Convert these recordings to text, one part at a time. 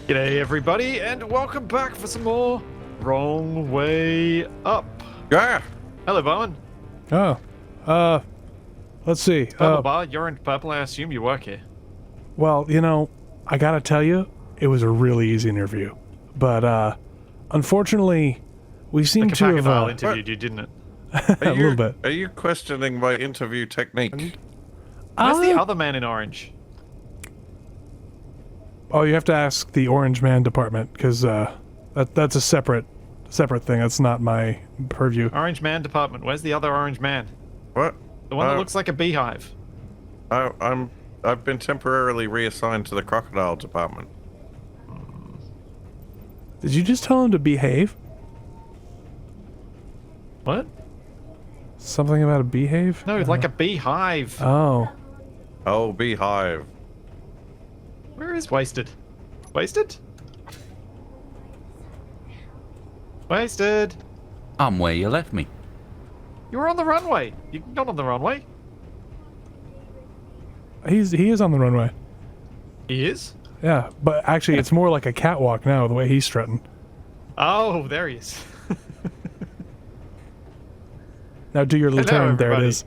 G'day everybody, and welcome back for some more Wrong Way Up. Yeah. Hello, Bowen. Let's see. Purple bar, you're in purple, I assume you work here. Well, you know, I gotta tell you, it was a really easy interview. But, unfortunately, we seem to have... interviewed you, didn't it? a little bit. Are you questioning my interview technique? Where's the other man in orange? Oh, you have to ask the Orange Man department, because, that's a separate thing. That's not my purview. Orange man department, where's the other orange man? What? The one that looks like a beehive. I've been temporarily reassigned to the crocodile department. Did you just tell him to behave? What? Something about a behave? No, like a beehive. Oh. Oh, beehive. Where is Wasted? Wasted? Wasted! I'm where you left me. You were on the runway. You're not on the runway. He is on the runway. He is? Yeah, but actually it's more like a catwalk now, the way he's strutting. Oh, there he is. Now do your little Hello, turn. There it everybody. is.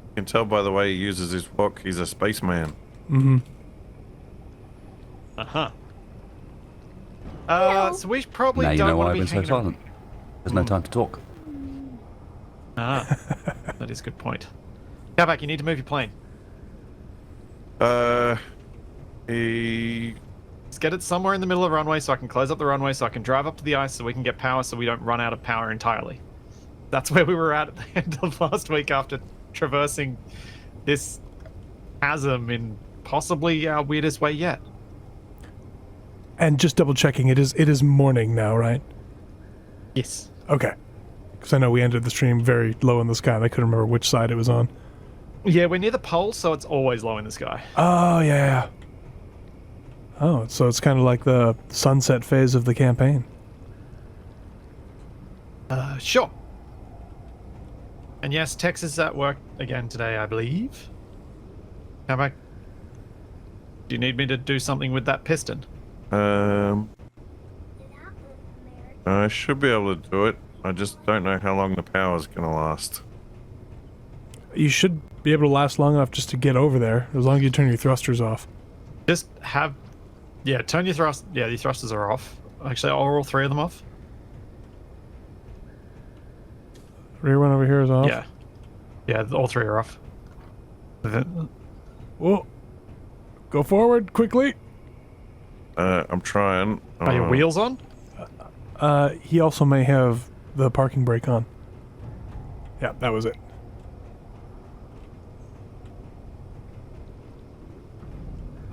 You can tell by the way he uses his walk, he's a spaceman. Mm-hmm. Uh-huh. So we probably Now you know don't why want I've to been be so hanging silent. There's no time to talk. Ah, that is a good point. Cowback, you need to move your plane. Let's get it somewhere in the middle of the runway so I can close up the runway so I can drive up to the ice so we can get power so we don't run out of power entirely. That's where we were at the end of last week after traversing this chasm in possibly our weirdest way yet. And just double checking, it is morning now, right? Yes. Okay. Because I know we ended the stream very low in the sky and I couldn't remember which side it was on. Yeah, we're near the pole, so it's always low in the sky. Oh, yeah. Oh, so it's kind of like the sunset phase of the campaign. Sure. And yes, Tex is at work again today, I believe. Cowback, do you need me to do something with that piston? I should be able to do it. I just don't know how long the power's gonna last. You should be able to last long enough just to get over there, as long as you turn your thrusters off. Just have... Yeah, turn your thrust... Yeah, the thrusters are off. Actually, are all three of them off? Rear one over here is off? Yeah. Yeah, all three are off. Whoa. Go forward, quickly. I'm trying. Are your wheels on? He also may have the parking brake on. Yeah, that was it.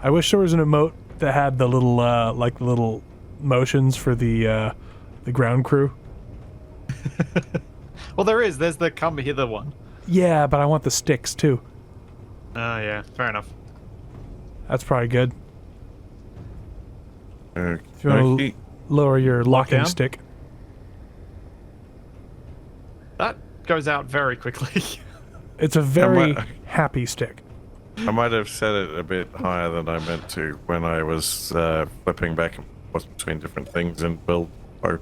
I wish there was an emote that had the little, like little motions for the ground crew. Well, there is. There's the come hither one. Yeah, but I want the sticks too. Oh, yeah. Fair enough. That's probably good. Okay. If you want to lower your locking down? stick. That goes out very quickly. It's a very happy stick. I might have set it a bit higher than I meant to when I was flipping back and forth between different things in build mode.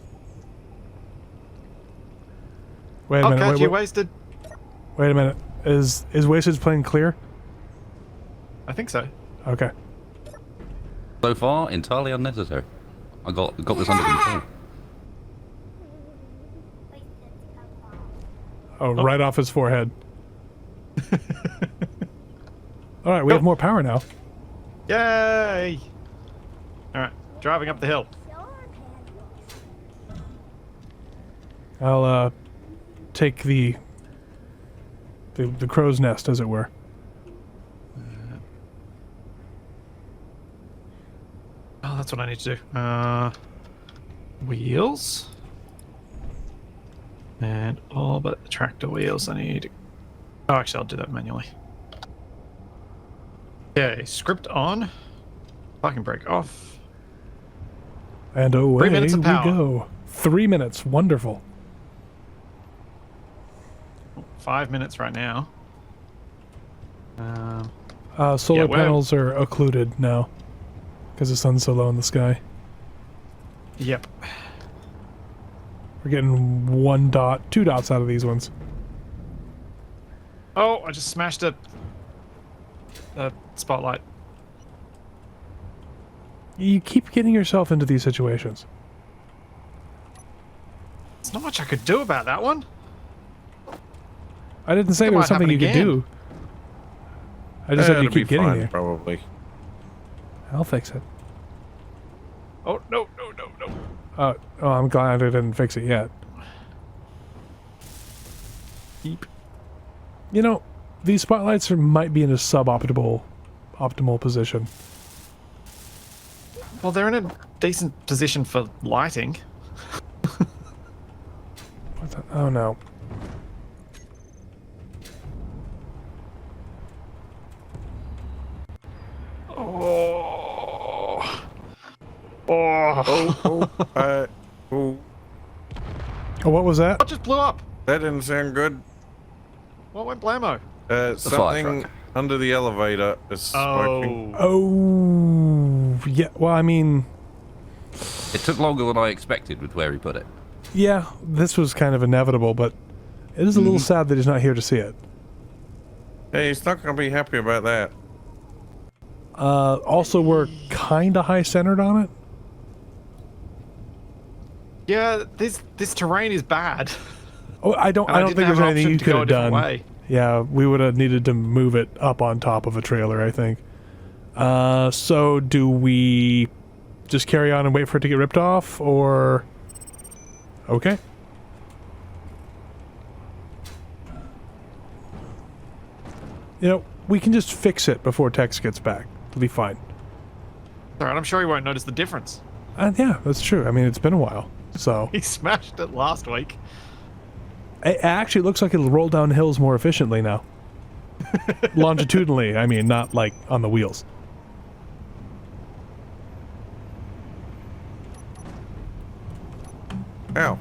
Wait a I'll minute. catch Wait, you, wait, Wasted. wait a minute. Is Wasted's plane clear? I think so. Okay. So far, entirely unnecessary. I got this under control. Oh, right off his forehead. All right, we have more power now. Yay! Alright, driving up the hill. I'll take the crow's nest, as it were. Oh, that's what I need to do. Wheels. And all but the tractor wheels I need. Oh, actually, I'll do that manually. Okay, script on. Parking brake off. And away 3 minutes of we power. go. 3 minutes. Wonderful. 5 minutes right now. Solar Yeah, we're- panels are occluded now because the sun's so low in the sky. Yep. We're getting 2 dots out of these ones. Oh, I just smashed a spotlight. You keep getting yourself into these situations. There's not much I could do about that one. I didn't say It there was might something you happen could again. do. I just said you It'll be keep getting fine, there. probably. I'll fix it. Oh, no. Oh, I'm glad I didn't fix it yet. Keep. You know, these spotlights might be in a optimal position. Well, they're in a decent position for lighting. Oh no. Oh. Oh. Oh, Oh, what was that? What just blew up? that didn't sound good. What went blammo? fire Something truck. under the elevator is smoking. Oh. Oh, yeah. Well, I mean, It took longer than I expected with where he put it. yeah, this was kind of inevitable, but it is a little sad that he's not here to see it. Hey, he's not going to be happy about that. Also, we're kind of high-centered on it. Yeah, this terrain is bad. Oh, I don't And I think didn't there's have an anything option you to could go a have different done. way. Yeah, we would have needed to move it up on top of a trailer, I think. So do we just carry on and wait for it to get ripped off, or... Okay. You know, we can just fix it before Tex gets back. It'll be fine. Alright, I'm sure he won't notice the difference. Yeah, that's true. I mean, it's been a while, so... He smashed it last week. It actually looks like it'll roll down hills more efficiently now. Longitudinally, I mean, not like on the wheels. Ow.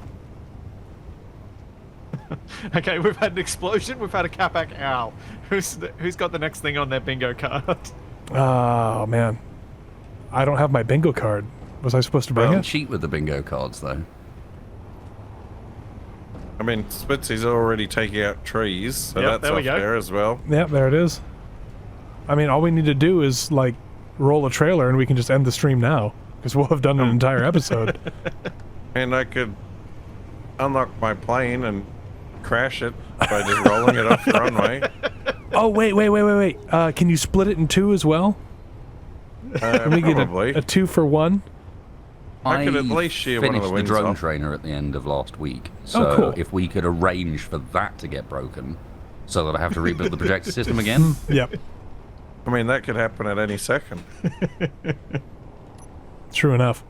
Okay, we've had an explosion, we've had a Capac owl. Who's got the next thing on their bingo card? Oh, man. I don't have my bingo card. Was I supposed to bring Don't it? cheat with the bingo cards, though. I mean, Spitzy's already taking out trees, so Yep, that's there we up go. there as well. Yep, there it is. I mean, all we need to do is, like, roll a trailer and we can just end the stream now. Because we'll have done an entire episode. And I could unlock my plane and crash it by just rolling it off the runway. Oh, wait. Can you split it in two as well? Can we get Probably. a 2 for 1? I could at least shear one of the finished wings drone off. trainer at the end of last week, so Oh, cool. if we could arrange for that to get broken, so that I have to rebuild the projector system again. Yep. I mean, that could happen at any second. True enough.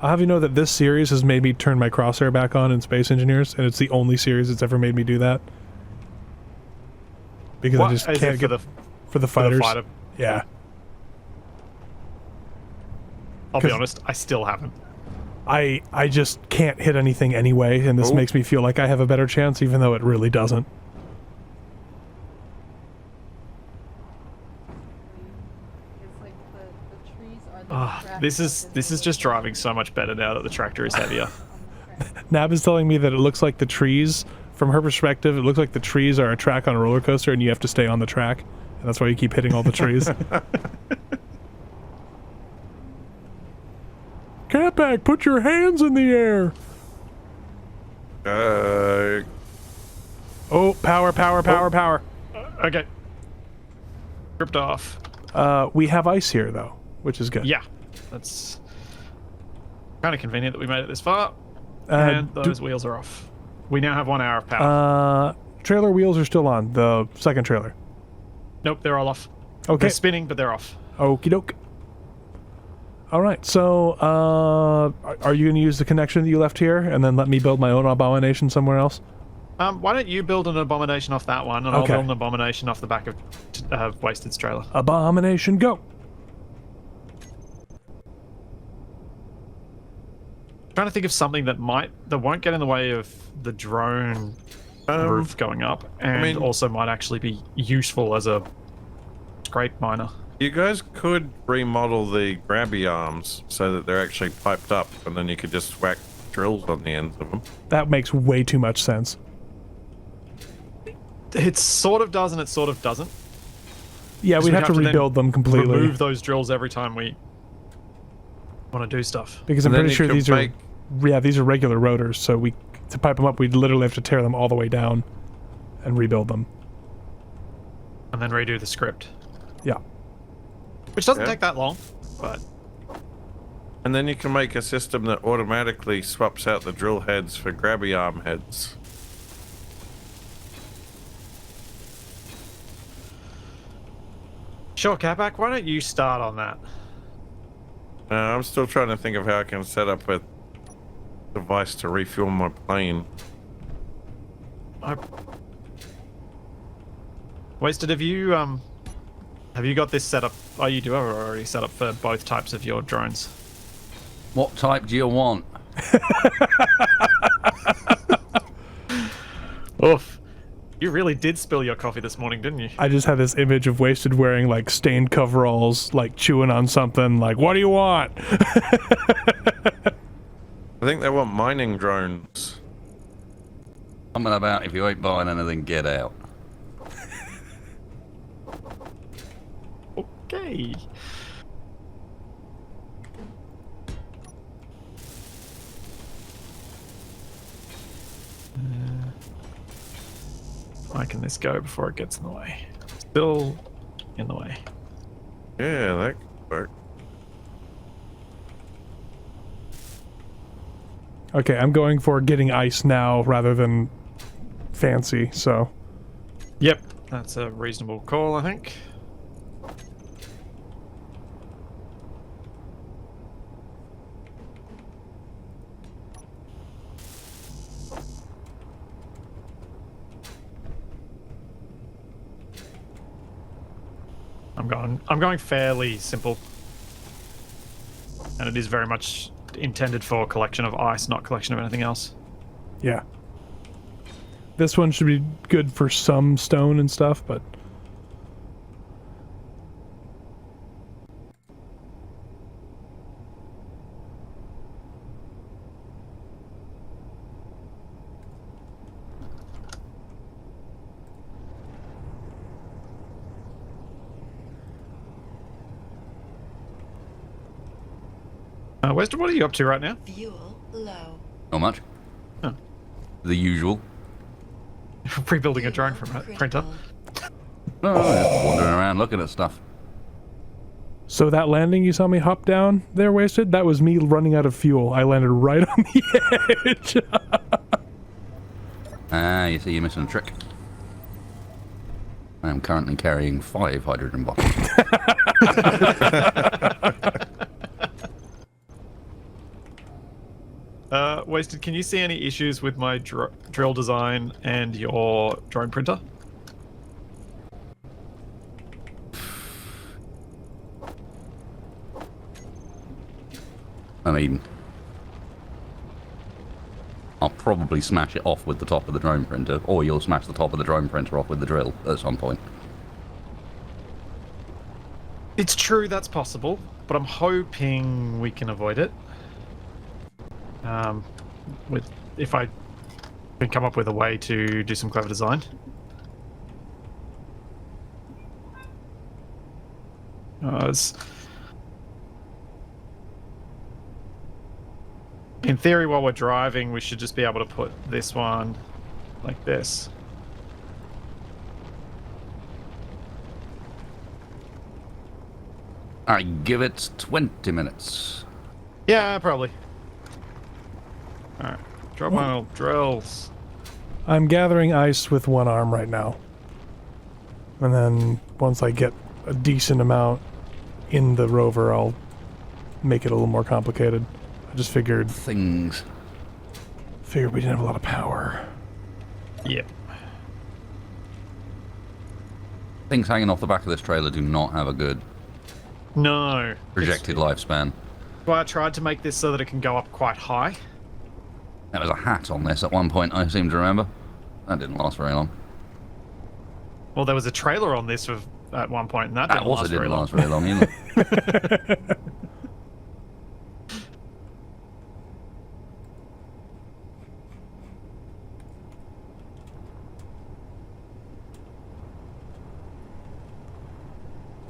I'll have you know that this series has made me turn my crosshair back on in Space Engineers, and it's the only series that's ever made me do that. Because I just Is can't it get for the for the fighters. fighter? Yeah. I'll be 'Cause- honest, I still haven't. I just can't hit anything anyway, and this Oh. makes me feel like I have a better chance, even though it really doesn't. It's like the trees are the Ah, this is just driving so much better now that the tractor is heavier. Nab is telling me that it looks like the trees, from her perspective, it looks like the trees are a track on a roller coaster and you have to stay on the track. And that's why you keep hitting all the trees. Catback, put your hands in the air! Oh, power. Okay. Ripped off. We have ice here, though, which is good. Yeah. That's kind of convenient that we made it this far. Uh, And do- those wheels are off. We now have 1 hour of power. Trailer wheels are still on, the second trailer. Nope, they're all off. Okay. They're spinning, but they're off. Okie doke. Alright, so, are you going to use the connection that you left here and then let me build my own abomination somewhere else? Why don't you build an abomination off that one, and I'll Okay. build an abomination off the back of Wasted's trailer. Abomination, go! Trying to think of something that won't get in the way of the drone. roof going up, and mean- also might actually be useful as a scrape miner. You guys could remodel the Grabby Arms so that they're actually piped up, and then you could just whack drills on the ends of them. That makes way too much sense. It sort of does and it sort of doesn't. Yeah, we'd have to then rebuild them completely. Remove those drills every time we want to do stuff. Because I'm And then pretty you sure can these make- are... Yeah, these are regular rotors, so to pipe them up, we'd literally have to tear them all the way down and rebuild them. And then redo the script. Yeah. Which doesn't Yeah. take that long, but... And then you can make a system that automatically swaps out the drill heads for Grabby Arm heads. Sure, Capac, why don't you start on that? I'm still trying to think of how I can set up a device to refuel my plane. Wasted, have you got this set up? Oh, you do have it already set up for both types of your drones. What type do you want? Oof. You really did spill your coffee this morning, didn't you? I just had this image of Wasted wearing, like, stained coveralls, like, chewing on something, like, what do you want? I think they want mining drones. Something about if you ain't buying anything, get out. Okay. Why can this go before it gets in the way? Still in the way. Yeah, that could work. Okay, I'm going for getting ice now rather than fancy, so... Yep, that's a reasonable call, I think. I'm going fairly simple. And it is very much intended for collection of ice, not collection of anything else. Yeah. This one should be good for some stone and stuff, but... Weston, what are you up to right now? Fuel low. Not much. Oh. The usual. Rebuilding a drone from a printer. Oh, just wandering around looking at stuff. So that landing you saw me hop down there, Wasted, that was me running out of fuel. I landed right on the edge. Ah, you see, you're missing a trick. I am currently carrying 5 hydrogen bottles. Wasted, can you see any issues with my drill design and your drone printer? I mean, I'll probably smash it off with the top of the drone printer, or you'll smash the top of the drone printer off with the drill at some point. It's true, that's possible, but I'm hoping we can avoid it. If I can come up with a way to do some clever design. In theory, while we're driving, we should just be able to put this one like this. I give it 20 minutes. Yeah, probably. Alright. Drop my old drills. I'm gathering ice with one arm right now. And then once I get a decent amount in the rover, I'll make it a little more complicated. I just figured Things. we didn't have a lot of power. Yep. Things hanging off the back of this trailer do not have a good No. projected lifespan. Well, I tried to make this so that it can go up quite high. There was a hat on this at one point, I seem to remember. That didn't last very long. Well, there was a trailer on this at one point, and that That didn't also last very didn't long. last very long either.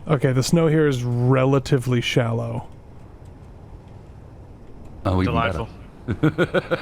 Okay, the snow here is relatively shallow. Oh, even Delightful. better.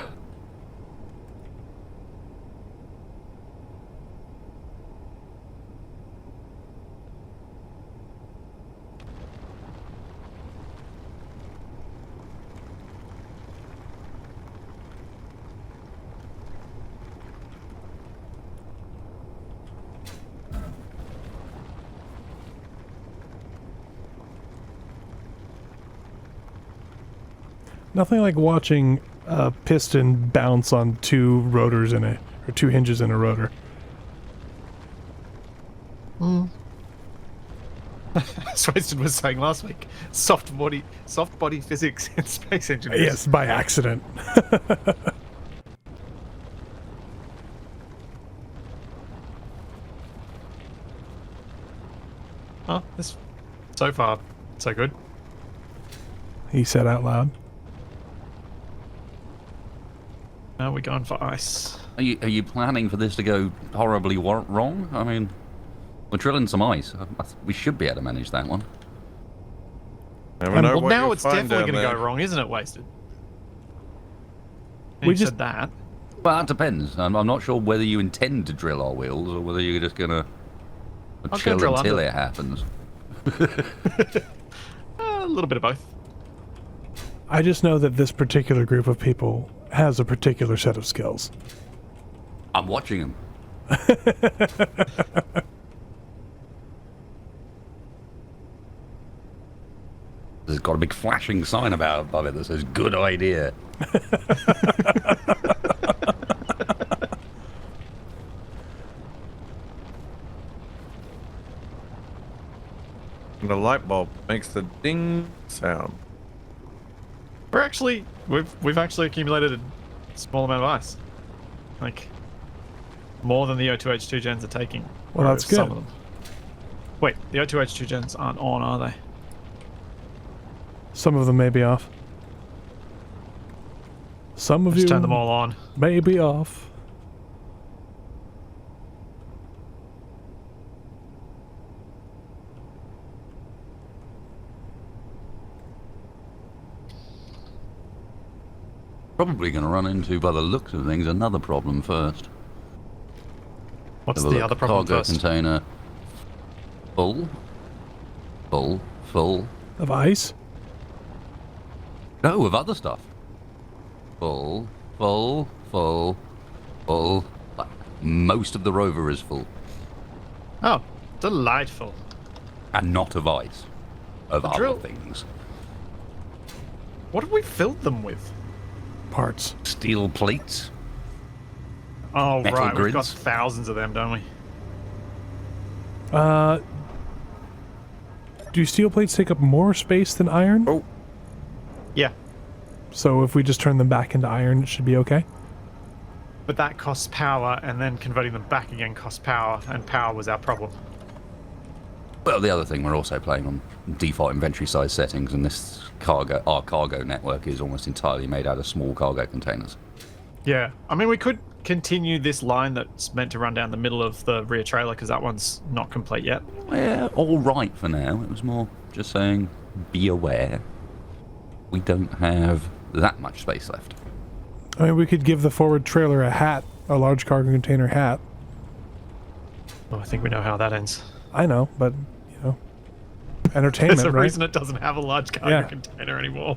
Nothing like watching a piston bounce on two rotors in a, or two hinges in a rotor. As Wasted was saying last week, soft body physics in space engineers. Yes, by accident. Oh, this so far so good. He said out loud. Now we're going for ice. Are you planning for this to go horribly wrong? I mean, we're drilling some ice. We should be able to manage that one. Never know Well, what now you'll it's find definitely down going to go there. wrong, isn't it, Wasted? We We just- said that. Well, that depends. I'm not sure whether you intend to drill our wheels or whether you're just going to chill drill until under. it happens. A little bit of both. I just know that this particular group of people has a particular set of skills. I'm watching them. There's got a big flashing sign above it that says "Good idea." And the light bulb makes the ding sound. We've actually accumulated a small amount of ice. Like more than the O2H2 gens are taking. Well, or that's some good. of them. Wait, the O2H2 gens aren't on, are they? Some of them may be off. Some of Just you turn them all on. may be off. Probably going to run into, by the looks of things, another problem first. What's Have a the look. other problem Cargo first? container full. Of ice? No, of other stuff. Full. Like, most of the rover is full. Oh, delightful. And not of ice. Of The other drill- things. What have we filled them with? Parts. Steel plates. Oh, Metal right. We've got grids. thousands of them, don't we? Do steel plates take up more space than iron? Oh, Yeah. So if we just turn them back into iron, it should be okay? But that costs power, and then converting them back again costs power, and power was our problem. Well, the other thing, we're also playing on default inventory size settings, and this our cargo network is almost entirely made out of small cargo containers. Yeah. I mean, we could continue this line that's meant to run down the middle of the rear trailer, because that one's not complete yet. Yeah, all right for now. It was more just saying, be aware. We don't have that much space left. I mean, we could give the forward trailer a hat, a large cargo container hat. Oh, I think we know how that ends. I know, but, you know, entertainment, There's a right? reason it doesn't have a large cargo Yeah. container anymore.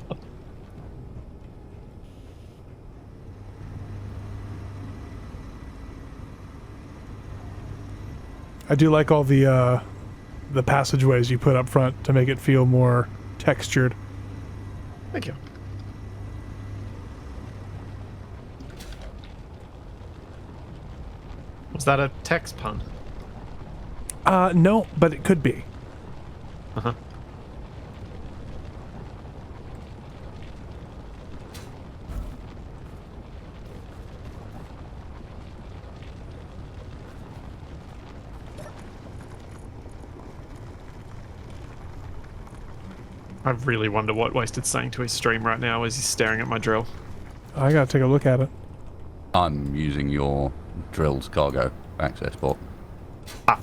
I do like all the passageways you put up front to make it feel more textured. Thank you. Was that a text pun? No, but it could be. Uh-huh. I really wonder what Wasted's saying to his stream right now as he's staring at my drill. I gotta take a look at it. I'm using your drill's cargo access bot. Ah.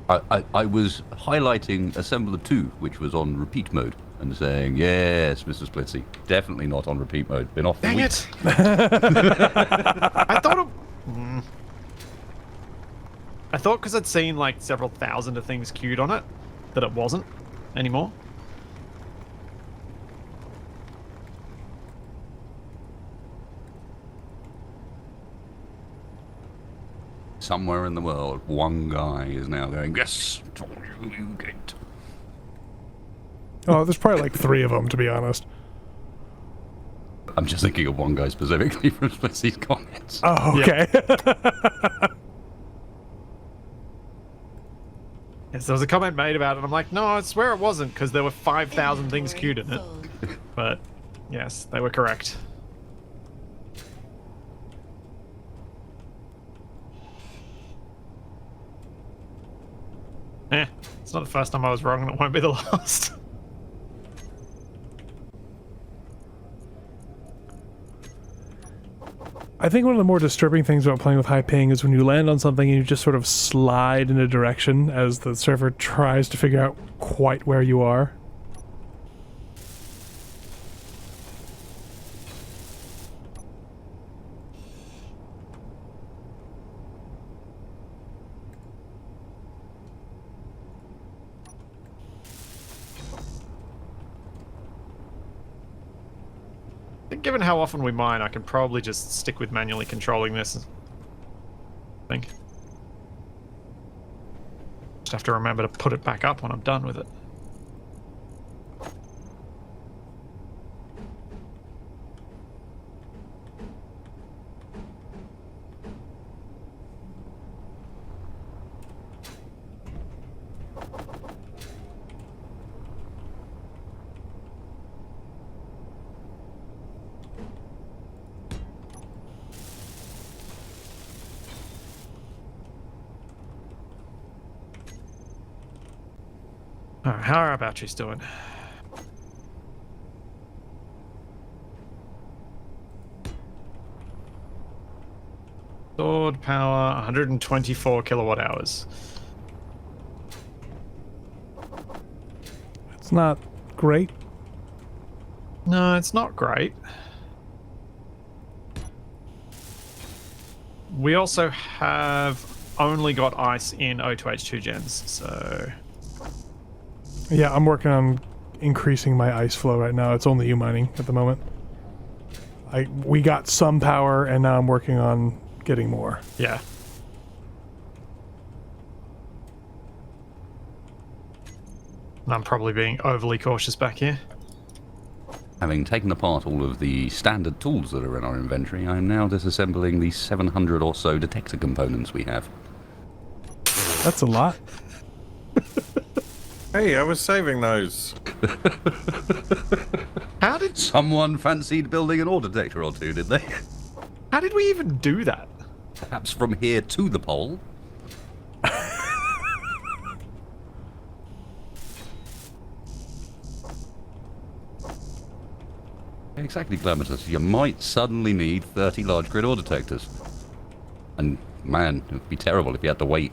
I was highlighting Assembler 2, which was on repeat mode, and saying, yes, Mr. Splitsy, definitely not on repeat mode. Been off for Dang weeks. it! I thought it... I thought because I'd seen like several thousand of things queued on it, that it wasn't anymore. Somewhere in the world, one guy is now going, yes, you get. Oh, there's probably like 3 of them, to be honest. I'm just thinking of one guy specifically from Spitsy's comments. Oh, okay. Yes, there was a comment made about it, and I'm like, no, I swear it wasn't, because there were 5,000 things queued in it. But, yes, they were correct. It's not the first time I was wrong, and it won't be the last. I think one of the more disturbing things about playing with high ping is when you land on something and you just sort of slide in a direction as the server tries to figure out quite where you are. I think given how often we mine, I can probably just stick with manually controlling this. I think. Just have to remember to put it back up when I'm done with it. Alright, how are our batteries doing? Stored power, 124 kilowatt hours. It's not great. No, it's not great. We also have only got ice in O2H2 gens, so... Yeah, I'm working on increasing my ice flow right now. It's only you mining at the moment. We got some power, and now I'm working on getting more. Yeah. And I'm probably being overly cautious back here. Having taken apart all of the standard tools that are in our inventory, I am now disassembling the 700 or so detector components we have. That's a lot. Hey, I was saving those. How did Someone fancied building an ore detector or two, did they? how did we even do that? Perhaps from here to the pole? Exactly, Clematis. You might suddenly need 30 large grid ore detectors. And, man, it would be terrible if you had to wait.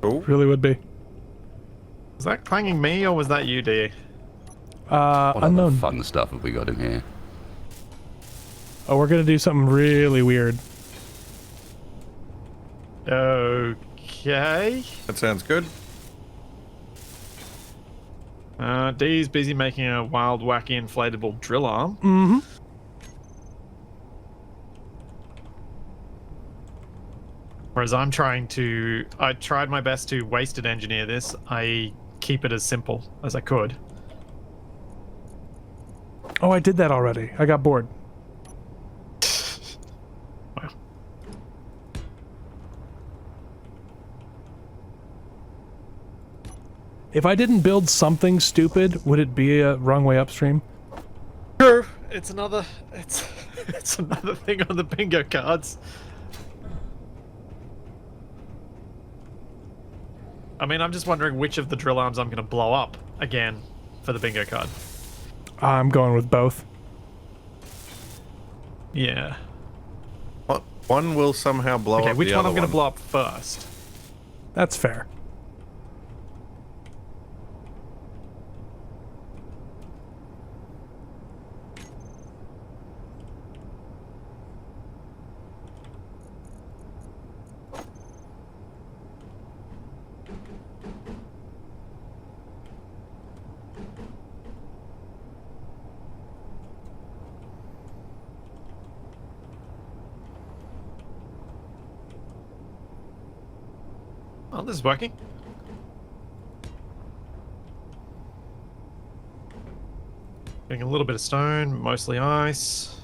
Cool. Really would be. Was that clanging me or was that you, D? What other Unknown. fun stuff have we got in here? Oh, we're gonna do something really weird. Okay. That sounds good. D's busy making a wild, wacky, inflatable drill arm. Mm-hmm. Whereas I tried my best to wasted engineer this. I keep it as simple as I could. Oh, I did that already. I got bored. Wow. If I didn't build something stupid, would it be a wrong way upstream? Sure. It's another thing on the bingo cards. I mean, I'm just wondering which of the drill arms I'm going to blow up again for the bingo card. I'm going with both. Yeah. What? One will somehow blow Okay, up which the one other I'm going to blow up first? That's fair. Oh, this is working. Getting a little bit of stone, mostly ice.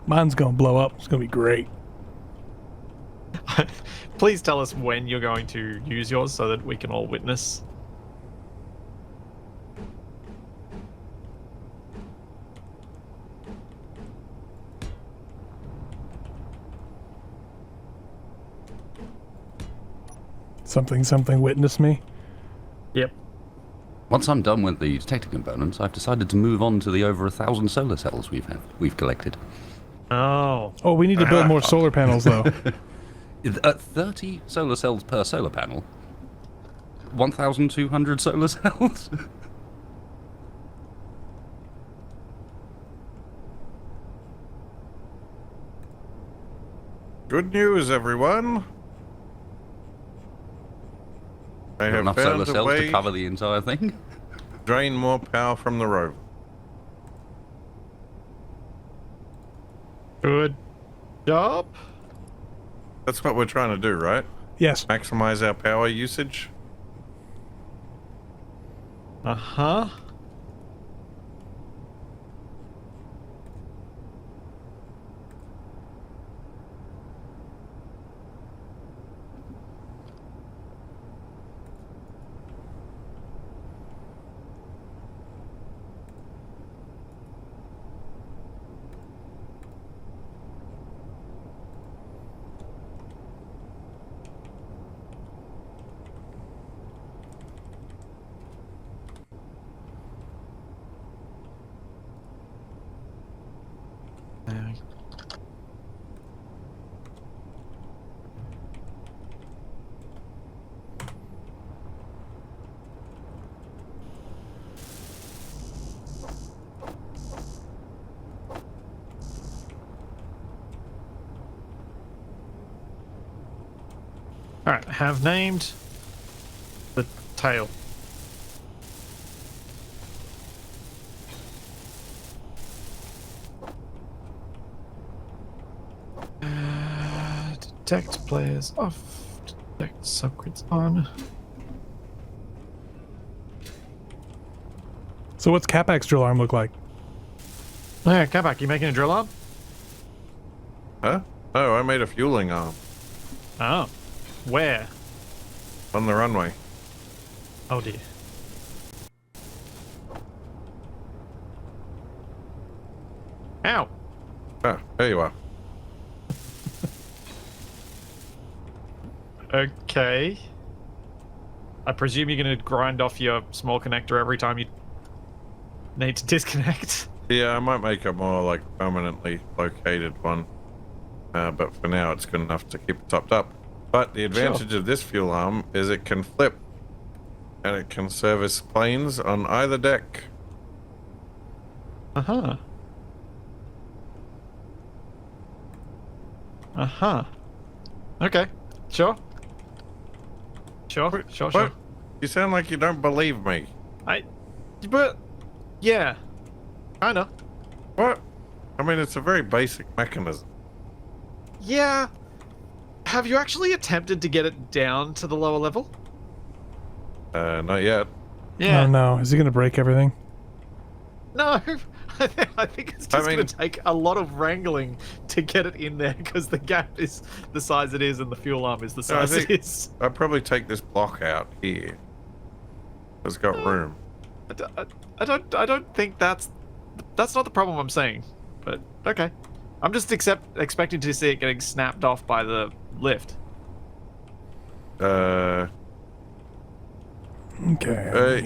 Mine's gonna blow up. It's gonna be great. Please tell us when you're going to use yours so that we can all witness. Something witness me. Yep. Once I'm done with the detector components, I've decided to move on to the over 1,000 solar cells we've collected. Oh. Oh, we need to build more solar panels though. At 30 solar cells per solar panel, 1,200 solar cells. Good news, everyone. I have Enough solar found a cells way to cover the entire thing. to drain more power from the rover. Good job. That's what we're trying to do, right? Yes. Maximize our power usage. Uh-huh. Alright, I have named the tail. Detect players off. Detect subgrids on. So what's Capac's drill arm look like? Yeah, come back. You making a drill arm? Huh? Oh, I made a fueling arm Oh. Where? on the runway. Oh dear. Ow. Ah, there you are. Okay. I presume you're going to grind off your small connector every time you need to disconnect. Yeah, I might make a more like permanently located one. But for now, it's good enough to keep it topped up. But the advantage of this fuel arm is it can flip. And it can service planes on either deck. Uh-huh. Uh-huh. Okay. Sure. Sure, sure, sure. What? You sound like you don't believe me. But, yeah. Kinda. What? I mean, it's a very basic mechanism. Yeah. Have you actually attempted to get it down to the lower level? Not yet. Yeah. Oh no, is he gonna break everything? No, I think it's just going to take a lot of wrangling to get it in there because the gap is the size it is and the fuel arm is the size it is. I'd probably take this block out here. It's got room. I don't think that's not the problem I'm saying, but okay. I'm just expecting to see it getting snapped off by the lift. Okay.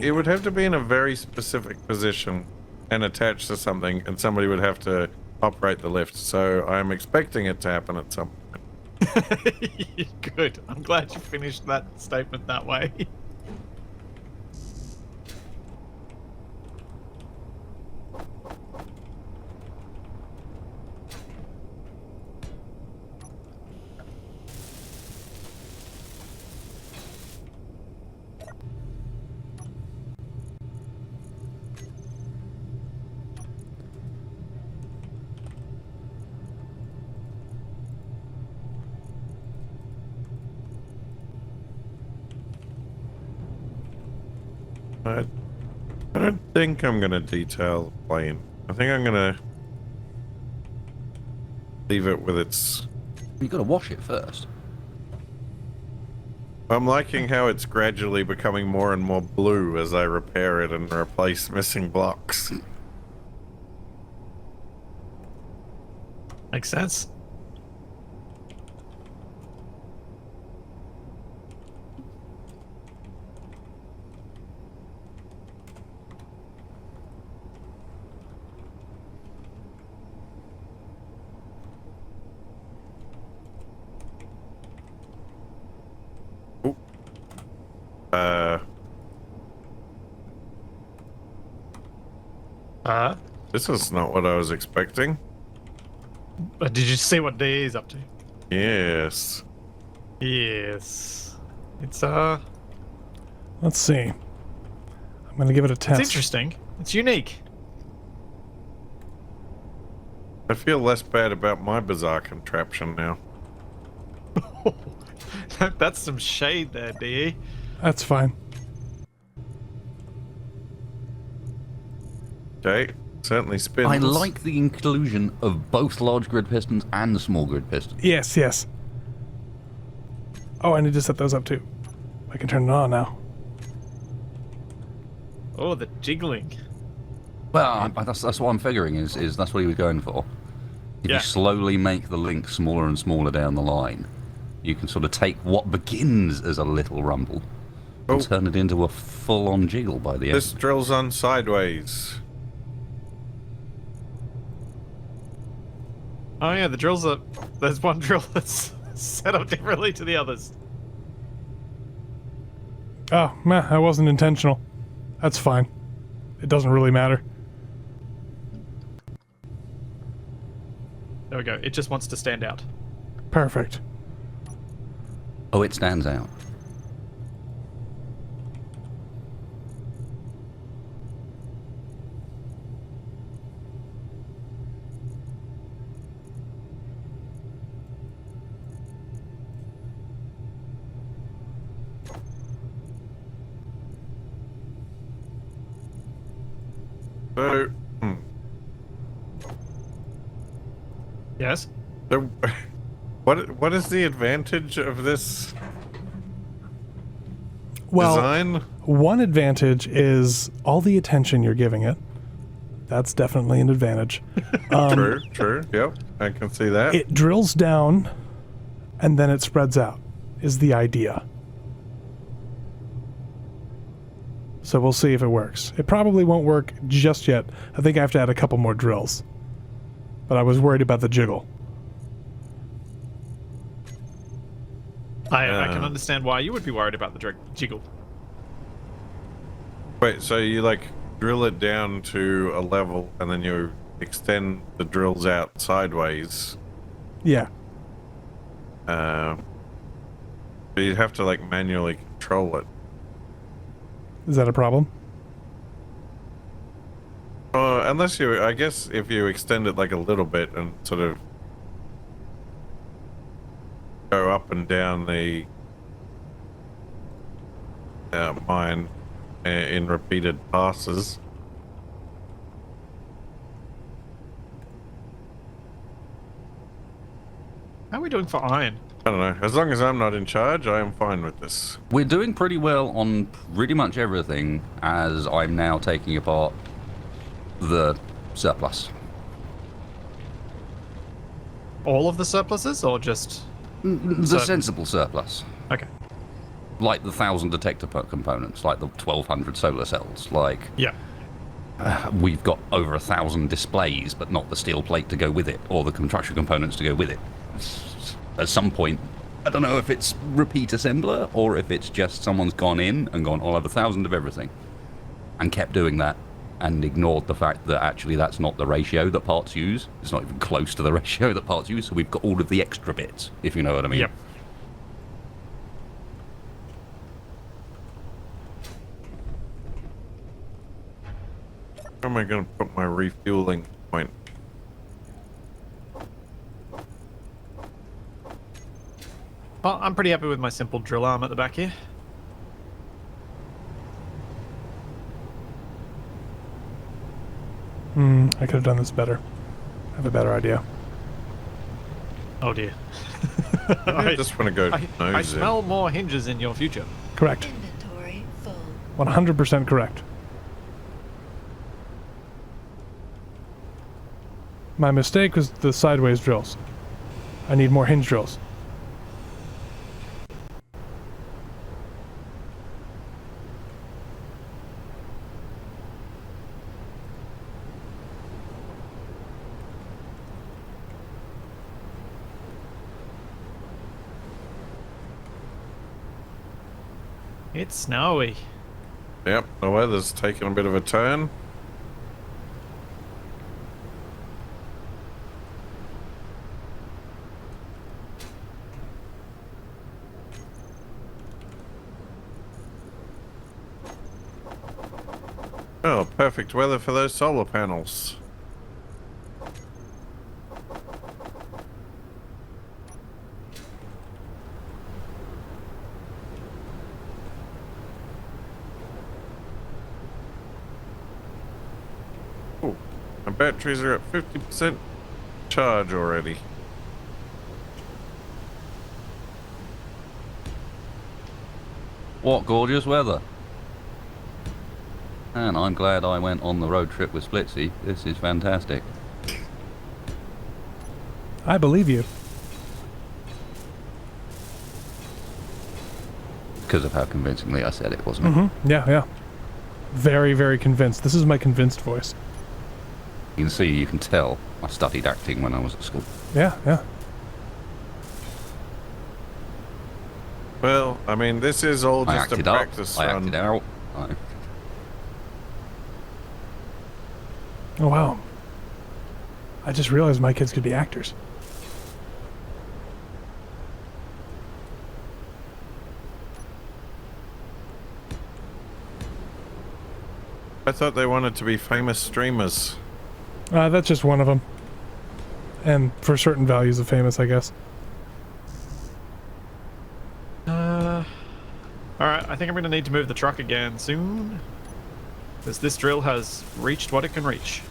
It would have to be in a very specific position and attached to something, and somebody would have to operate the lift. So I'm expecting it to happen at some point. Good. I'm glad you finished that statement that way. I don't think I'm gonna detail the plane. I think I'm gonna leave it with its. You got to wash it first. I'm liking how it's gradually becoming more and more blue as I repair it and replace missing blocks. Makes sense. This is not what I was expecting. But did you see what DE is up to? Yes. Yes. It's Let's see. I'm gonna give it a test. it's interesting. It's unique. I feel less bad about my bizarre contraption now. That's some shade there, DE. That's fine. Okay, certainly spins. I like the inclusion of both large grid pistons and small grid pistons. Yes, yes. Oh, I need to set those up too. I can turn it on now. Oh, the jiggling. Well, that's what I'm figuring is that's what he was going for. If Yeah. you slowly make the link smaller and smaller down the line, you can sort of take what begins as a little rumble and Oh. turn it into a full-on jiggle by the end. This drills on sideways. Oh yeah, the drills are. There's one drill that's set up differently to the others. Oh, meh, that wasn't intentional. That's fine. It doesn't really matter. There we go. It just wants to stand out. Perfect. Oh, it stands out. So, Yes. so what is the advantage of this Well, design? one advantage is all the attention you're giving it. That's definitely an advantage. True. Yep, I can see that. It drills down and then it spreads out, is the idea. So we'll see if it works. It probably won't work just yet. I think I have to add a couple more drills. But I was worried about the jiggle. I can understand why you would be worried about the jiggle. Wait, so you like drill it down to a level and then you extend the drills out sideways. Yeah. But you'd have to like manually control it. Is that a problem? Unless you, I guess if you extend it like a little bit and sort of go up and down the mine in repeated passes. How are we doing for iron? I don't know. As long as I'm not in charge, I am fine with this. We're doing pretty well on pretty much everything, as I'm now taking apart the surplus. All of the surpluses, or just The certain- sensible surplus. Okay. Like the 1,000 detector components, like the 1,200 solar cells, like Yeah. we've got over 1,000 displays, but not the steel plate to go with it, or the construction components to go with it. At some point, I don't know if it's repeat assembler, or if it's just someone's gone in and gone, I'll have 1,000 of everything, and kept doing that, and ignored the fact that actually that's not the ratio that parts use. It's not even close to the ratio that parts use, so we've got all of the extra bits, if you know what I mean. Yep. Where am I going to put my refueling point? Well, I'm pretty happy with my simple drill arm at the back here. I could have done this better. I have a better idea. Oh dear. I just want to go I nose smell more hinges in your future. Correct. Inventory full. 100% correct. My mistake was the sideways drills. I need more hinge drills. It's snowy. in. Yep, the weather's taking a bit of a turn. Oh, perfect weather for those solar panels. Oh, my batteries are at 50% charge already. What gorgeous weather. And I'm glad I went on the road trip with Splitsy. This is fantastic. I believe you. Because of how convincingly I said it, wasn't it? Yeah, yeah. Very, very convinced. This is my convinced voice. You can see, you can tell I studied acting when I was at school. Yeah, yeah. Well, I mean, this is all I just a acted up, practice I run. acted out. Oh, wow. I just realized my kids could be actors. I thought they wanted to be famous streamers. That's just one of them. And for certain values of famous, I guess. Alright, I think I'm going to need to move the truck again soon. Because this drill has reached what it can reach.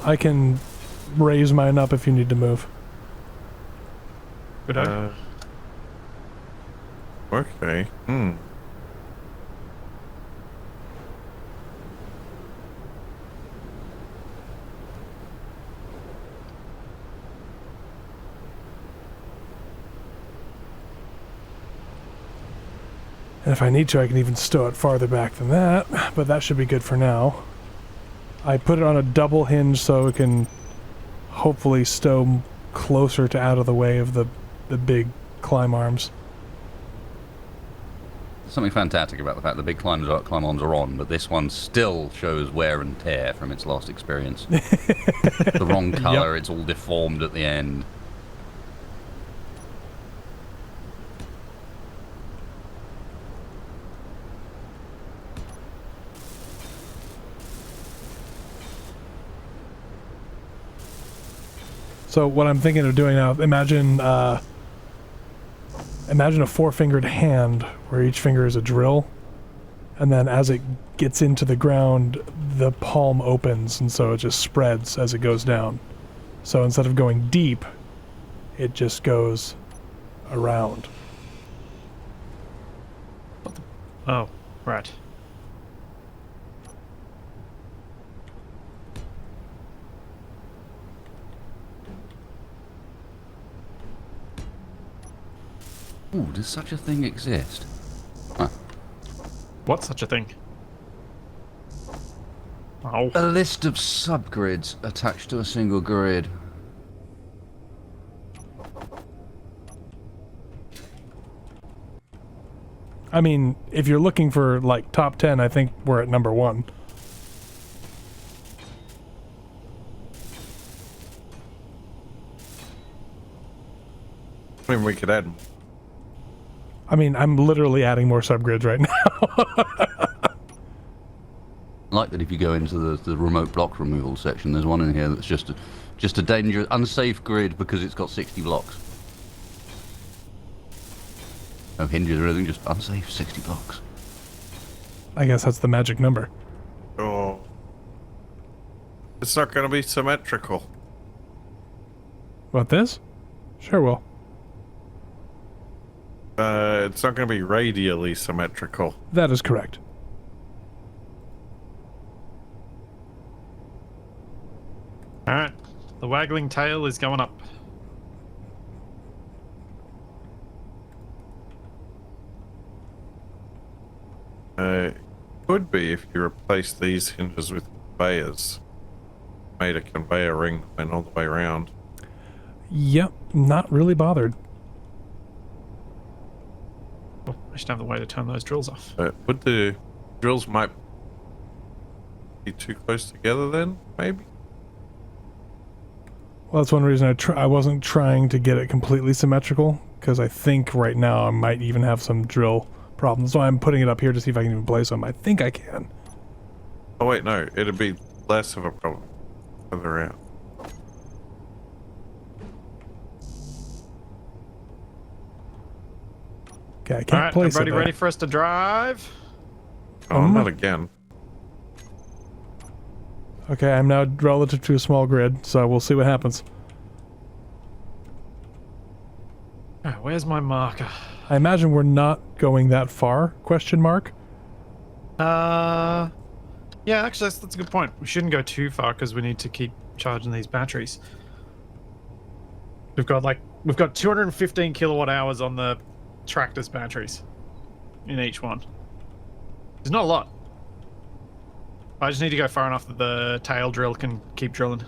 I can raise mine up if you need to move. Good idea. Okay. And if I need to, I can even stow it farther back than that, but that should be good for now. I put it on a double hinge so it can hopefully stow closer to out of the way of the big climb arms. Something fantastic about the fact the big climb-ons are on, but this one still shows wear and tear from its last experience. The wrong colour, It's all deformed at the end. So what I'm thinking of doing now, imagine a four-fingered hand where each finger is a drill, and then as it gets into the ground, the palm opens, and so it just spreads as it goes down. So instead of going deep, it just goes around. Oh, right. Ooh, does such a thing exist? Huh. What's such a thing? Oh. A list of subgrids attached to a single grid. I mean, if you're looking for like top 10, I think we're at number 1. I mean, we could add. I mean, I'm literally adding more subgrids right now. I like that if you go into the remote block removal section, there's one in here that's just a dangerous, unsafe grid because it's got 60 blocks. No hinges or anything, just unsafe 60 blocks. I guess that's the magic number. Oh. It's not going to be symmetrical. What, this? Sure will. It's not going to be radially symmetrical. That is correct. Alright. The waggling tail is going up. Could be if you replace these hinges with conveyors. Made a conveyor ring that went all the way around. Yep, not really bothered. Oh, I should have the way to turn those drills off. Would the drills might be too close together then, maybe? Well, that's one reason I wasn't trying to get it completely symmetrical, because I think right now I might even have some drill problems. So I'm putting it up here to see if I can even place them. I think I can. Oh wait, no, it'd be less of a problem further out. Okay, I can't Alright, place everybody it. ready for us to drive? Oh, not again. Okay, I'm now relative to a small grid, so we'll see what happens. Where's my marker? I imagine we're not going that far, question mark? Yeah, actually, that's a good point. We shouldn't go too far because we need to keep charging these batteries. We've got 215 kilowatt hours on the tractor's batteries in each one. There's not a lot. I just need to go far enough that the tail drill can keep drilling.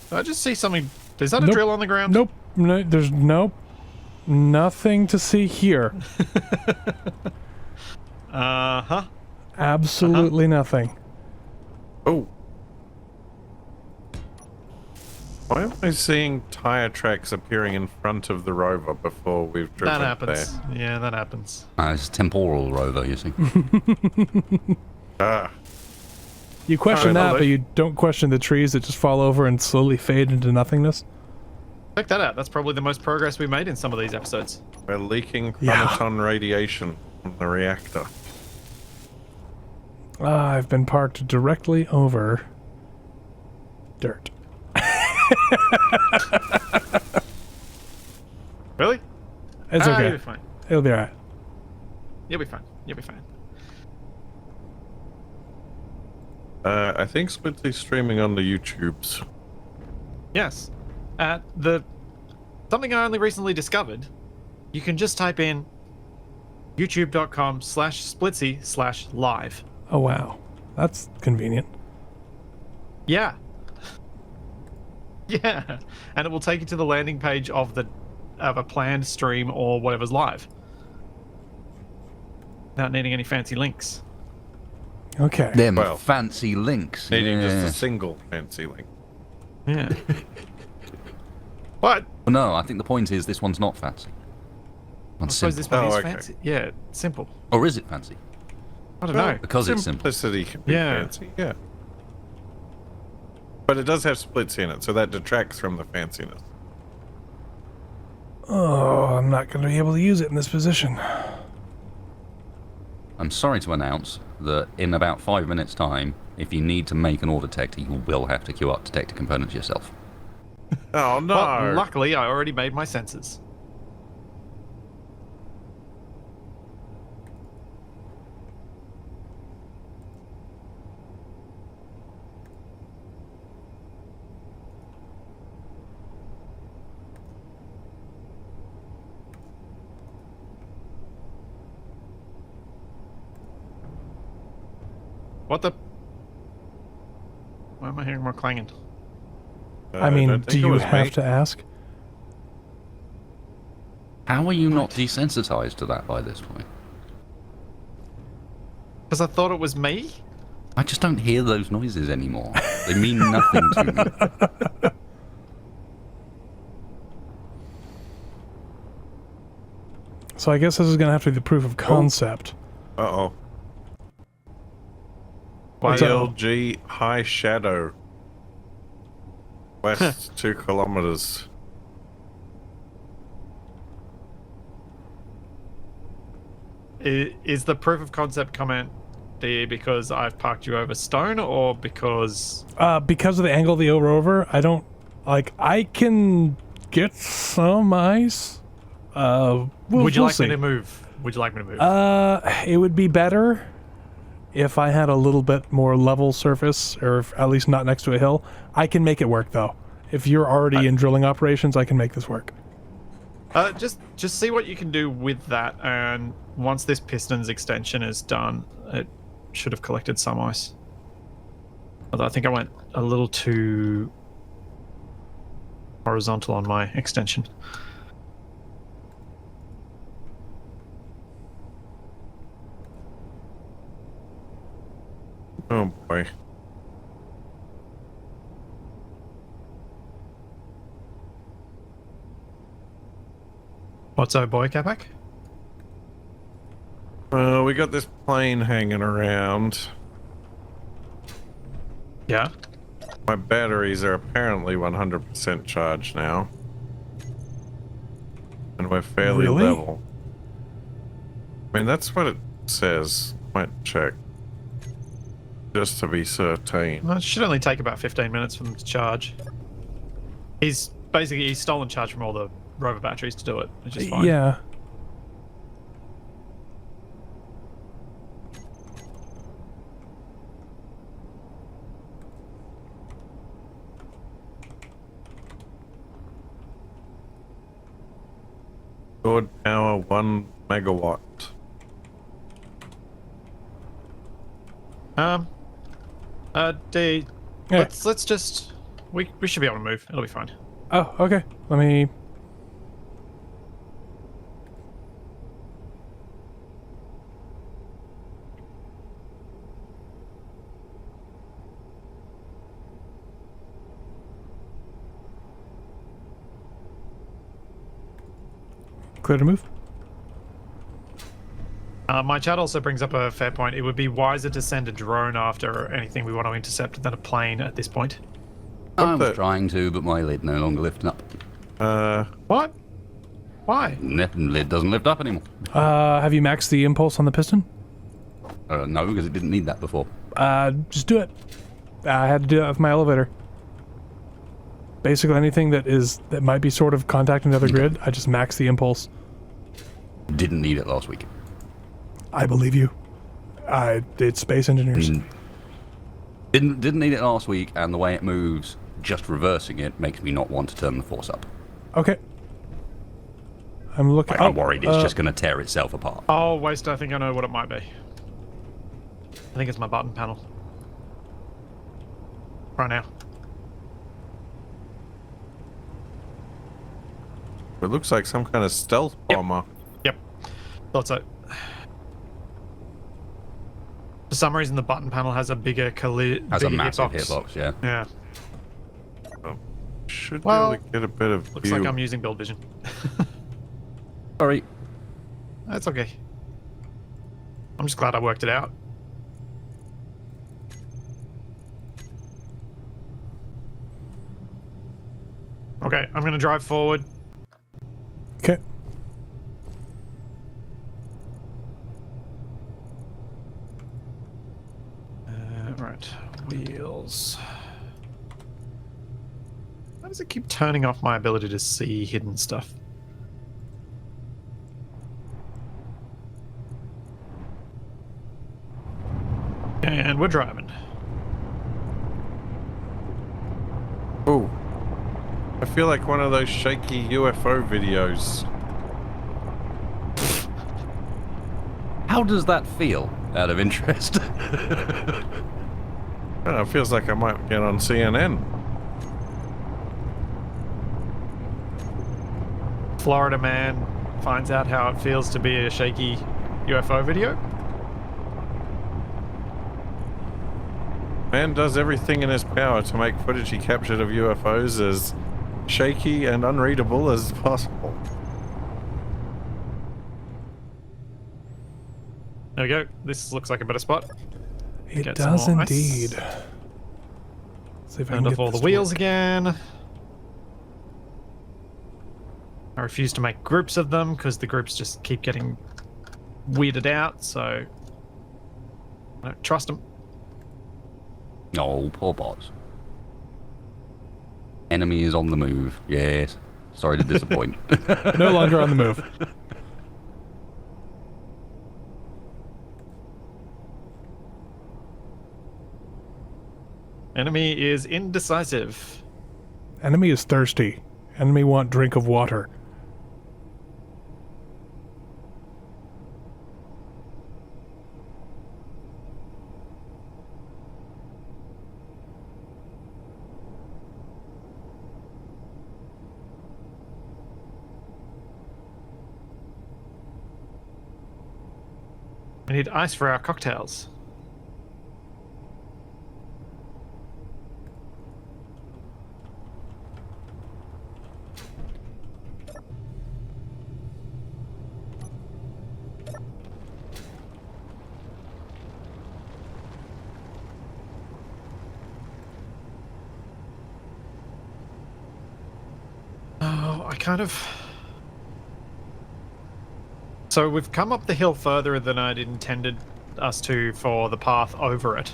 Did I just see something? Is that a Nope. drill on the ground? Nope. No, there's nothing to see here. Uh-huh. Absolutely nothing. Oh. Why am I seeing tire tracks appearing in front of the rover before we've driven That happens. there? Yeah, that happens. It's a temporal rover, you see. Ah. You question Alright, that, I'll but you don't question the trees that just fall over and slowly fade into nothingness. Check that out. That's probably the most progress we made in some of these episodes. We're leaking Yeah. chronoton radiation from the reactor. I've been parked directly over dirt. Really? It's You'll okay. be fine. It'll be alright. You'll be fine. You'll be fine. I think Splitsy's streaming on the YouTubes. Yes. Something I only recently discovered. You can just type in youtube.com/splitsy/live. Oh wow. That's convenient. Yeah. Yeah. And it will take you to the landing page of a planned stream or whatever's live. Without needing any fancy links. Okay. Them Well, fancy links. Needing yeah. just a single fancy link. Yeah. But Well, no, I think the point is this one's not fancy. I One's suppose simple. this one is Oh, okay. fancy. Yeah, simple. Or is it fancy? I don't Well, know. Because it's simple. Simplicity can be Yeah. fancy, yeah. But it does have splits in it, so that detracts from the fanciness. Oh, I'm not going to be able to use it in this position. I'm sorry to announce that in about 5 minutes' time, if you need to make an order detector, you will have to queue up detector components yourself. Oh no! Well, luckily, I already made my sensors. What the? Why am I hearing more clanging? I mean, don't do think it you was have me. to ask? How are you not desensitized to that by this point? Because I thought it was me. I just don't hear those noises anymore. They mean nothing to me. So I guess this is going to have to be the proof of concept. Uh-oh. What's up? BLG High Shadow. West 2 kilometers. Is the proof of concept comment because I've parked you over stone, or because Because of the angle of the rover, I don't like. I can get some ice. would you we'll like see. me to move? Would you like me to move? It would be better if I had a little bit more level surface, or if, at least not next to a hill. I can make it work though. If you're already in drilling operations, I can make this work. Just see what you can do with that, and once this pistons extension is done, it should have collected some ice. Although I think I went a little too horizontal on my extension. Oh boy. What's up, boy, Capac? We got this plane hanging around. Yeah. My batteries are apparently 100% charged now. And we're fairly Really? level. I mean, that's what it says. Might check. Just to be certain. Well, it should only take about 15 minutes for them to charge. He's stolen charge from all the rover batteries to do it, which is fine. Yeah. Stored power 1 megawatt. D. Yeah. Let's just we should be able to move. It'll be fine. Oh, okay. Let me. Clear to move. My chat also brings up a fair point. It would be wiser to send a drone after anything we want to intercept than a plane at this point. I was the- trying to, but my lid no longer lifting up. What? Why? Lid doesn't lift up anymore. Have you maxed the impulse on the piston? No, because it didn't need that before. Just do it. I had to do that with my elevator. Basically, anything that might be sort of contacting the other grid, I just max the impulse. Didn't need it last week. I believe you. I did space engineers. Didn't need it last week, and the way it moves, just reversing it makes me not want to turn the force up. Okay. I'm looking. I'm worried it's just going to tear itself apart. Oh, waste. I think I know what it might be. I think it's my button panel. Right now. It looks like some kind of stealth bomber. Yep. Thought so. For some reason, the button panel has a bigger Has a massive hitbox, yeah. Yeah. Should Well, be able to get a bit of Looks view. like I'm using build vision. Sorry. That's okay. I'm just glad I worked it out. Okay, I'm going to drive forward. Okay. Right, wheels. Why does it keep turning off my ability to see hidden stuff? And we're driving. Ooh. I feel like one of those shaky UFO videos. How does that feel? out of interest? It feels like I might get on CNN. Florida man finds out how it feels to be a shaky UFO video. Man does everything in his power to make footage he captured of UFOs as shaky and unreadable as possible. There we go. This looks like a better spot. It Get some does more ice. indeed. See if I Turned can off get all the this wheels work. again. I refuse to make groups of them because the groups just keep getting weirded out, so I don't trust them. Oh, poor bots. Enemy is on the move. Yes. Sorry to disappoint. No longer on the move. Enemy is indecisive. Enemy is thirsty. Enemy want drink of water. We need ice for our cocktails. Oh, I kind of... So we've come up the hill further than I'd intended us to for the path over it.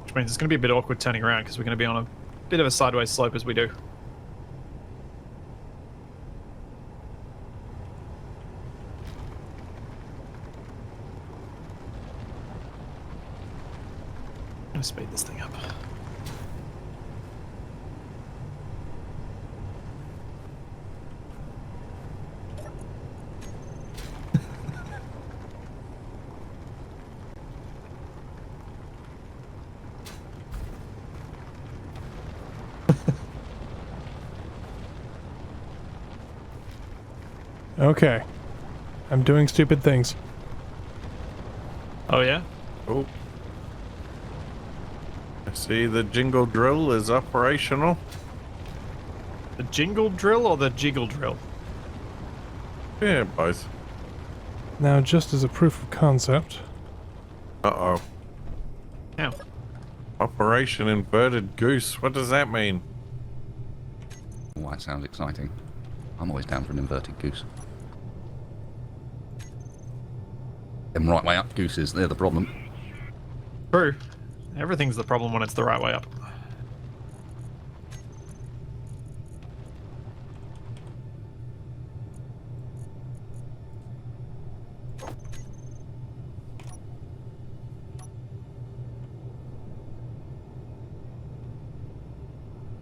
Which means it's going to be a bit awkward turning around because we're going to be on a bit of a sideways slope as we do. I'm going to speed this thing up. Okay. I'm doing stupid things. Oh yeah? Oh. I see the jingle drill is operational. The jingle drill or the jiggle drill? Yeah, both. Now, just as a proof of concept, Uh-oh. How? Operation Inverted Goose. What does that mean? Oh, that sounds exciting. I'm always down for an inverted goose. Them right way up gooses, they're the problem. True. Everything's the problem when it's the right way up.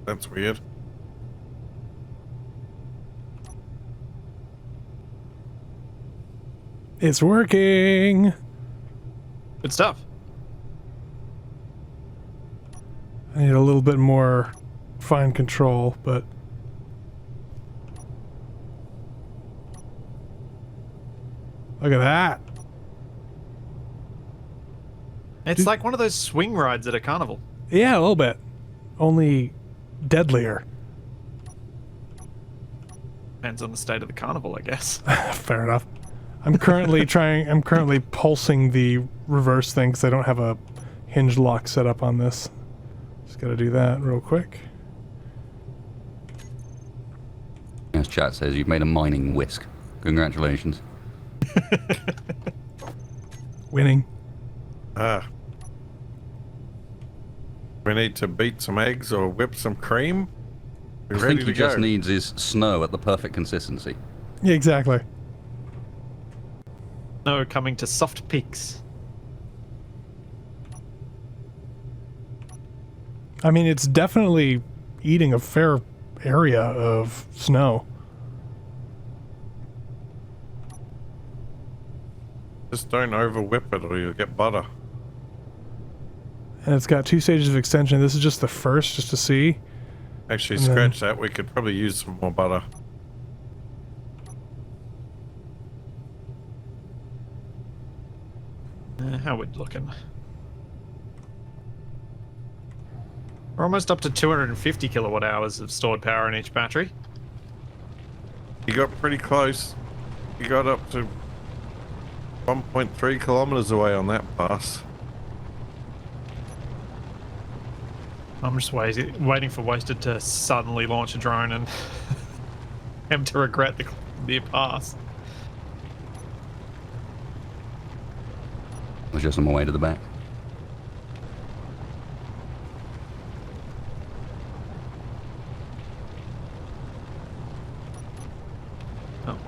That's weird. it's working! Good stuff. I need a little bit more fine control, but... Look at that! It's like one of those swing rides at a carnival. Yeah, a little bit. Only deadlier. Depends on the state of the carnival, I guess. Fair enough. I'm currently pulsing the reverse thing because I don't have a hinge lock set up on this. Just gotta do that real quick. As chat says, you've made a mining whisk. Congratulations. Winning. We need to beat some eggs or whip some cream. We're I ready think to he just go. needs his snow at the perfect consistency. Yeah, exactly. No, coming to soft peaks. I mean, it's definitely eating a fair area of snow. Just don't over whip it or you'll get butter. And it's got 2 stages of extension. This is just the first, just to see. Actually, And then- scratch that. We could probably use some more butter. How we looking? We're almost up to 250 kilowatt hours of stored power in each battery. You got pretty close. You got up to 1.3 kilometers away on that pass. I'm just waiting for Wasted to suddenly launch a drone and him to regret the pass. I was just on my way to the back. Oh.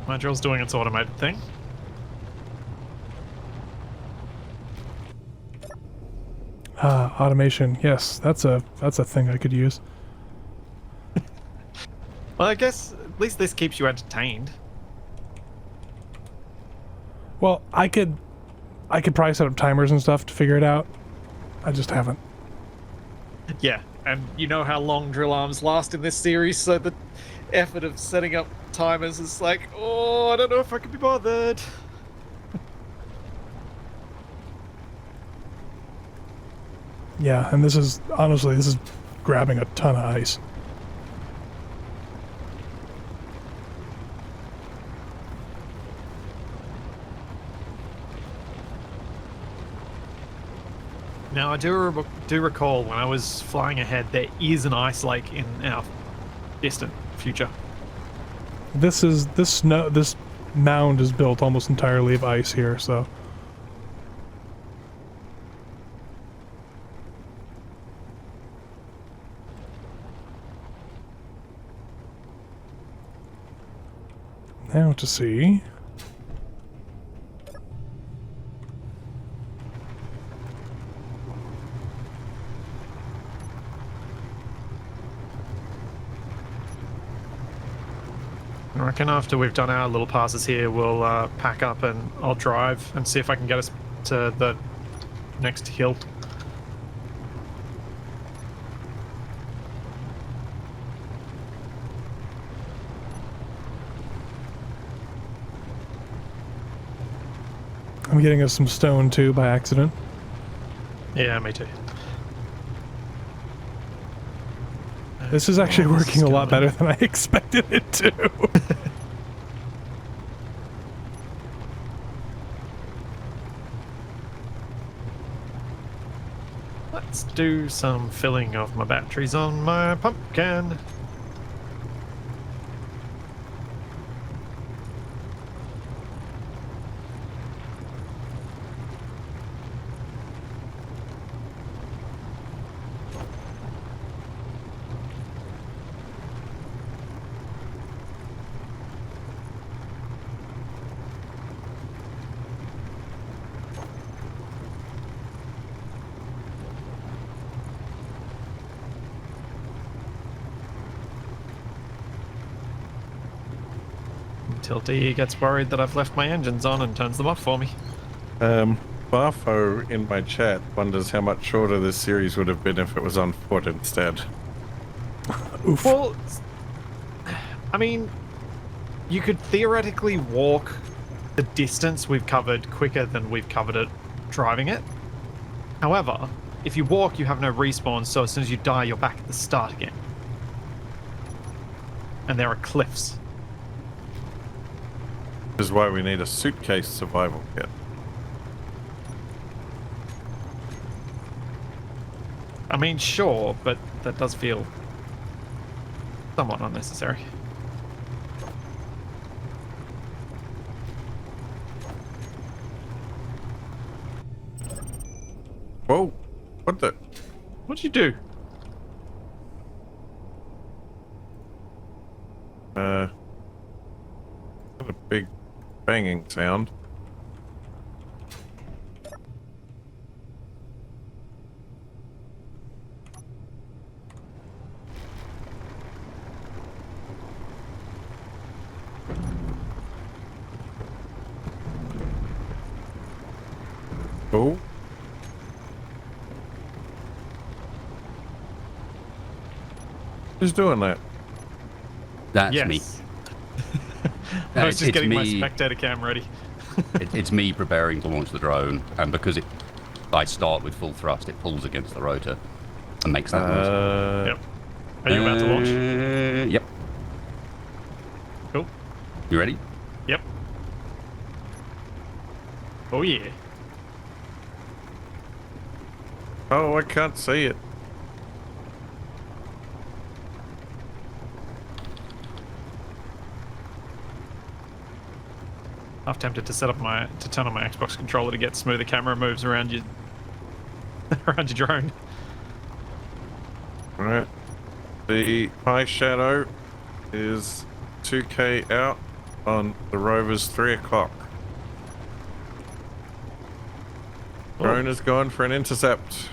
My drill's doing its automated thing. Automation. Yes, that's a thing I could use. Well, I guess at least this keeps you entertained. Well, I could probably set up timers and stuff to figure it out. I just haven't. Yeah, and you know how long drill arms last in this series, so the effort of setting up timers is like, oh, I don't know if I can be bothered. Yeah, and this is honestly grabbing a ton of ice. Now, I do recall when I was flying ahead, there is an ice lake in our distant future. This mound is built almost entirely of ice here, so now to see. I reckon after we've done our little passes here, we'll pack up and I'll drive and see if I can get us to the next hill. I'm getting us some stone too by accident. Yeah, me too. This is actually Oh, this working is a lot going. better than I expected it to. Let's do some filling of my batteries on my pumpkin. Until DE gets worried that I've left my engines on and turns them off for me. Barfo in my chat wonders how much shorter this series would have been if it was on foot instead. Oof. Well, I mean, you could theoretically walk the distance we've covered quicker than we've covered it driving it. However, if you walk, you have no respawn, so as soon as you die, you're back at the start again. And there are cliffs. Which is why we need a suitcase survival kit. I mean, sure, but that does feel somewhat unnecessary. Whoa! What the? What'd you do? What a big banging sound. Who's doing that? That's yes. me. I was just It's getting my me. spectator cam ready. It's me preparing to launch the drone, and because I start with full thrust, it pulls against the rotor and makes that noise. Yep. Are you about to launch? Yep. Cool. You ready? Yep. Oh yeah. Oh, I can't see it. Half tempted to turn on my Xbox controller to get smoother camera moves around your around your drone. Alright. The high shadow is 2k out on the rover's 3 o'clock. Drone is gone for an intercept.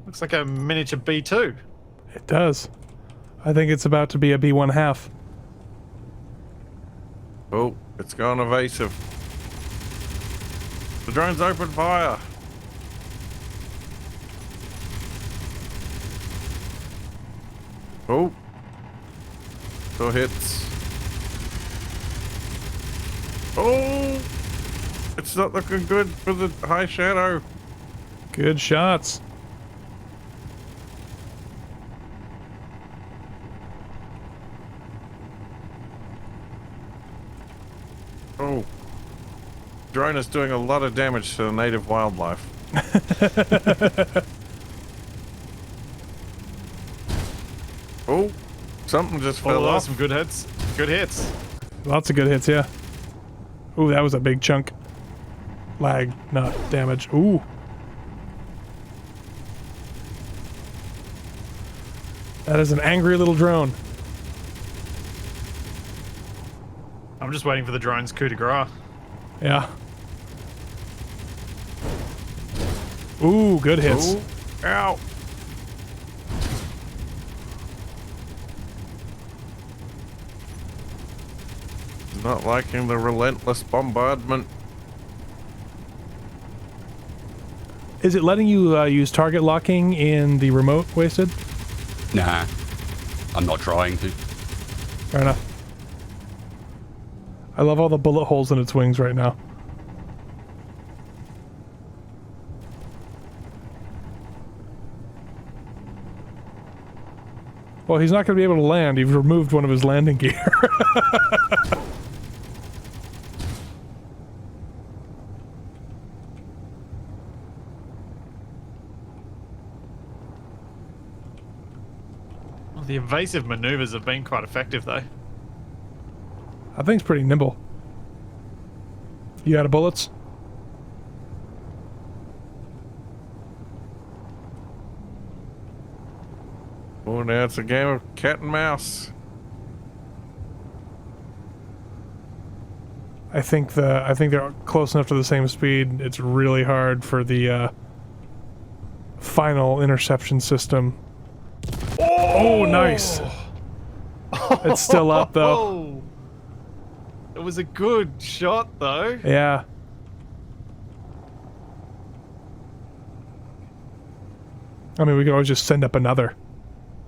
Looks like a miniature B2. It does. I think it's about to be a B1/2. Oh, it's gone evasive. The drone's opened fire. Oh. Still hits. Oh! It's not looking good for the high shadow. Good shots. Oh. Drone is doing a lot of damage to the native wildlife. Oh, something just fell off. Some good hits. Good hits. Lots of good hits, yeah. Ooh, that was a big chunk. Lag, not damage. Ooh. That is an angry little drone. I'm just waiting for the drone's coup de grace. Yeah. Ooh, good hits. Oh, ow. Not liking the relentless bombardment. Is it letting you use target locking in the remote, Wasted? Nah. I'm not trying to. Fair enough. I love all the bullet holes in its wings right now. Well, he's not going to be able to land. You've removed one of his landing gear. Well, the evasive maneuvers have been quite effective, though. That thing's pretty nimble. You out of bullets? Oh, now it's a game of cat and mouse. I think they're close enough to the same speed. It's really hard for the final interception system. Oh, nice. It's still up though. Oh, it was a good shot, though. Yeah. I mean, we could always just send up another.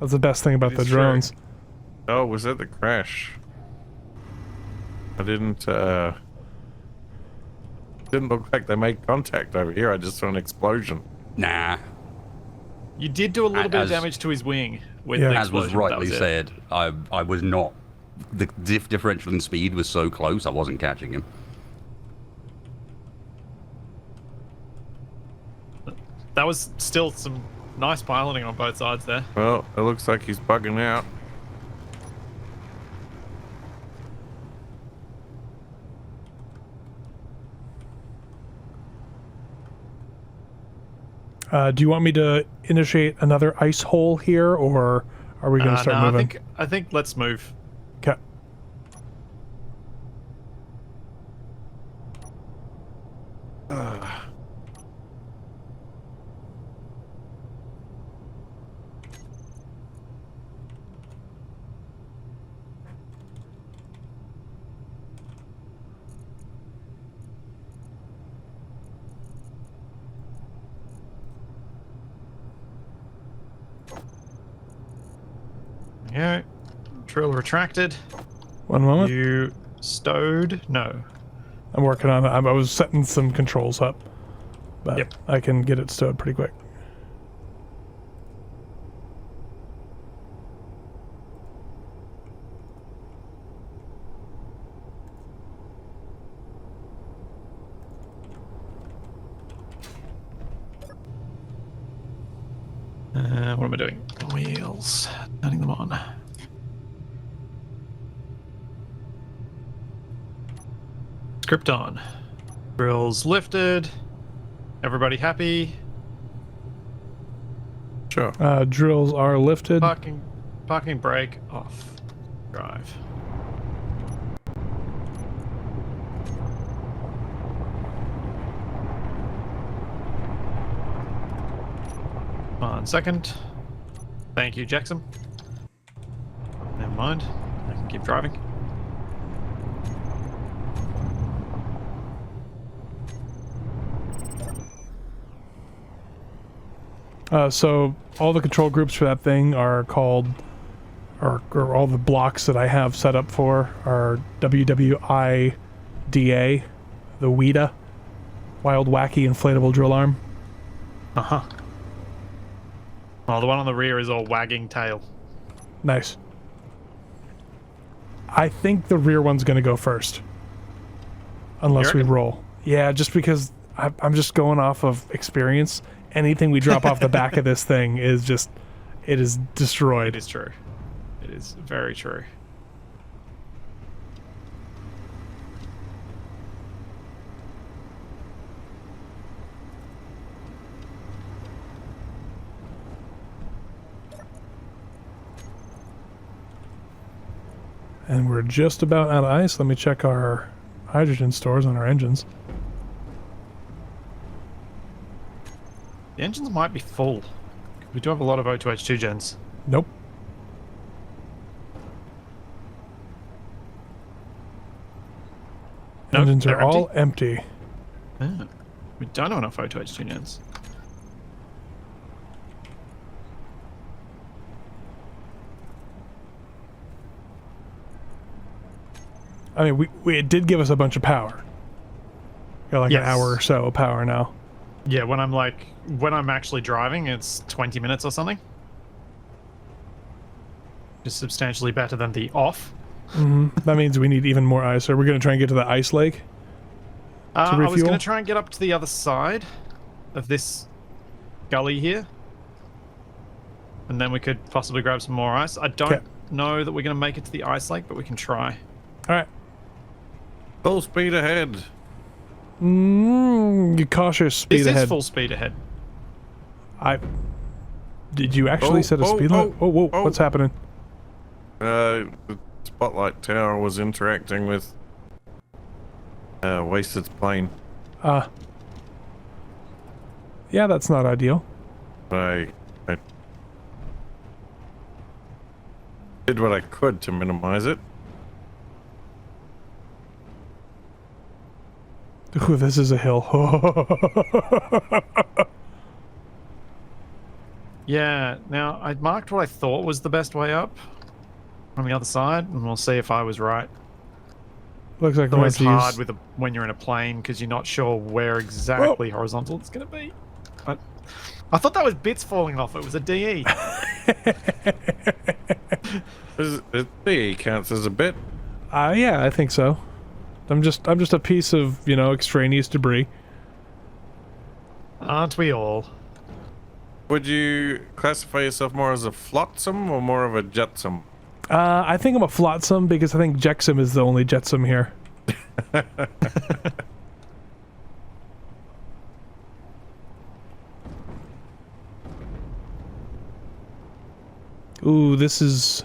That's the best thing about It the is true. drones. Oh, was that the crash? I didn't look like they made contact over here. I just saw an explosion. Nah. You did do a little bit of As- damage to his wing with Yeah. the As was explosion. That rightly was it. said, I was not. The differential in speed was so close, I wasn't catching him. That was still some nice piloting on both sides there. Well, it looks like he's bugging out. Do you want me to initiate another ice hole here, or are we going to start no, moving? I think let's move. Okay. Yeah. Drill retracted. One moment. You stowed? No. I'm working on it. I was setting some controls up, but Yep. I can get it stowed pretty quick. What am I doing? Wheels. Turning them on. Script on. Drills lifted. Everybody happy? Sure. Drills are lifted. Parking brake off. Drive. On second. Thank you, Jackson. Never mind. I can keep driving. So all the control groups for that thing are called, or all the blocks that I have set up for are WWIDA, the WIDA, Wild Wacky Inflatable Drill Arm. Uh-huh. Oh, the one on the rear is all wagging tail. Nice. I think the rear one's going to go first. Unless we reckon? roll. Yeah, just because I'm just going off of experience. Anything we drop off the back of this thing is just, it is destroyed. It is true. It is very true. And we're just about out of ice. Let me check our hydrogen stores on our engines. The engines might be full. We do have a lot of O2H2 gens. Nope. Nope, Engines are they're all empty. Ah, we don't have enough O2H2 gens. I mean, it did give us a bunch of power. Got like Yes. an hour or so of power now. Yeah, when I'm actually driving, it's 20 minutes or something. Just substantially better than the off. That means we need even more ice. Are we going to try and get to the ice lake? I was refuel? going to try and get up to the other side of this gully here. And then we could possibly grab some more ice. I don't Okay. know that we're going to make it to the ice lake, but we can try. All right. Full speed ahead. You cautious speed This ahead. is full speed ahead. Did you actually Oh, set a oh, speed limit? oh, Whoa, oh. what's happening? The spotlight tower was interacting with Wasted's plane. Yeah, that's not ideal. I did what I could to minimize it. Ooh, this is a hill. Yeah, now I marked what I thought was the best way up on the other side, and we'll see if I was right. Looks like It's we're always going to hard use... when you're in a plane because you're not sure where exactly horizontal it's going to be. But I thought that was bits falling off. It was a DE. The counts as a bit. Yeah, I think so. I'm just a piece of, extraneous debris. Aren't we all? Would you classify yourself more as a flotsam or more of a jetsam? I think I'm a flotsam because I think jetsam is the only jetsam here. Ooh, this is...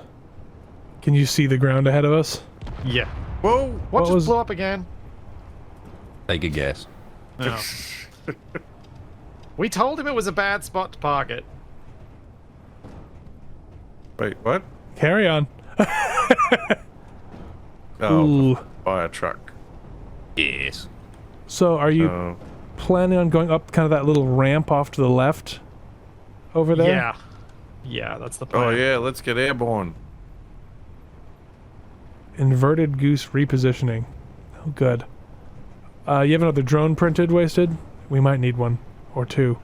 Can you see the ground ahead of us? Yeah. Whoa! What just was- blew up again? Take a guess. Oh. We told him it was a bad spot to park it. Wait, what? Carry on. Oh, Ooh. fire truck. Yes. So are you Oh, planning on going up kind of that little ramp off to the left over there? Yeah. Yeah, that's the plan. oh yeah, let's get airborne. Inverted Goose repositioning. Oh, good. You have another drone printed, Wasted? We might need one. Or two.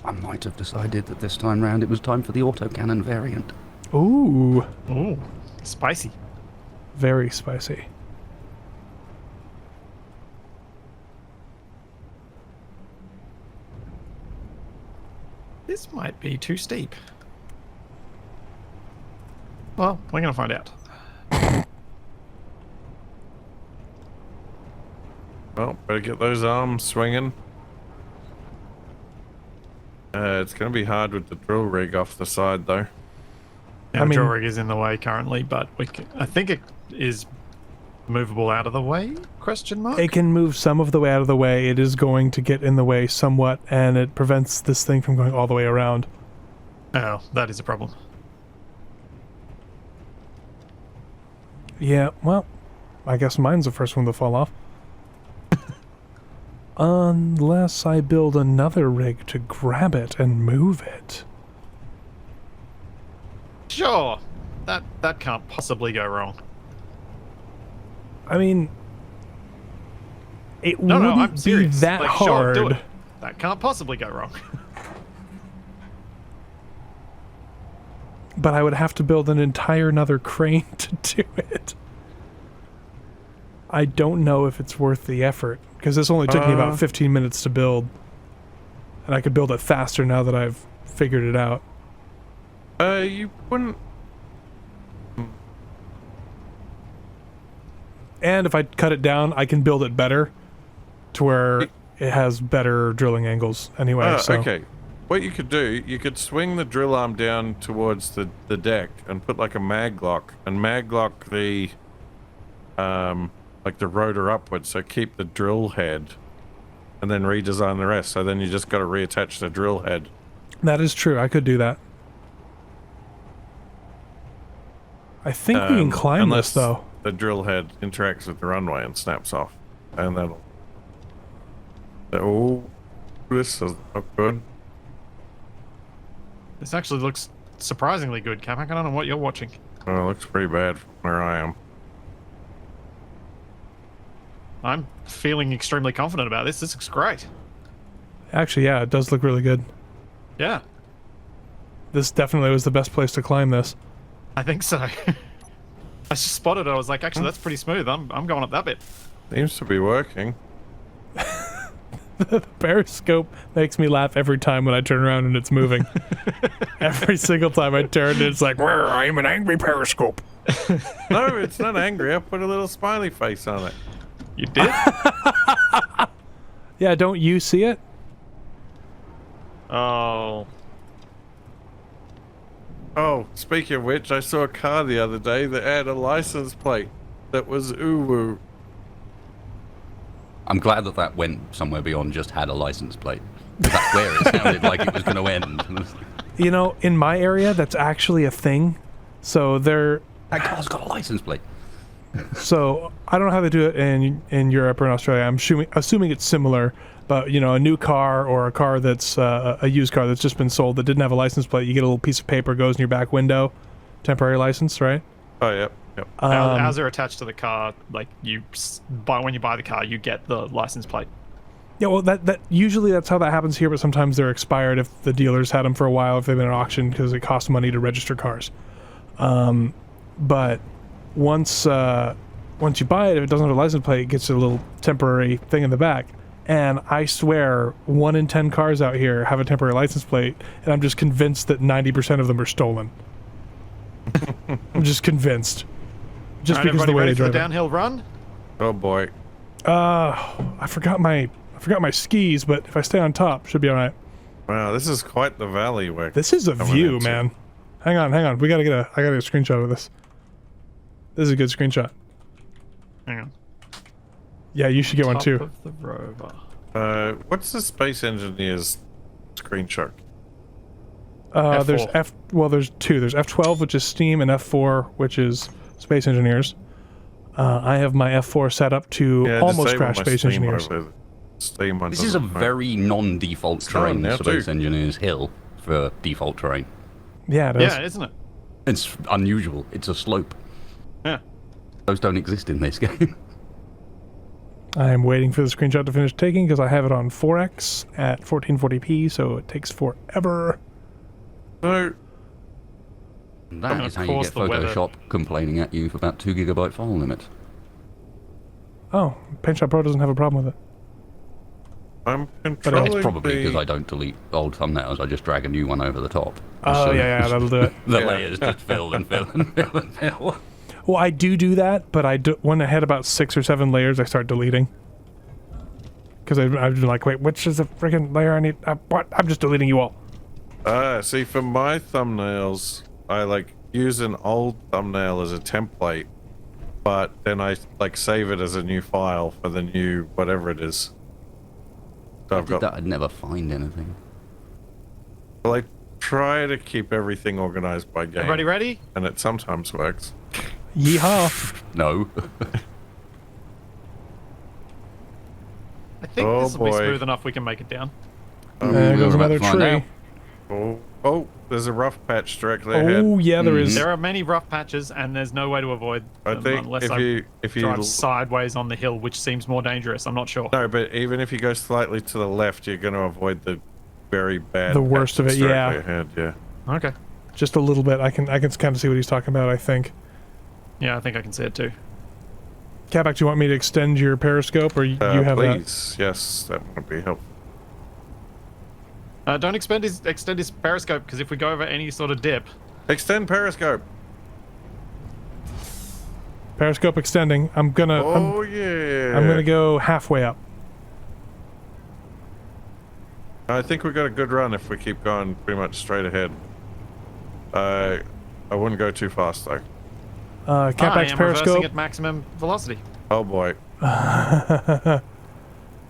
I might have decided that this time round it was time for the autocannon variant. Ooh. Ooh, spicy. Very spicy. This might be too steep. Well, we're gonna find out. Well, better get those arms swinging. It's going to be hard with the drill rig off the side, though. Yeah, I the mean- drill rig is in the way currently, but I think it is movable out of the way? Question mark? It can move some of the way out of the way. It is going to get in the way somewhat, and it prevents this thing from going all the way around. Oh, that is a problem. Yeah, well, I guess mine's the first one to fall off. Unless I build another rig to grab it and move it. Sure. That can't possibly go wrong. I mean, it No, wouldn't I'm be serious. that Like, hard. Sure, do it. That can't possibly go wrong. But I would have to build an entire another crane to do it. I don't know if it's worth the effort, because this only took me about 15 minutes to build. And I could build it faster now that I've figured it out. You wouldn't... And if I cut it down, I can build it better to where it has better drilling angles anyway. So. Okay. What you could do, you could swing the drill arm down towards the deck and put like a mag lock and mag lock the like the rotor upwards, so keep the drill head and then redesign the rest. So then you just got to reattach the drill head. That is true. I could do that. I think we can climb unless this though. the drill head interacts with the runway and snaps off, and that'll. Oh, this is not good. This actually looks surprisingly good, Capac. I don't know what you're watching. Oh, it looks pretty bad from where I am. I'm feeling extremely confident about this. This looks great. Actually, yeah, it does look really good. Yeah, This definitely was the best place to climb this. I think so. I just spotted it. I was like, actually, that's pretty smooth. I'm going up that bit. Seems to be working. The periscope makes me laugh every time when I turn around and it's moving. Every single time I turn, it's like, "Where? I'm an angry periscope." No, it's not angry. I put a little smiley face on it. You did? Yeah, don't you see it? Oh. Oh, speaking of which, I saw a car the other day that had a license plate that was uwu. I'm glad that that went somewhere beyond just had a license plate. That's where it sounded like it was going to end. You know, in my area, that's actually a thing. So they're... That car's got a license plate. So I don't know how they do it in Europe or in Australia. I'm assuming it's similar, but you know, a new car or a car that's a used car that's just been sold that didn't have a license plate, you get a little piece of paper goes in your back window, temporary license, right? Oh, yep, yep. Ours are attached to the car. Like when you buy the car, you get the license plate. Yeah, well, that usually that's how that happens here, but sometimes they're expired if the dealers had them for a while, if they've been at auction, because it costs money to register cars. But once you buy it, if it doesn't have a license plate, it gets a little temporary thing in the back. And I swear, 1 in 10 cars out here have a temporary license plate, and I'm just convinced that 90% of them are stolen. I'm just convinced. Just All right, because of the way everybody they ready for drive the it. downhill run? Oh boy. I forgot my skis, but if I stay on top, should be all right. Wow, this is quite the valley we're This is a coming view, into. man. Hang on. I gotta get a screenshot of this. This is a good screenshot. Hang on. Yeah, you should get one Top too. of the rover. What's the space engineer's screenshot? There's F4. There's two. There's F12, which is Steam, and F4, which is Space Engineers. I have my F4 set up to Yeah, almost disable crash my Space Steam Engineers. over- Steam one This is a doesn't work. very non-default terrain now for Space too. Engineers Hill for default terrain. Yeah, it is. Yeah, isn't it? It's unusual. It's a slope. Yeah. Those don't exist in this game. I am waiting for the screenshot to finish taking because I have it on 4x at 1440p, so it takes forever. No. That And is of how you course get the weather- Photoshop complaining at you for about 2 GB file limit. Oh, PaintShop Pro doesn't have a problem with it. I'm It's controlling probably because the... I don't delete old thumbnails, I just drag a new one over the top. Oh, So yeah, that'll do it. The Yeah. layers just fill and fill and fill and fill. Well, I do that, but when I hit about 6 or 7 layers, I start deleting. Because I've been like, wait, which is the freaking layer I need? What? I'm just deleting you all. See, for my thumbnails, I like use an old thumbnail as a template, but then I like save it as a new file for the new whatever it is. So I've got. That I'd never find anything. Well, I try to keep everything organized by game. Everybody ready? And it sometimes works. Yeehaw. No. I think Oh, this will be boy. smooth enough we can make it down. There goes we're about another to find tree. out. Oh, there's a rough patch directly ahead. Oh, yeah, there is. There are many rough patches, and there's no way to avoid I them think unless if I you drive sideways on the hill, which seems more dangerous. I'm not sure. no, but even if you go slightly to the left, you're going to avoid the very bad. The worst of patches it, yeah. directly ahead, yeah. Okay. Just a little bit. I can kind of see what he's talking about, I think. Yeah, I think I can see it too. Capac, do you want me to extend your periscope, or you have that? Please, yes, that would be helpful. Don't extend his periscope, because if we go over any sort of dip, Extend periscope. Periscope extending. I'm gonna Yeah. I'm gonna go halfway up. I think we got a good run if we keep going pretty much straight ahead. I wouldn't go too fast though. I Capac's am reversing periscope. at maximum velocity. Oh boy.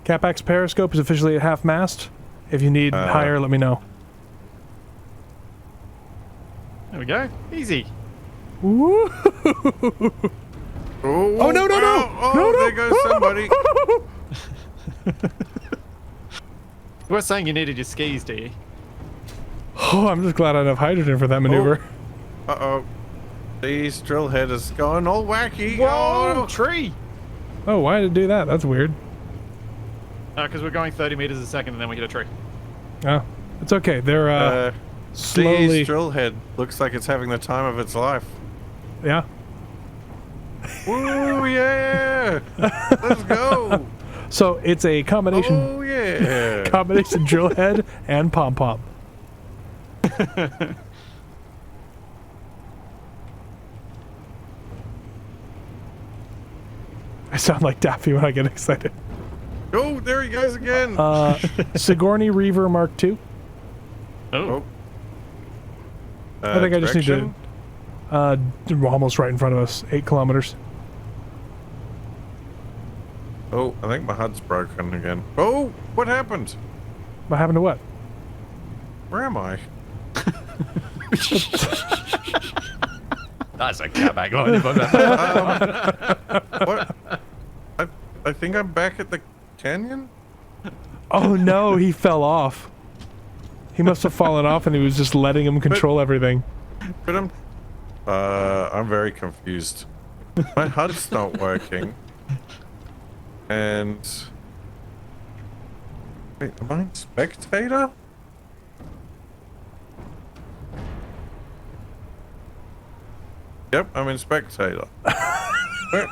Capac's periscope is officially at half mast. If you need higher, let me know. There we go. Easy. Woo! Oh no, no, no! Oh, No, no! there goes somebody. You were saying you needed your skis, do you? Oh, I'm just glad I have hydrogen for that maneuver. Uh-oh. These drill head is going all wacky. Whoa! Oh. Tree! Oh, why did it do that? That's weird. Because we're going 30 meters a second and then we hit a tree. Oh, it's okay. They're slowly. These drill head looks like it's having the time of its life. Yeah. Woo, yeah! Let's go! So it's a combination Oh, yeah! combination drill head and pom pom. I sound like Daffy when I get excited. Oh, there he goes again! Sigourney Reaver Mark II. Oh. I think I just need direction? to. We're almost right in front of us. 8 kilometers. Oh, I think my HUD's broken again. Oh, what happened? What happened to what? Where am I? That's a Capac line if I've ever. What? I think I'm back at the canyon? Oh no, he fell off. He must have fallen off and he was just letting him control everything. But I'm very confused. My HUD's not working. And... Wait, am I in spectator? Yep, I'm in spectator. Where-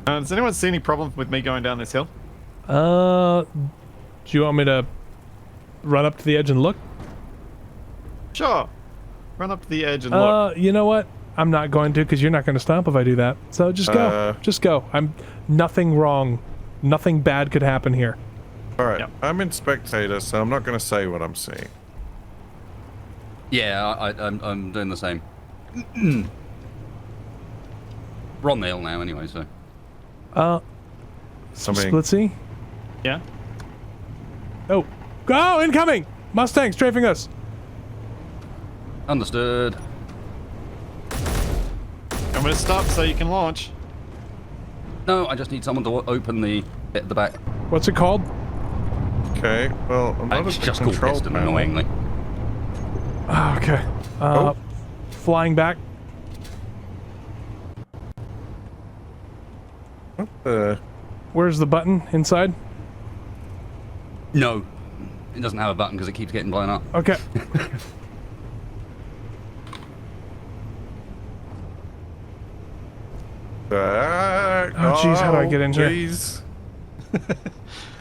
Does anyone see any problem with me going down this hill? Do you want me to run up to the edge and look? Sure. Run up to the edge and look. You know what? I'm not going to because you're not going to stomp if I do that. So just go. Just go. I'm nothing wrong. Nothing bad could happen here. Alright, Yep. I'm in spectator, so I'm not going to say what I'm seeing. Yeah, I'm doing the same. We're on the hill now anyway, so. Splitsy. Yeah? Oh. Go! Incoming! Mustang strafing us. Understood. I'm going to stop so you can launch. No, I just need someone to open the bit at the back. What's it called? Okay, well, I'm not It's at the just called control piston, panel. annoyingly. Oh, okay. Oh. Flying back. Where's the button inside? No, it doesn't have a button because it keeps getting blown up. Okay. Oh, jeez, how do I get in here? Jeez.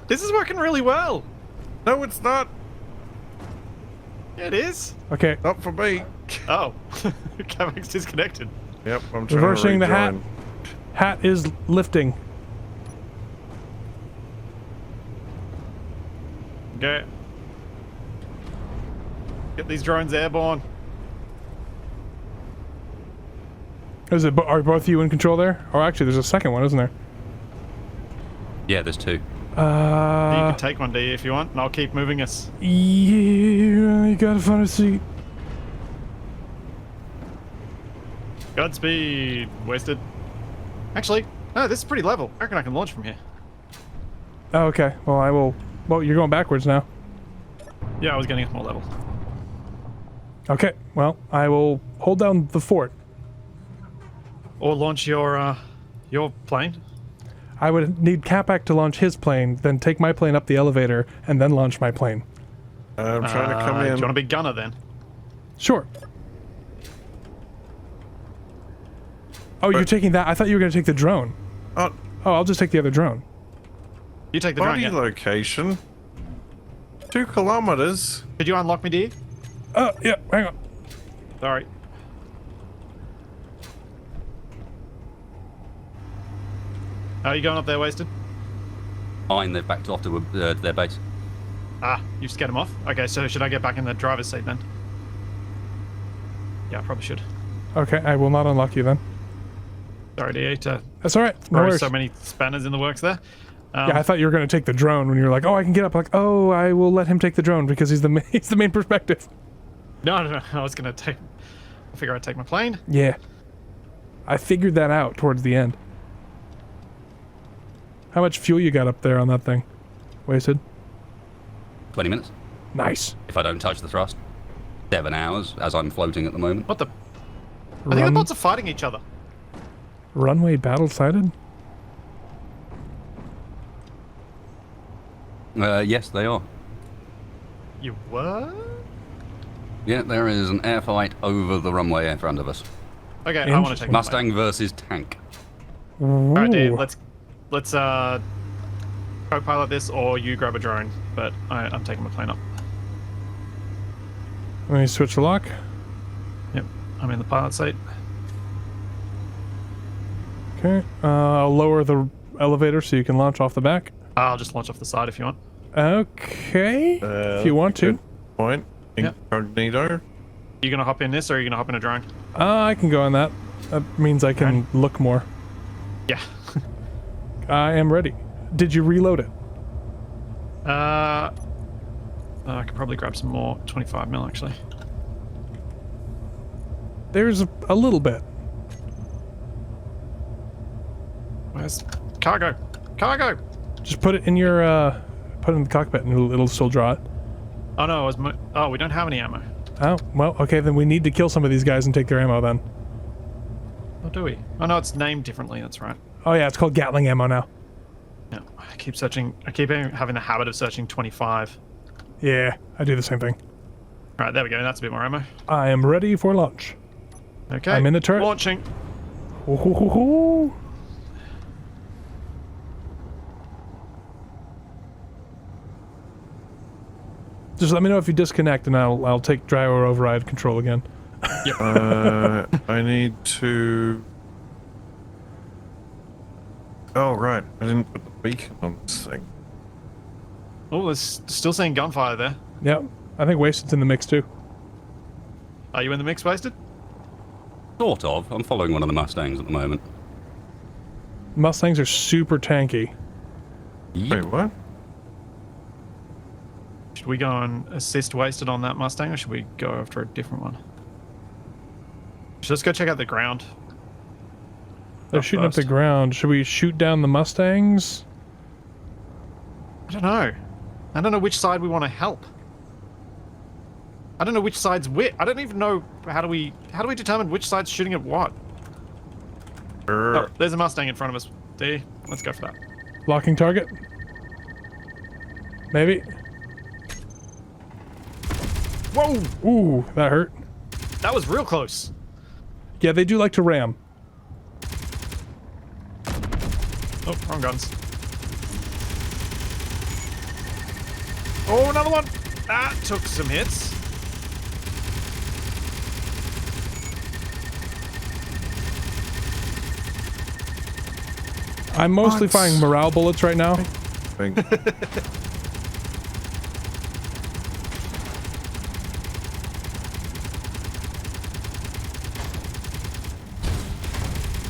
This is working really well. No, it's not. Yeah, it is. Okay. Not for me. Oh, Cameron's disconnected. Yep, I'm trying Reversing to the hat. rejoin. Hat is lifting. Okay. Get these drones airborne. Is it? Are both you in control there? Oh, actually, there's a second one, isn't there? Yeah, there's two. You can take one, D, if you want, and I'll keep moving us. Yeah, you gotta find a seat. Godspeed. Wasted. Actually, no, this is pretty level. I reckon I can launch from here. Oh, okay. Well, I will. Well, you're going backwards now. Yeah, I was getting a more level. Okay. Well, I will hold down the fort. Or launch your plane. I would need Capac to launch his plane, then take my plane up the elevator, and then launch my plane. I'm trying to come Do in. you want to be gunner then? Sure. Oh, you're taking that? I thought you were going to take the drone. Oh, Oh, I'll just take the other drone. You take the drone, body yeah. location. 2 kilometers. Did you unlock me, D? Yeah, hang on. Sorry. Are you going up there, Wasted? Fine, they've backed off to their base. Ah, you scared him off? Okay, so should I get back in the driver's seat then? Yeah, I probably should. Okay, I will not unlock you then. Sorry, D, to That's all right. No throw worries. so many spanners in the works there. Yeah, I thought you were going to take the drone when you were like, oh, I can get up. Like, oh, I will let him take the drone because he's the he's the main perspective. No, I was going to figure I'd take my plane. Yeah. I figured that out towards the end. How much fuel you got up there on that thing? Wasted? 20 minutes, Nice. if I don't touch the thrust. 7 hours, as I'm floating at the moment. What the? I think the bots are fighting each other. Runway battle sighted? Yes, they are. You what? Yeah, there is an air fight over the runway in front of us. Okay, I want to take my plane. Mustang versus tank. Alright, D, Ooh. let's co-pilot this, or you grab a drone. But I'm taking my plane up. Let me switch the lock. Yep, I'm in the pilot seat. Okay. I'll lower the elevator so you can launch off the back. I'll just launch off the side if you want. Okay. if you want to. Good point. Yep. Incognito. You gonna hop in this, or are you gonna hop in a drone? I can go on that. That means I can look more. Yeah. I am ready. Did you reload it? I could probably grab some more 25 mil actually. There's a little bit. Where's cargo? Cargo! Just put it in your put it in the cockpit and it'll still draw it. Oh no, oh, we don't have any ammo. Oh, well, okay, then we need to kill some of these guys and take their ammo then. Oh, do we? Oh no, it's named differently, that's right. Oh yeah, it's called Gatling ammo now. Yeah, I keep searching, I keep having the habit of searching 25. Yeah, I do the same thing. Right, there we go, that's a bit more ammo. I am ready for launch. Okay. I'm in the turret. Launching. Ooh-hoo-hoo-hoo. Just let me know if you disconnect and I'll take driver override control again. I need to. Oh right, I didn't put the beacon on this thing. Oh, there's still seeing gunfire there. Yep, I think Wasted's in the mix too. Are you in the mix, Wasted? Sort of. I'm following one of the Mustangs at the moment. Mustangs are super tanky. Wait, what? Should we go and assist Wasted on that Mustang, or should we go after a different one? Let's go check out the ground. They're shooting up the ground. Should we shoot down the Mustangs? I don't know. I don't know which side we want to help. I don't know which side's which. I don't even know how do we determine which side's shooting at what. Oh, there's a Mustang in front of us. D. let's go for that. Locking target. Maybe. Whoa! Ooh, that hurt. That was real close. Yeah, they do like to ram. Oh, wrong guns. Oh, another one! That took some hits. I'm mostly What? firing morale bullets right now. Think.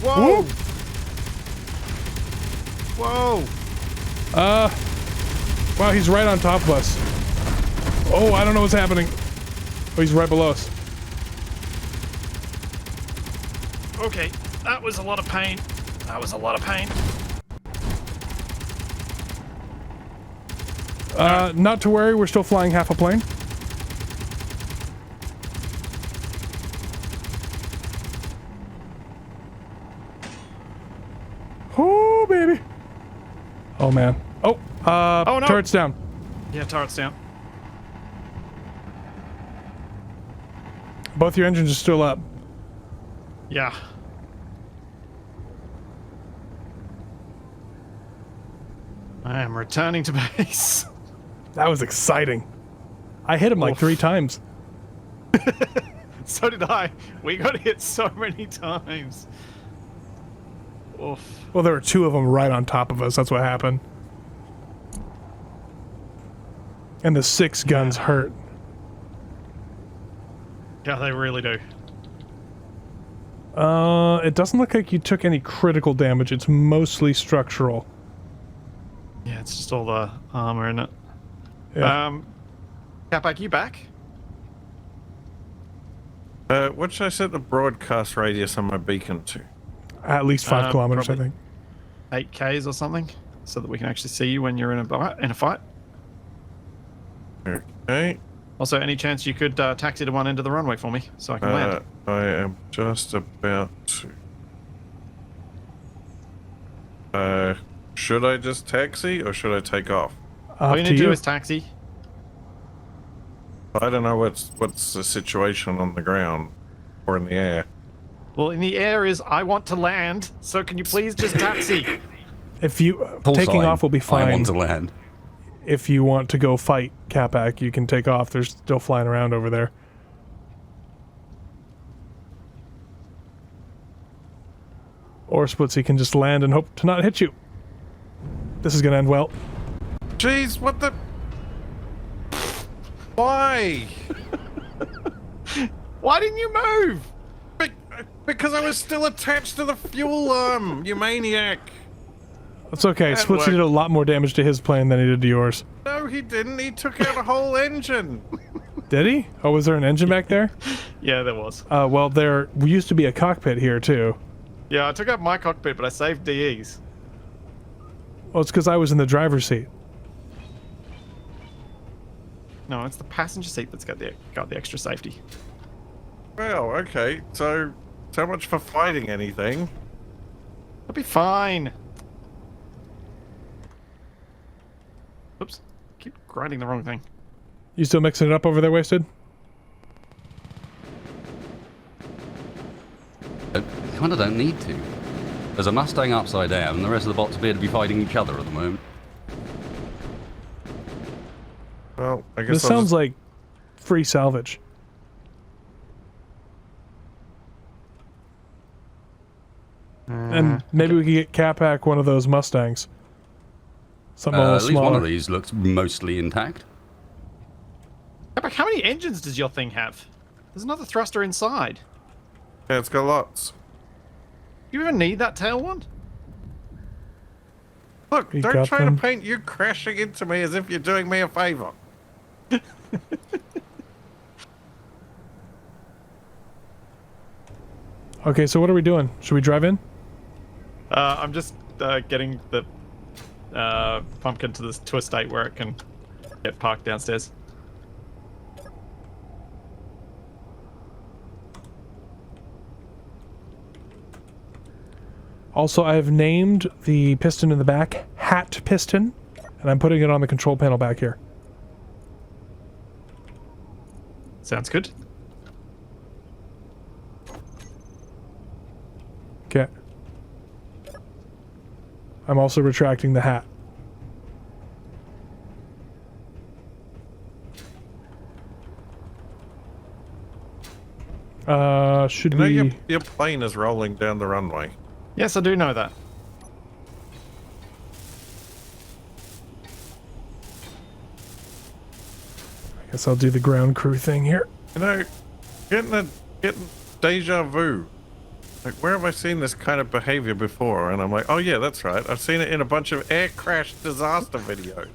Whoa! Whoop. Whoa! Wow, he's right on top of us. Oh, I don't know what's happening. Oh, he's right below us. Okay, that was a lot of pain. That was a lot of pain. Not to worry, we're still flying half a plane. Oh, baby. Oh, man. Oh, Oh, no. turret's down. Yeah, turret's down. Both your engines are still up. Yeah. I am returning to base. That was exciting. I hit him like Oof. 3 times. So did I. We got hit so many times. Oof. Well, there were 2 of them right on top of us. That's what happened. And the 6 guns hurt. Yeah, they really do. It doesn't look like you took any critical damage. It's mostly structural. Yeah, it's just all the armor in it. Yeah. Capac, you back? What should I set the broadcast radius on my beacon to? At least 5 kilometers, probably. I think. 8Ks or something, so that we can actually see you when you're in a fight. Okay. Also, any chance you could taxi to one end of the runway for me, so I can land? I am just about to. Should I just taxi or should I take off? All you Up need to to do you. is taxi. I don't know what's the situation on the ground or in the air. Well, in the air is I want to land, so can you please just taxi? If you Full taking sign, off will be I fine. want to land. If you want to go fight Capac, you can take off. They're still flying around over there. Or Splitsy can just land and hope to not hit you. This is gonna end well. Jeez, what the? Why? Why didn't you move? Because I was still attached to the fuel arm, you maniac. It's okay. That Splitsy worked. did a lot more damage to his plane than he did to yours. No, he didn't. He took out a whole engine. Did he? Oh, was there an engine back there? Yeah, there was. Well, there used to be a cockpit here, too. Yeah, I took out my cockpit, but I saved DE's. Well, it's because I was in the driver's seat. No, it's the passenger seat that's got the extra safety. Well, okay. So much for fighting anything. I'll be fine. Oops. Keep grinding the wrong thing. You still mixing it up over there, Wasted? I kind of don't need to. There's a Mustang upside down, and the rest of the bots appear to be fighting each other at the moment. Well, I guess This sounds like free salvage. And maybe we could get Capac one of those Mustangs. Something a At little least one smaller. of these looks mostly intact. Capac, how many engines does your thing have? There's another thruster inside. Yeah, it's got lots. Do you even need that tail one? Look, You don't got try them? to paint you crashing into me as if you're doing me a favor. Okay, so what are we doing? Should we drive in? I'm just getting the pumpkin to a state where it can get parked downstairs. Also, I have named the piston in the back Hat Piston, and I'm putting it on the control panel back here. Sounds good. Okay. I'm also retracting the hat. Should You know we... your plane is rolling down the runway. Yes, I do know that. I guess I'll do the ground crew thing here. You know, getting deja vu. Like, where have I seen this kind of behavior before? And I'm like, oh yeah, that's right. I've seen it in a bunch of air crash disaster videos.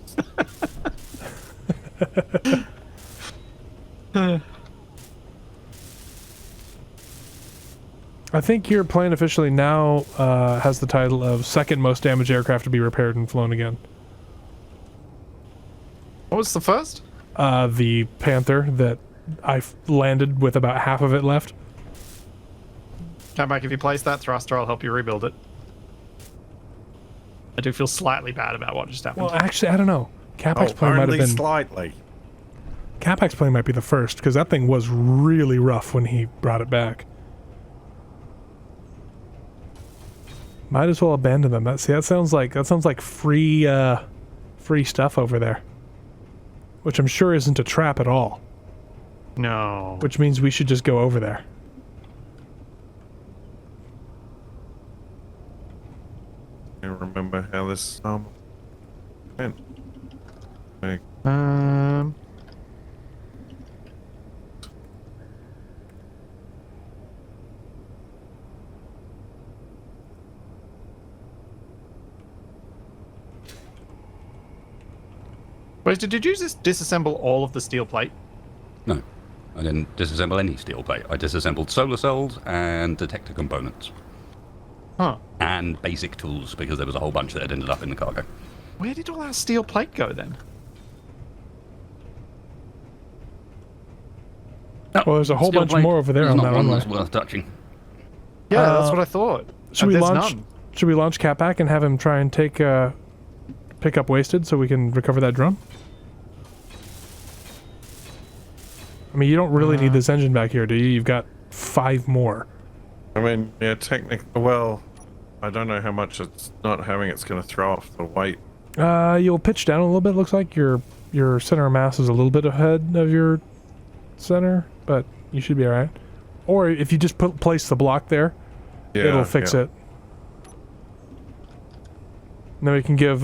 I think your plane officially now has the title of second most damaged aircraft to be repaired and flown again. What was the first? The Panther that I landed with about half of it left. Come back if you place that thruster, I'll help you rebuild it. I do feel slightly bad about what just happened. Well, actually, I don't know. Capac's plane might have only been... slightly. Capac's plane might be the first, because that thing was really rough when he brought it back. Might as well abandon them. That sounds like free stuff over there. Which I'm sure isn't a trap at all. No. Which means we should just go over there. I don't remember how this went. Like, Wait, did you just disassemble all of the steel plate? No, I didn't disassemble any steel plate. I disassembled solar cells and detector components. Huh. And basic tools, because there was a whole bunch that had ended up in the cargo. Where did all our steel plate go then? Well, there's a whole Steel bunch plate, more over there there's on not that one runway. that's worth touching. Yeah, that's what I thought. Should we There's launch? none. Should we launch Catback and have him try and pick up wasted so we can recover that drone? I mean, you don't really need this engine back here, do you? You've got 5 more. I mean, yeah, technically, well, I don't know how much it's not having it's going to throw off the weight. You'll pitch down a little bit. Looks like your center of mass is a little bit ahead of your center, but you should be all right. Or if you just place the block there, Yeah, it'll fix it. And then we can give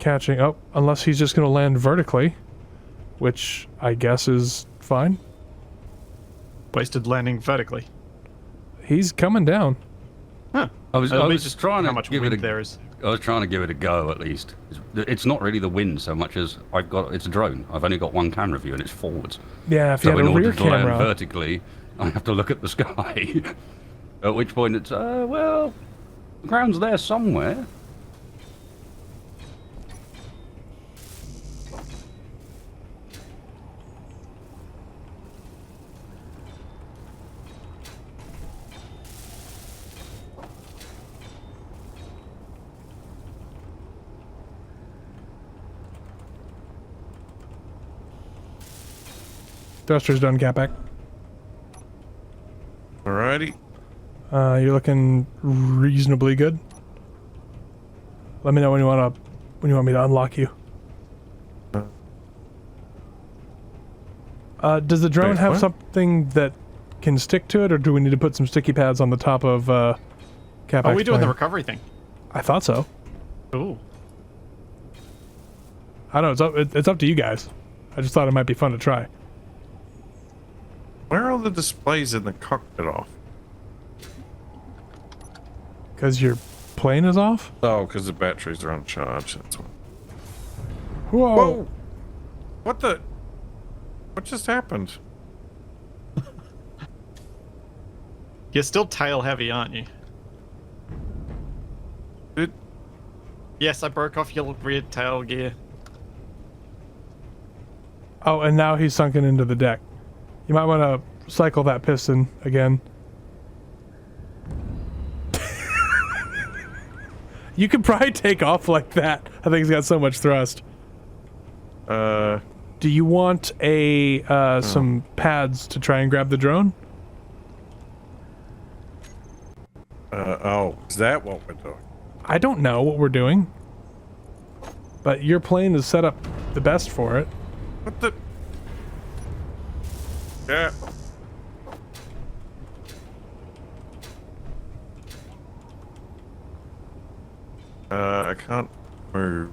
catching. Oh, unless he's just going to land vertically, which I guess is fine. Wasted landing vertically. He's coming down. Huh. I was just trying how to much give wind it a there is. I was trying to give it a go at least. It's not really the wind so much as it's a drone. I've only got one camera view and it's forwards. Yeah, if you So had in a order rear to land camera. vertically, I have to look at the sky. At which point it's well, the ground's there somewhere. Thruster's done, Catback. Alrighty. You're looking reasonably good. Let me know when you want me to unlock you. Does the drone Wait, have what? something that can stick to it, or do we need to put some sticky pads on the top of Catback's Are we doing the plane? recovery thing? I thought so. Ooh. I don't know. It's up to you guys. I just thought it might be fun to try. Where are all the displays in the cockpit off? Because your plane is off? Oh, because the batteries are uncharged. That's why. Whoa! Whoa! What the? What just happened? You're still tail heavy, aren't you? Did, Yes, I broke off your rear tail gear. Oh, and now he's sunken into the deck. You might want to cycle that piston again. You could probably take off like that. I think it's got so much thrust. Do you want some pads to try and grab the drone? Oh, is that what we're doing? I don't know what we're doing. But your plane is set up the best for it. What the? Yeah. I can't move.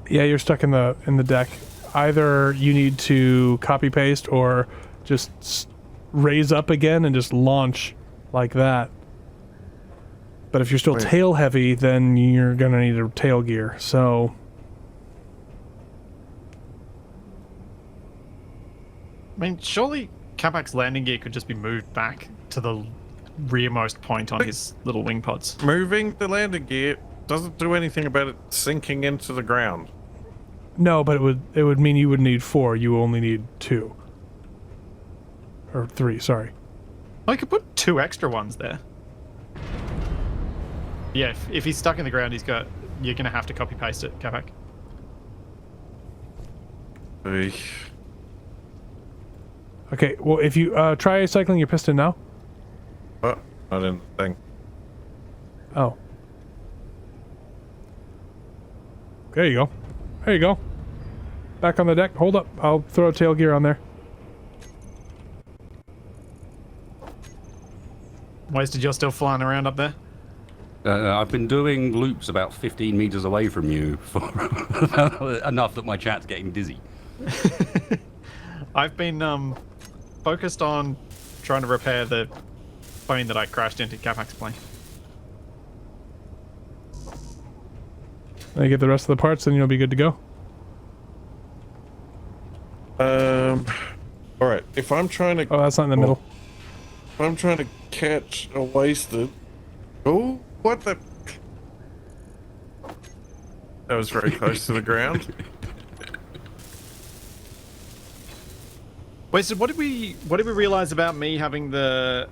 Yeah, you're stuck in the deck. Either you need to copy paste or just raise up again and just launch like that. But if you're still tail heavy, then you're gonna need a tail gear. So I mean, surely Kapak's landing gear could just be moved back to the rearmost point on his little wing pods. Moving the landing gear doesn't do anything about it sinking into the ground. no, but it would mean you would need 4. You only need 2 or 3. Sorry. I could put 2 extra ones there. Yeah, if he's stuck in the ground, you're gonna have to copy paste it, Kapak. Okay. Well, if you try cycling your piston now. What? I didn't think. Oh. There you go. There you go. Back on the deck. Hold up. I'll throw a tail gear on there. Wasted, you're still flying around up there? I've been doing loops about 15 meters away from you for enough that my chat's getting dizzy. I've been focused on trying to repair the plane that I crashed into, Kapak's plane. Then you get the rest of the parts, then you'll be good to go. All right. If I'm trying to. Oh, that's not in the middle. If I'm trying to catch a wasted. Oh, what the? That was very close to the ground. Wasted, what did we realize about me having the?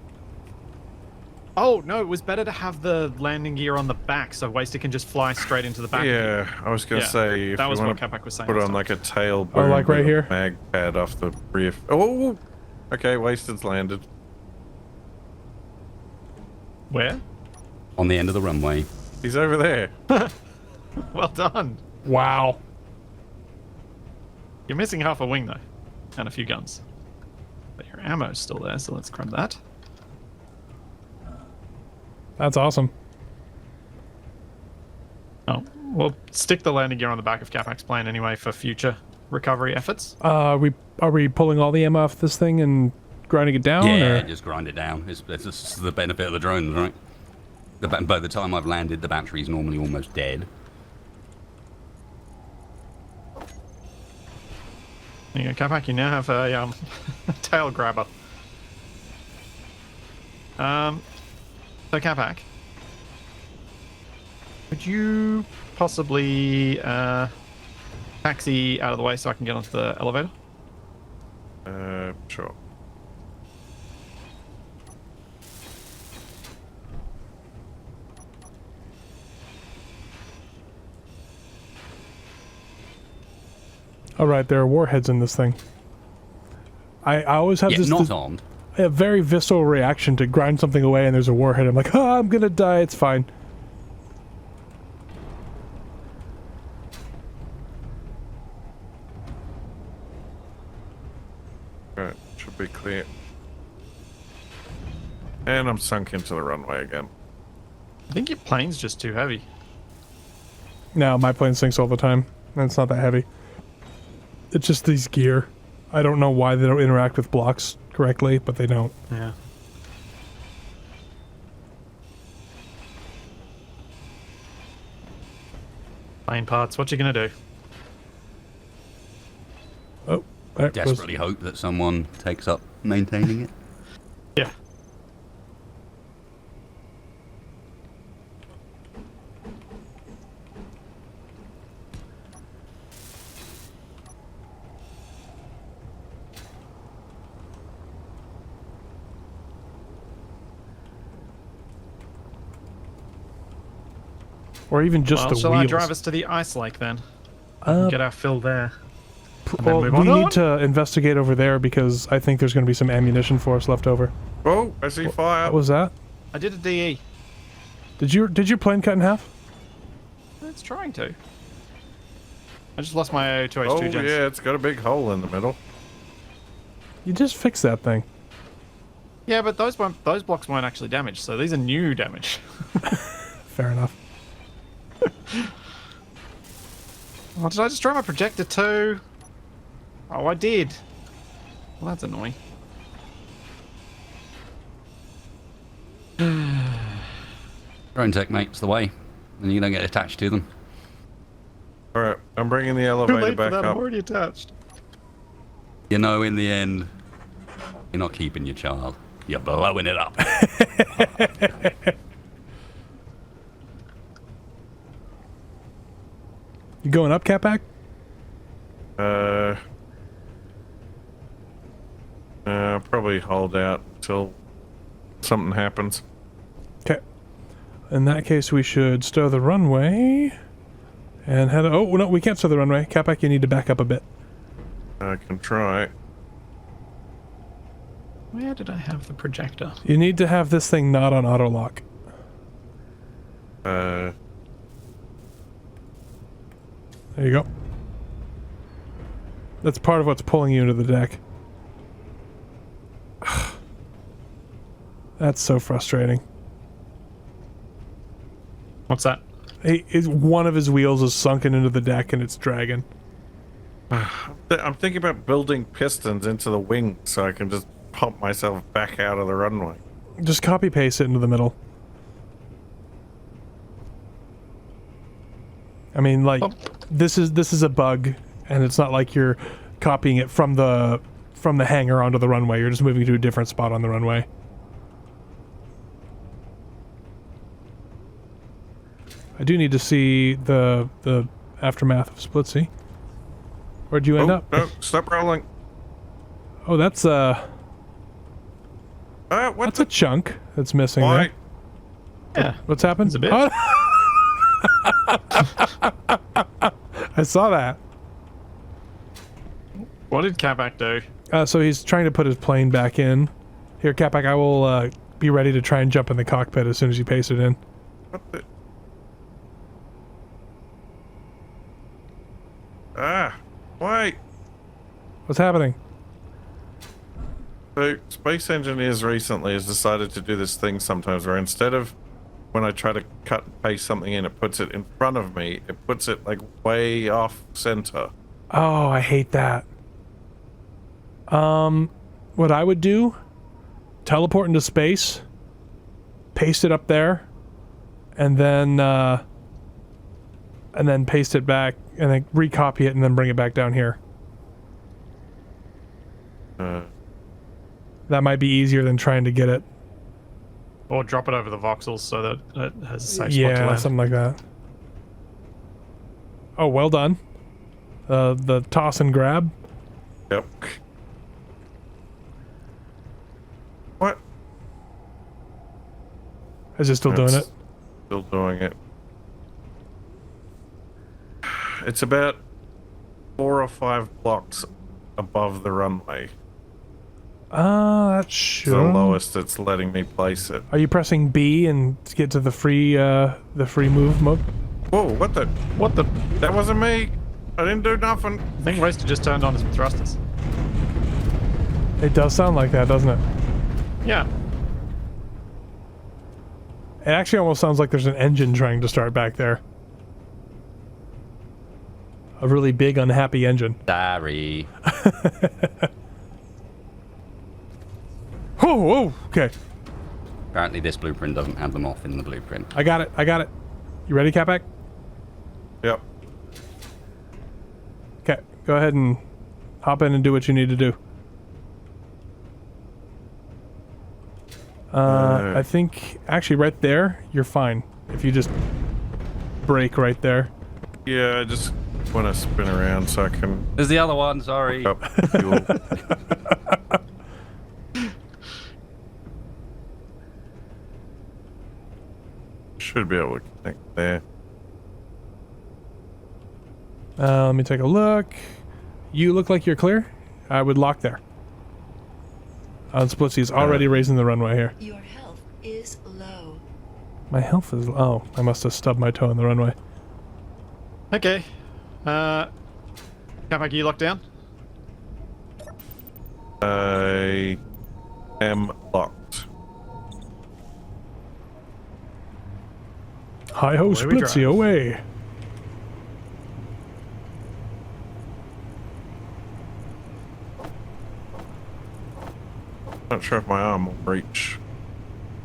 Oh no, it was better to have the landing gear on the back, so Wasted can just fly straight into the back. Yeah, I was gonna say if that was you what want to Kapak was saying. put on like a tail boom like right with a here? mag pad off the rear. Oh, okay, Wasted's landed. Where? On the end of the runway. He's over there. Well done. Wow. You're missing half a wing though, and a few guns. But your ammo's still there, so let's grab that. That's awesome. Oh, we'll stick the landing gear on the back of Kapak's plane anyway for future recovery efforts. Are we pulling all the ammo off this thing and grinding it down? Yeah, or? just grind it down. It's just the benefit of the drones, right? By the time I've landed, the battery's normally almost dead. There you go, Kapak, you now have a tail grabber. So Kapak, could you possibly taxi out of the way so I can get onto the elevator? Sure. All right, there are warheads in this thing. I always have Yeah, not armed. a very visceral reaction to grind something away and there's a warhead. I'm like, I'm gonna die. It's fine. Right, should be clear. And I'm sunk into the runway again. I think your plane's just too heavy. No, my plane sinks all the time. And it's not that heavy. It's just these gear. I don't know why they don't interact with blocks correctly, but they don't. Yeah. Plane parts, what you gonna do? Oh, that was- Desperately hope that someone takes up maintaining it. Yeah. Or even just Well, the shall wheels. I drive us to the ice lake then? Uh, Get our fill there. And then well, move we on. need to investigate over there because I think there's going to be some ammunition for us left over. Oh, I see fire. What was that? I did a DE. Did your plane cut in half? It's trying to. I just lost my 2H2 Oh, gens. yeah, it's got a big hole in the middle. You just fixed that thing. Yeah, but those blocks weren't actually damaged, so these are new damage. Fair enough. Oh, did I destroy my projector too? Oh, I did. Well, that's annoying. Drone tech, mate, it's the way. And you don't get attached to them. All right, I'm bringing the Too elevator late for back that, up. I'm already attached. You know, in the end, you're not keeping your child. You're blowing it up. You going up, Catback? Probably hold out till something happens. Okay. In that case, we should stow the runway and head. Oh no, we can't stow the runway. Catback, you need to back up a bit. I can try. Where did I have the projector? You need to have this thing not on auto lock. Uh, There you go. That's part of what's pulling you into the deck. That's so frustrating. What's that? One of his wheels is sunken into the deck and it's dragging. I'm thinking about building pistons into the wing so I can just pump myself back out of the runway. Just copy paste it into the middle. I mean, like, this is a bug, and it's not like you're copying it from the hangar onto the runway. You're just moving to a different spot on the runway. I do need to see the aftermath of Splitsy. Where'd you end up? No, stop rolling. Oh, that's What that's a chunk that's missing Why? there. Yeah. What's happened? It's a bit. Oh. I saw that. What did Catback do? So he's trying to put his plane back in. Here, Catback, I will be ready to try and jump in the cockpit as soon as you paste it in. What the? Ah, wait. What's happening? So, Space Engineers recently has decided to do this thing sometimes where instead of when I try to cut and paste something in, it puts it in front of me. It puts it like way off center. Oh, I hate that. What I would do, teleport into space, paste it up there, and then paste it back, and then recopy it, and then bring it back down here. That might be easier than trying to get it. Or drop it over the voxels so that it has a safe spot to Yeah, land. something like that. Oh, well done. The toss and grab. Yep. What? Is it still doing It's it? Still doing it. It's about 4 or 5 blocks above the runway. That's It's sure. the lowest it's letting me place it. Are you pressing B and to get to the free move mode? Whoa, what the? What the? That wasn't me. I didn't do nothing. I think Roaster just turned on his thrusters. It does sound like that, doesn't it? Yeah. It actually almost sounds like there's an engine trying to start back there. A really big, unhappy engine. Sorry. Oh, okay. Apparently this blueprint doesn't have them off in the blueprint. I got it. You ready, Catback? Yep. Okay, go ahead and hop in and do what you need to do. I think, actually right there, you're fine. If you just brake right there. Yeah, I just want to spin around so I can There's the other one, sorry. up fuel. Should be able to connect there. Let me take a look. You look like you're clear. I would lock there. Splitsy's already raising the runway here. Your health is low. My health is... Oh, I must have stubbed my toe in the runway. Okay. Capac, you locked down? I am locked. Hi-ho, Away we Splitsy, drive. away. Not sure if my arm will reach.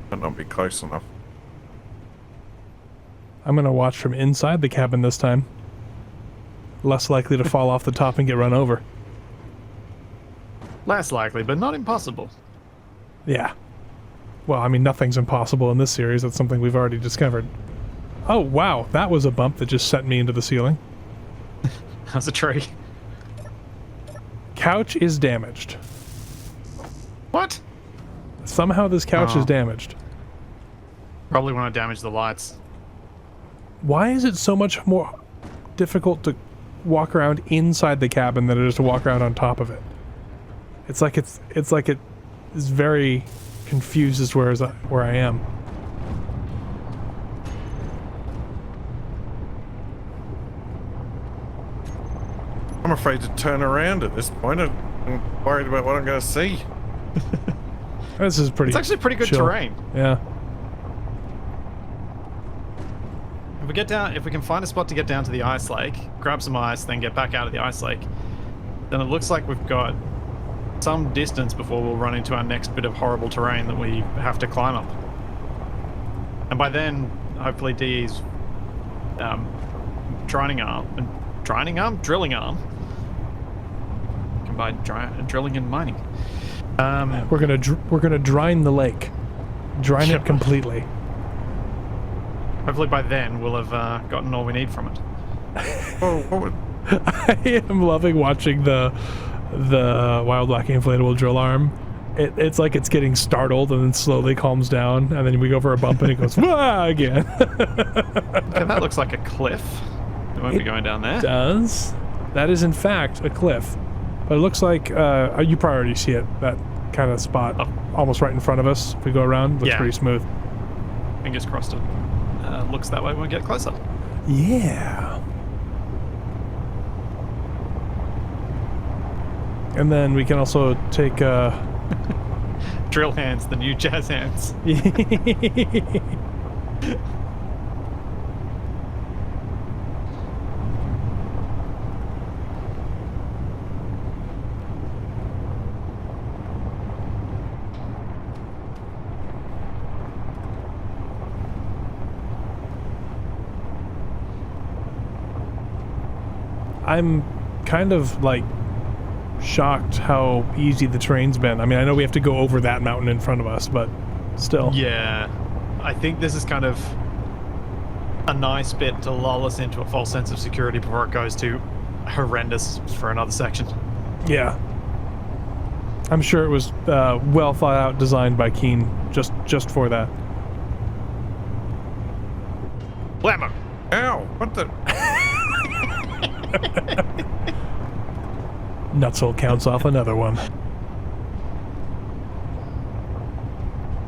Might not be close enough. I'm going to watch from inside the cabin this time. Less likely to fall off the top and get run over. Less likely, but not impossible. Yeah. Well, I mean, nothing's impossible in this series. That's something we've already discovered. Oh, wow. That was a bump that just sent me into the ceiling. That's a tree. Couch is damaged. What? Somehow this couch Oh. is damaged. Probably when I damage the lights. Why is it so much more difficult to walk around inside the cabin than it is to walk around on top of it? It's like it is very confused as where I am. I'm afraid to turn around at this point. I'm worried about what I'm going to see. This is pretty. It's actually pretty good chill. terrain. Yeah. If we can find a spot to get down to the ice lake, grab some ice, then get back out of the ice lake, then it looks like we've got some distance before we'll run into our next bit of horrible terrain that we have to climb up. And by then, hopefully DE's drilling arm, combined drilling and mining. We're gonna drine the lake, drine it completely. Hopefully by then we'll have gotten all we need from it. Oh, what would... I am loving watching the Wild Black inflatable drill arm. It's like it's getting startled and then slowly calms down, and then we go for a bump and it goes wah again. Okay, that looks like a cliff. We won't be going down there. Does that is in fact a cliff, but it looks like you probably already see it. That kind of spot, almost right in front of us. If we go around, looks Yeah. pretty smooth. Fingers crossed it looks that way when we get closer. Yeah. And then we can also take Drill hands, the new jazz hands. I'm kind of like shocked how easy the terrain's been. I mean, I know we have to go over that mountain in front of us, but still. Yeah, I think this is kind of a nice bit to lull us into a false sense of security before it goes to horrendous for another section. Yeah. I'm sure it was well thought out, designed by Keen just for that. Blammo! Ow! What the... Nutshole counts off another one.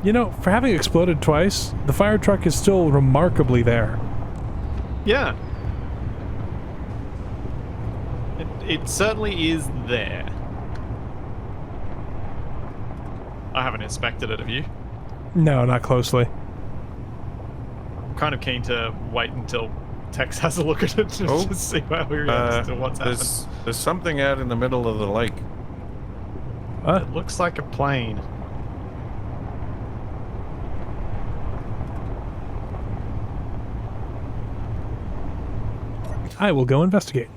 You know, for having exploded twice, the fire truck is still remarkably there. Yeah. It certainly is there. I haven't inspected it, have you? No, not closely. I'm kind of keen to wait until Tex has a look at it to Oh. just see how he reacts to what's happened. There's something out in the middle of the lake. What? It looks like a plane. I will go investigate.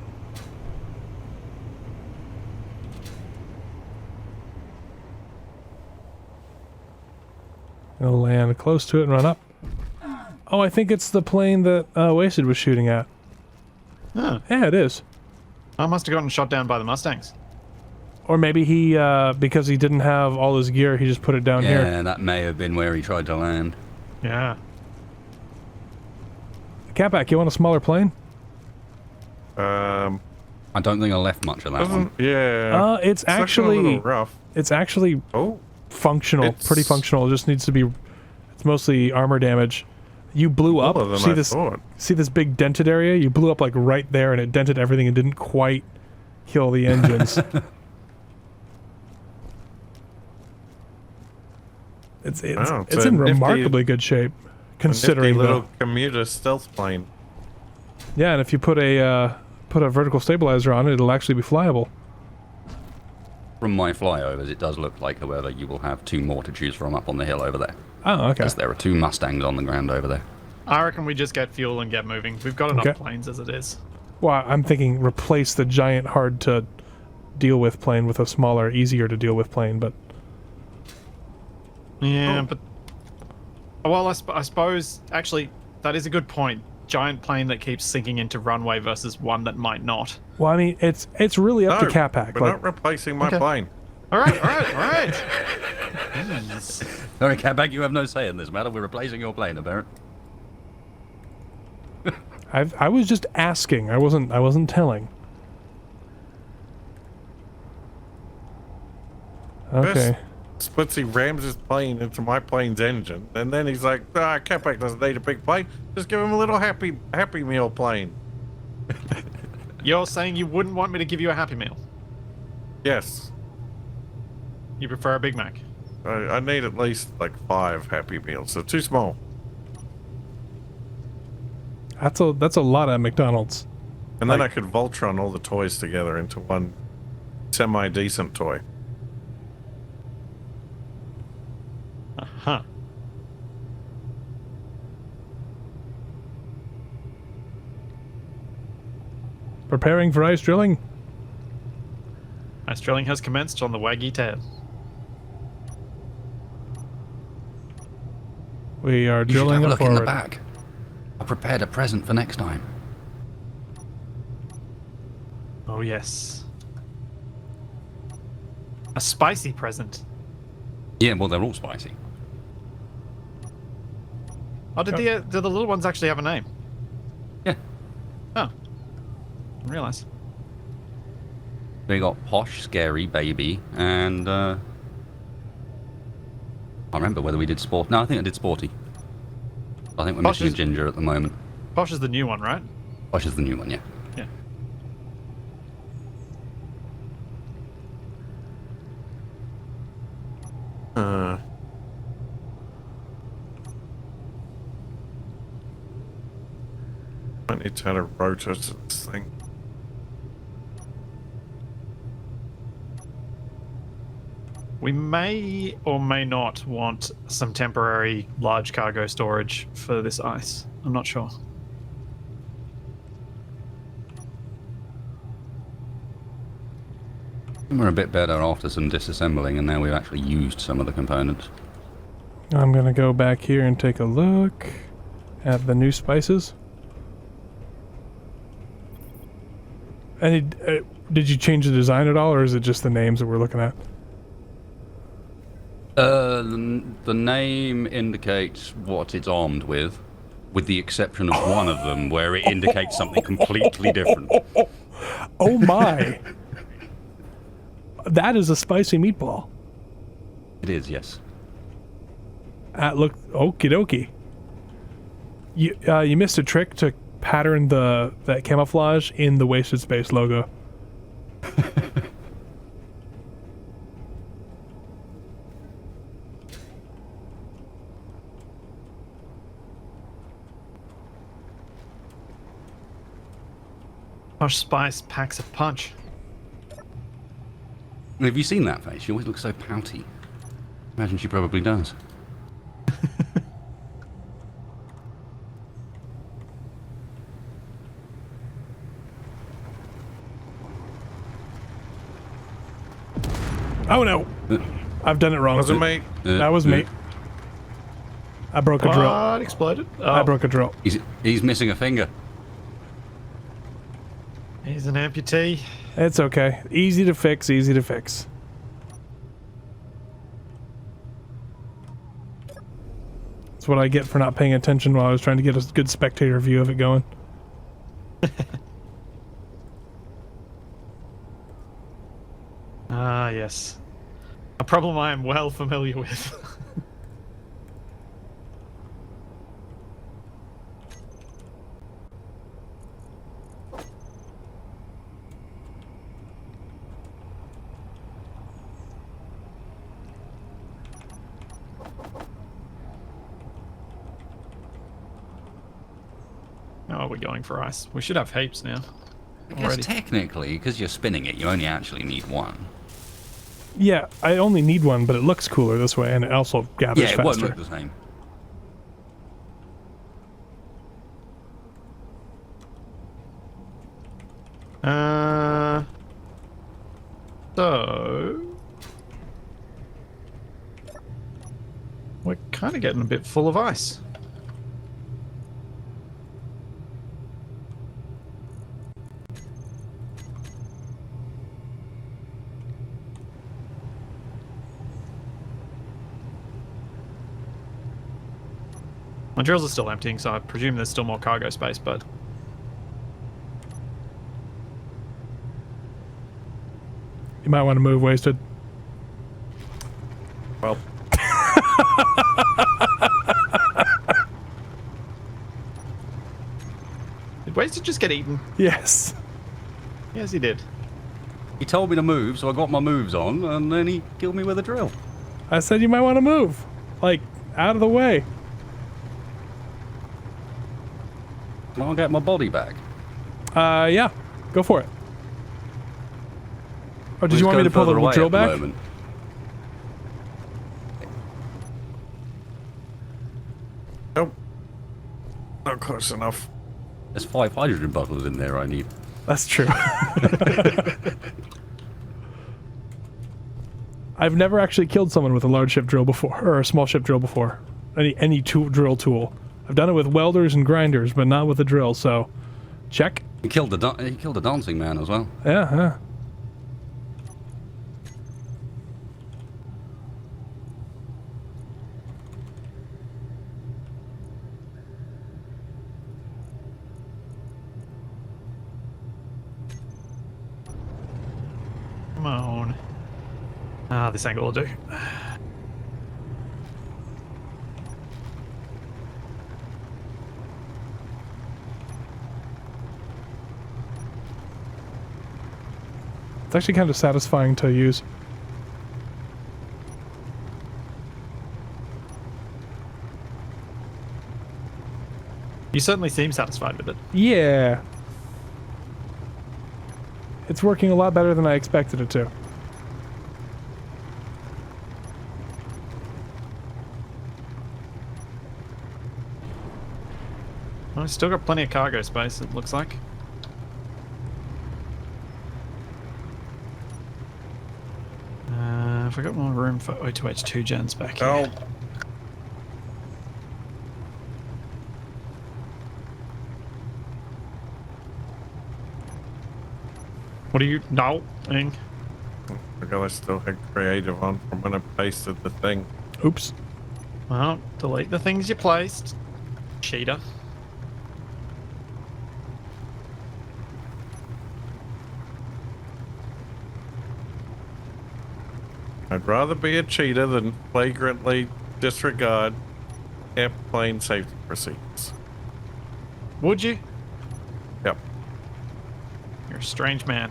I'll land close to it and run up. Oh, I think it's the plane that Wasted was shooting at. Huh. Yeah, it is. I must have gotten shot down by the Mustangs. Or maybe he, because he didn't have all his gear, he just put it down here. Yeah, that may have been where he tried to land. Yeah. Catback, you want a smaller plane? I don't think I left much of that one. Yeah. It's looking a actually little rough. it's actually Oh, functional, pretty It's- functional. It just needs to be. It's mostly armor damage. You blew up. more than See I this? thought. See this big dented area? You blew up like right there, and it dented everything and didn't quite kill the engines. It's Wow, it's it's a in nifty- remarkably good shape, considering Nifty little the, commuter stealth plane. yeah. And if you put a vertical stabilizer on it, it'll actually be flyable. From my flyovers, it does look like, however, you will have 2 more to choose from up on the hill over there. Oh, okay. Because there are 2 Mustangs on the ground over there. I reckon we just get fuel and get moving. We've got enough Okay. planes as it is. Well, I'm thinking replace the giant, hard to deal with plane with a smaller, easier to deal with plane. But Yeah, but well, I suppose actually that is a good point. Giant plane that keeps sinking into runway versus one that might not. well, I mean, it's really up to Cat Pack. We're Like, not replacing my Okay. plane. All right, all right, all right. Jeez. Sorry, Catback, you have no say in this matter. We're replacing your plane, apparently. I was just asking. I wasn't telling. Okay. Splitsy rams his plane into my plane's engine, and then he's like, Capac doesn't need a big plane. Just give him a little happy meal plane. You're saying you wouldn't want me to give you a Happy Meal? Yes. You prefer a Big Mac? I need at least like 5 Happy Meals, so too small. That's a lot at McDonald's. And then I could Voltron all the toys together into one semi-decent toy. Huh. Preparing for ice drilling. Ice drilling has commenced on the Waggy tail. We are You should drilling have a up look in the forward. back. I prepared a present for next time. Oh yes. A spicy present. Yeah, well, they're all spicy. Oh, did the little ones actually have a name? Yeah. Oh. Didn't realize. We got Posh, Scary, Baby, and I can't remember whether we did Sport. No, I think I did Sporty. I think we're Posh missing is- Ginger at the moment. Posh is the new one, right? Posh is the new one, yeah. Yeah. I need to add a rotor to this thing. We may or may not want some temporary large cargo storage for this ice. I'm not sure. We're a bit better after some disassembling, and now we've actually used some of the components. I'm gonna go back here and take a look at the new spices. And did you change the design at all, or is it just the names that we're looking at? The name indicates what it's armed with the exception of one of them where it indicates something completely different. Oh my! That is a spicy meatball. It is, yes. Look, okie dokie. You missed a trick to pattern that camouflage in the Wasted Space logo. Posh Spice packs a punch. Have you seen that face? She always looks so pouty. Imagine she probably does. Oh no! I've done it wrong. Was it me? That was me. I broke a drill. What exploded? Oh, I broke a drill. He's missing a finger. He's an amputee. It's okay. Easy to fix, easy to fix. That's what I get for not paying attention while I was trying to get a good spectator view of it going. Ah, yes. A problem I am well familiar with. Oh, we're going for ice. We should have heaps now. I guess Already. technically, because you're spinning it, you only actually need one. Yeah, I only need one, but it looks cooler this way, and it also gathers Yeah, it faster. won't look the same. So we're kind of getting a bit full of ice. My drills are still emptying, so I presume there's still more cargo space, but You might want to move, Wasted. Well, did Wasted just get eaten? Yes. Yes, he did. He told me to move, so I got my moves on, and then he killed me with a drill. I said you might want to move. Like, out of the way. I'll get my body back. Yeah. Go for it. Oh, did He's you want me going to pull the further away drill at the back? moment. nope. Not close enough. There's 5 hydrogen bottles in there I need. That's true. I've never actually killed someone with a large ship drill before, or a small ship drill before. Any drill tool. I've done it with welders and grinders, but not with a drill. So, check. He killed the dancing man as well. Yeah, yeah. Come on. Ah, this angle will do. It's actually kind of satisfying to use. You certainly seem satisfied with it. Yeah. It's working a lot better than I expected it to. Well, I've still got plenty of cargo space, it looks like. Have I got more room for O2H2 gens back here? Oh, What are you doing? I got I still had creative on from when I pasted the thing. Oops. Well, delete the things you placed. Cheater. I'd rather be a cheater than flagrantly disregard airplane safety procedures. Would you? Yep. You're a strange man.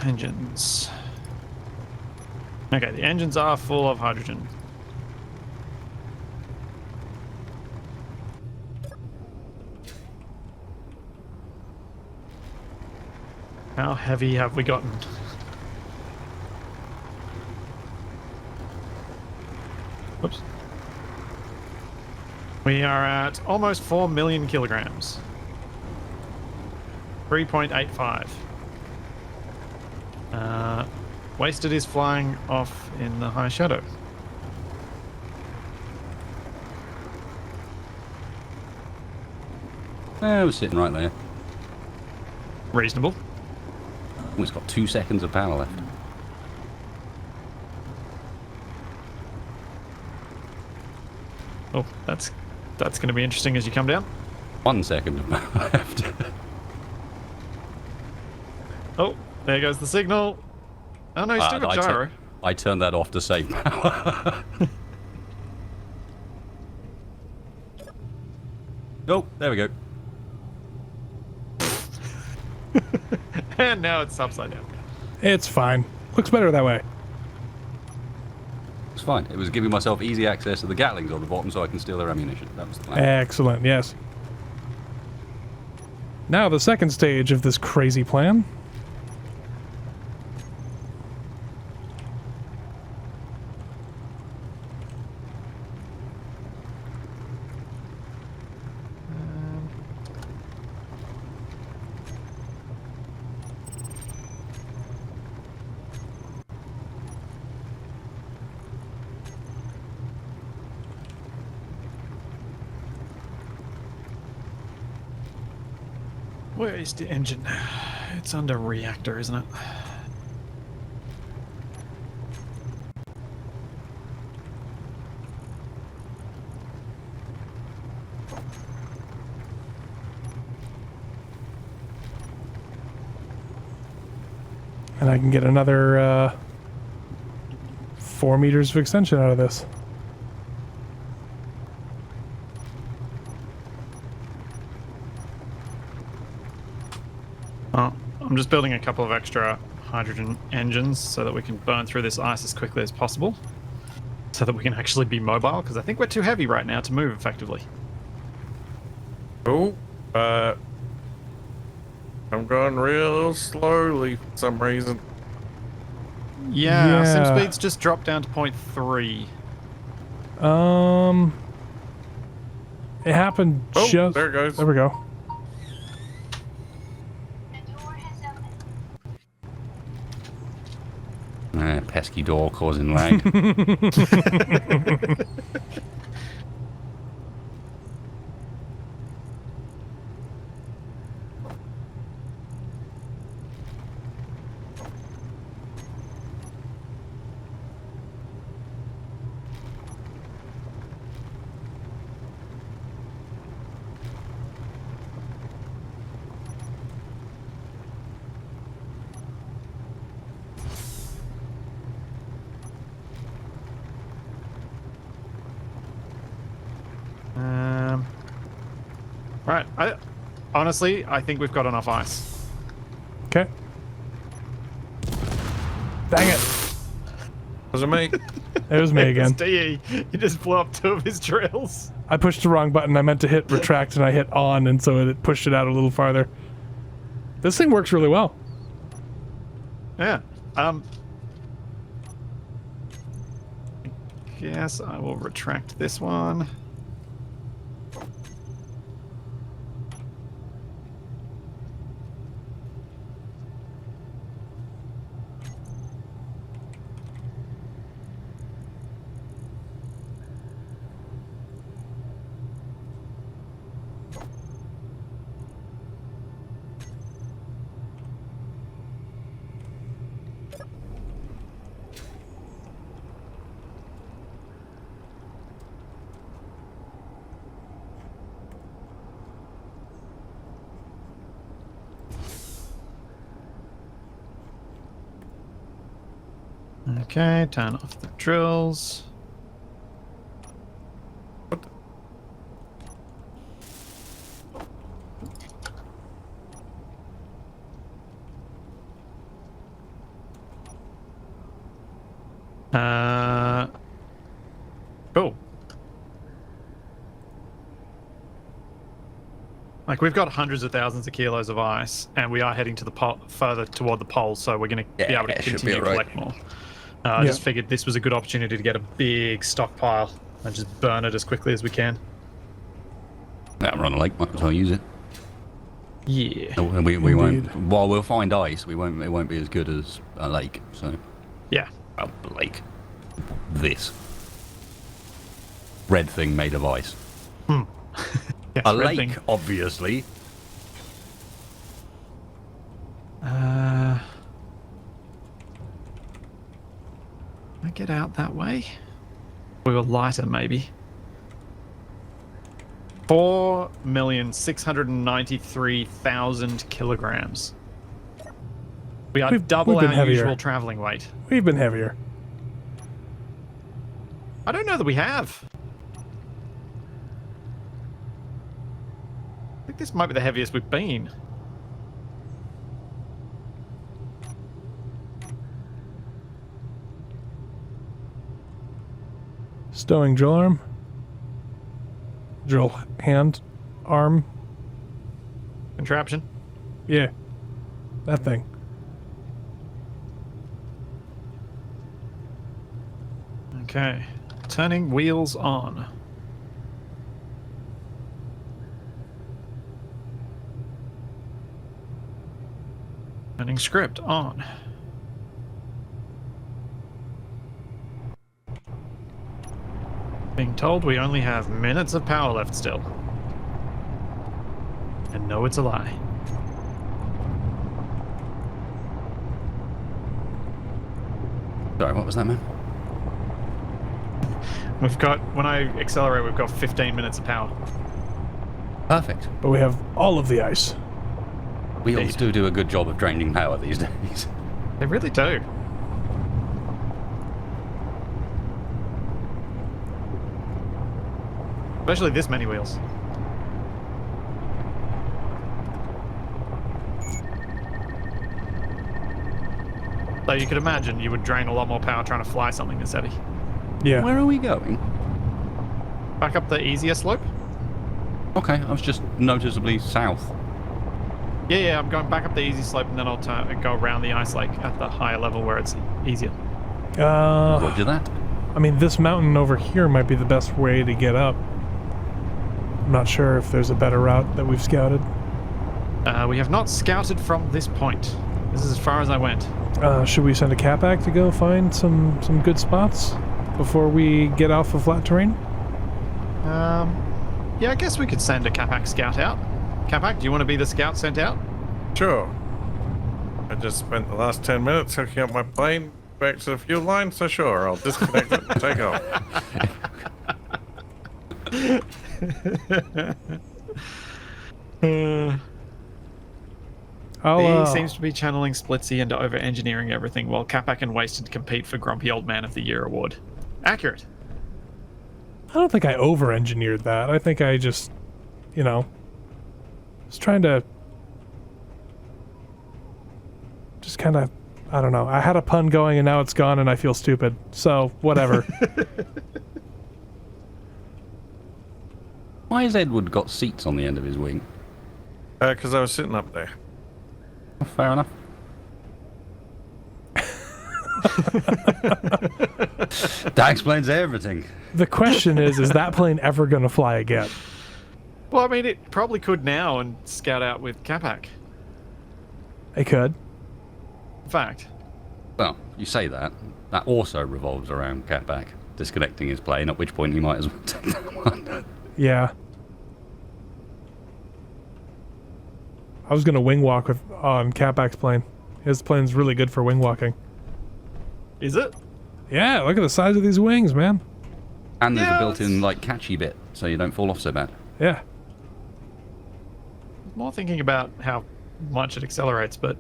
Engines. Okay, the engines are full of hydrogen. How heavy have we gotten? Oops. We are at almost 4 million kilograms. 3.85. Wasted is flying off in the high shadow. I was sitting right there. Reasonable. Oh, it's got 2 seconds of power left. Oh, that's going to be interesting as you come down. 1 second left. Oh, there goes the signal. Oh no, you still got gyro. I turned that off to save power. Oh, there we go. And now it's upside down. It's fine. Looks better that way. It's fine. It was giving myself easy access to the Gatlings on the bottom so I can steal their ammunition. That was the plan. Excellent, yes. Now the second stage of this crazy plan. Where is the engine? It's under reactor, isn't it? And I can get another 4 meters of extension out of this. Oh, I'm just building a couple of extra hydrogen engines so that we can burn through this ice as quickly as possible. So that we can actually be mobile, because I think we're too heavy right now to move effectively. Oh, I'm going real slowly for some reason. Yeah, sim Yeah. speed's just dropped down to 0.3. It happened Oh, just... there it goes. There we go. Pesky door causing lag. Right. Honestly, I think we've got enough ice. Okay. Dang it. Was it me? It was me It's again. DE. You just blew up 2 of his drills. I pushed the wrong button. I meant to hit retract and I hit on, and so it pushed it out a little farther. This thing works really well. Yeah. Guess I will retract this one. Okay, turn off the drills. Cool. Like, we've got hundreds of thousands of kilos of ice, and we are heading to the further toward the pole, so we're going to be Yeah, able to it should continue be to alright. collect more. I just figured this was a good opportunity to get a big stockpile and just burn it as quickly as we can. Yeah, we're on a lake, might as well use it. Yeah. No, and we won't. Indeed. While we'll find ice, we won't. It won't be as good as a lake. So, Yeah. well, lake. This red thing made of ice. Yes, A red lake, thing. obviously. Can I get out that way? We were lighter, maybe. 4,693,000 kilograms. We are We've double been our heavier. usual traveling weight. We've been heavier. I don't know that we have. I think this might be the heaviest we've been. Stowing drill arm. Drill hand arm. Contraption. Yeah. That thing. Okay. Turning wheels on. Turning script on. Being told we only have minutes of power left still. And no, it's a lie. Sorry, what was that, man? We've got, when I accelerate, we've got 15 minutes of power. Perfect. But we have all of the ice. Wheels do a good job of draining power these days. They really do. Especially this many wheels. So you could imagine you would drain a lot more power trying to fly something this heavy. Yeah. Where are we going? Back up the easier slope? Okay, I was just noticeably south. Yeah, I'm going back up the easy slope and then I'll go around the ice lake at the higher level where it's easier. Roger that. I mean, this mountain over here might be the best way to get up. I'm not sure if there's a better route that we've scouted. We have not scouted from this point. This is as far as I went. Should we send a Capac to go find some good spots before we get off of flat terrain? Yeah, I guess we could send a Capac scout out. Capac, do you want to be the scout sent out? Sure. I just spent the last 10 minutes hooking up my plane back to the fuel line, so sure, I'll disconnect it and take off. I'll, He seems to be channeling Splitsy into over-engineering everything while Capac and Wasted compete for Grumpy Old Man of the Year award. Accurate. I don't think I over-engineered that. I think I just, you know, was trying to just kind of, I don't know. I had a pun going and now it's gone and I feel stupid. So, whatever. Why has Edward got seats on the end of his wing? Because I was sitting up there. Oh, fair enough. That explains everything. The question is that plane ever going to fly again? Well, I mean, it probably could now and scout out with Capac. It could. In fact. Well, you say that. That also revolves around Capac disconnecting his plane, at which point he might as well take that one. Yeah. I was going to wing walk on Capac's plane. His plane's really good for wing walking. Is it? Yeah, look at the size of these wings, man. And there's Yeah, a built-in, like, catchy bit, so you don't fall off so bad. Yeah. More thinking about how much it accelerates, but...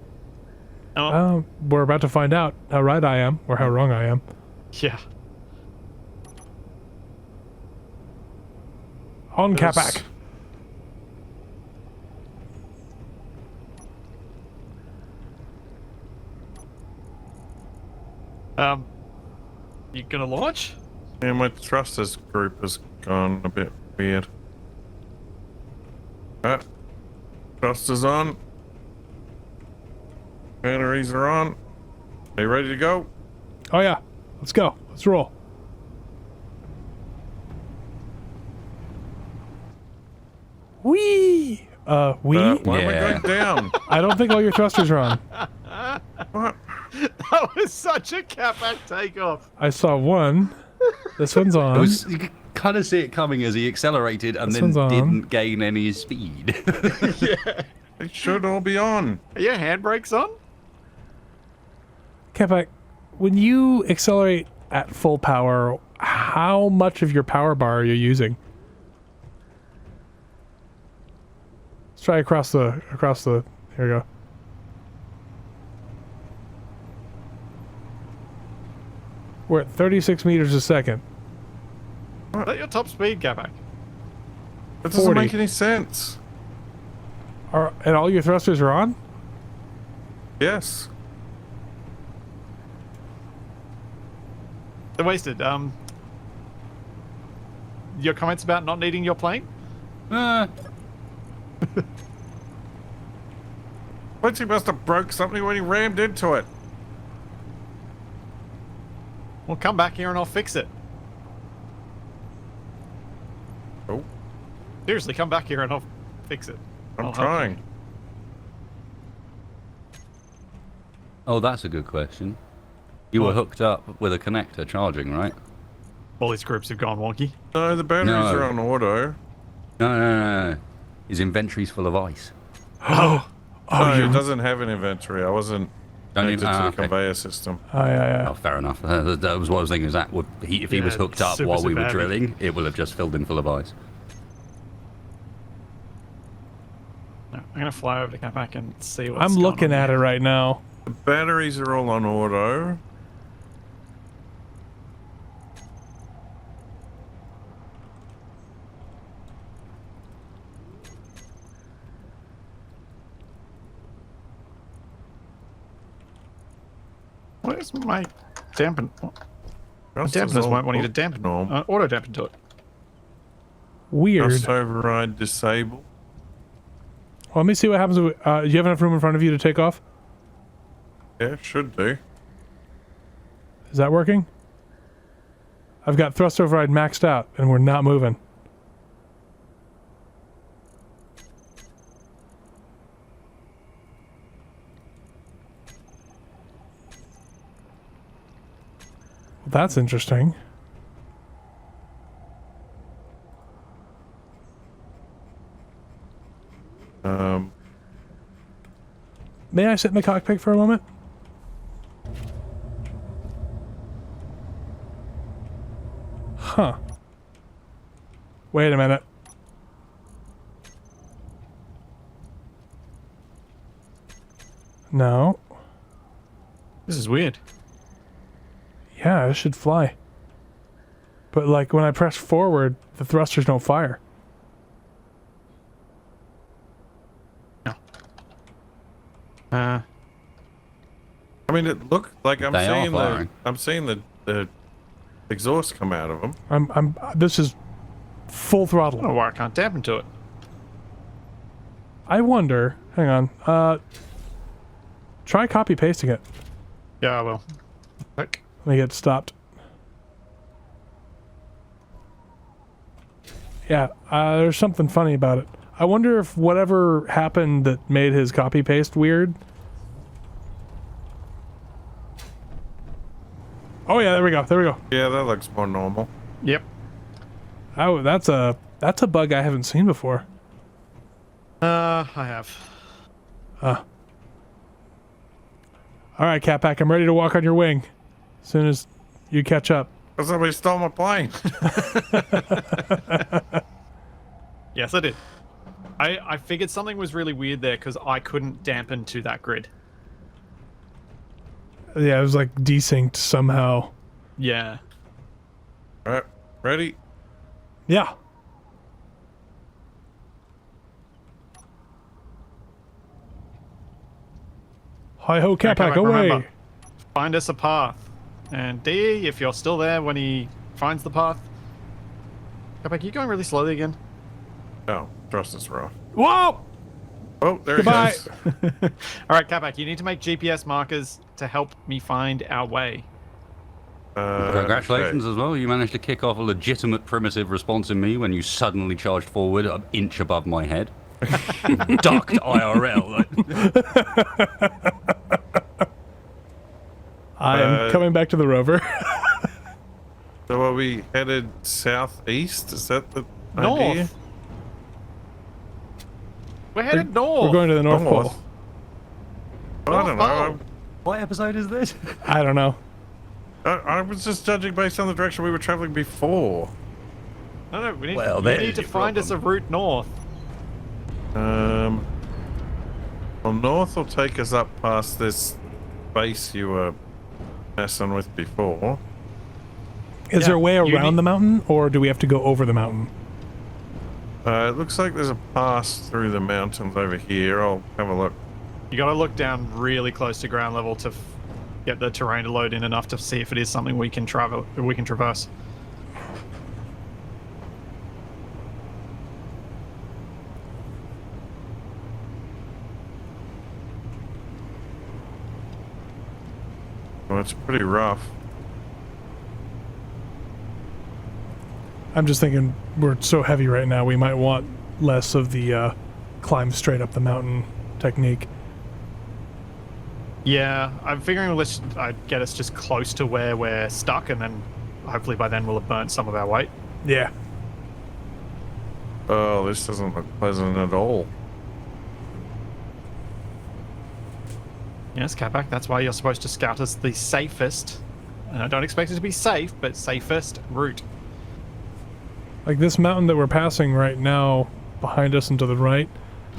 We're about to find out how right I am, or how wrong I am. Yeah. On There's- Capac. You gonna launch? Yeah, my thrusters group has gone a bit weird. Thrusters on. Batteries are on. Are you ready to go? Oh yeah, let's go. Let's roll. Whee! Why am I Yeah. going down? I don't think all your thrusters are on. What? That was such a Capac takeoff. I saw one. This one's on. You could kind of see it coming as he accelerated and This then one's on. didn't gain any speed. They should all be on. Are your handbrakes on? Capac, when you accelerate at full power, how much of your power bar are you using? try across the. Here we go. We're at 36 meters a second. Is that your top speed, Gaback? That doesn't 40. make any sense. And all your thrusters are on? Yes. They're wasted. Your comments about not needing your plane? Quincy must have broke something when he rammed into it. Well, come back here and I'll fix it. Oh, Seriously, come back here and I'll fix it. I'm I'll help trying. Oh, that's a good question. You were What? hooked up with a connector charging, right? All these groups have gone wonky. No, the batteries No. are on auto. No. His inventory's full of ice. Oh, No, it doesn't have an inventory. I wasn't Don't connected even- to the okay. conveyor system. Yeah. Oh, fair enough. That was what I was thinking. Is that if he was Yeah, hooked up super, while we super were heavy. drilling, it will have just filled in full of ice. no, I'm gonna fly over to come back and see what's I'm going looking on at it here. right now. The batteries are all on auto. Where's my dampen? My Thrusters dampeners all won't want you to dampen. norm. Auto dampen to it. Weird. Thrust override disabled. Well, let me see what happens. Do you have enough room in front of you to take off? Yeah, should do. Is that working? I've got thrust override maxed out, and we're not moving. Well, that's interesting. May I sit in the cockpit for a moment? Huh. Wait a minute. No. This is weird. Yeah, it should fly. But like when I press forward, the thrusters don't fire. No. I mean, it looked like I'm They are seeing firing. the exhaust come out of them. This is full I don't know throttle. why I can't dampen to it. I wonder, hang on, try copy pasting it. Yeah, I will. Look. Let me get stopped. Yeah, there's something funny about it. I wonder if whatever happened that made his copy paste weird. Oh yeah, there we go. There we go. Yeah, that looks more normal. Yep. Oh, that's a bug I haven't seen before. I have. All right, Catpack, I'm ready to walk on your wing. As soon as you catch up. Somebody stole my plane. Yes, I did. I figured something was really weird there because I couldn't dampen to that grid. Yeah, it was like desynced somehow. Yeah. All right, ready? Yeah. Hi ho, Okay, Catpack, Catpack, away! remember, find us a path. And D, if you're still there when he finds the path. Catpack, you going really slowly again? Oh, thrusters are off. Whoa! Oh, there Goodbye. he goes. All right, Catpack, you need to make GPS markers to help me find our way. Congratulations okay. as well. You managed to kick off a legitimate primitive response in me when you suddenly charged forward an inch above my head. Ducked IRL. I am coming back to the rover. So are we headed southeast? Is that the North. idea? We're headed north. We're going to the North Pole. I don't know. What episode is this? I don't know. I was just judging based on the direction we were traveling before. No, we need, Well, you there's need to your find us a route north. Well, north will take us up past this base you were messing with before. Is there a way you around need- the mountain, or do we have to go over the mountain? It looks like there's a pass through the mountains over here. I'll have a look. You got to look down really close to ground level to get the terrain to load in enough to see if it is something we can travel. We can traverse. Well, it's pretty rough. I'm just thinking we're so heavy right now, we might want less of the climb straight up the mountain technique. Yeah, I'm figuring let's get us just close to where we're stuck, and then hopefully by then we'll have burnt some of our weight. Yeah. Oh, this doesn't look pleasant at all. Yes, Capac, that's why you're supposed to scout us the safest, and I don't expect it to be safe, but safest route. Like this mountain that we're passing right now, behind us and to the right,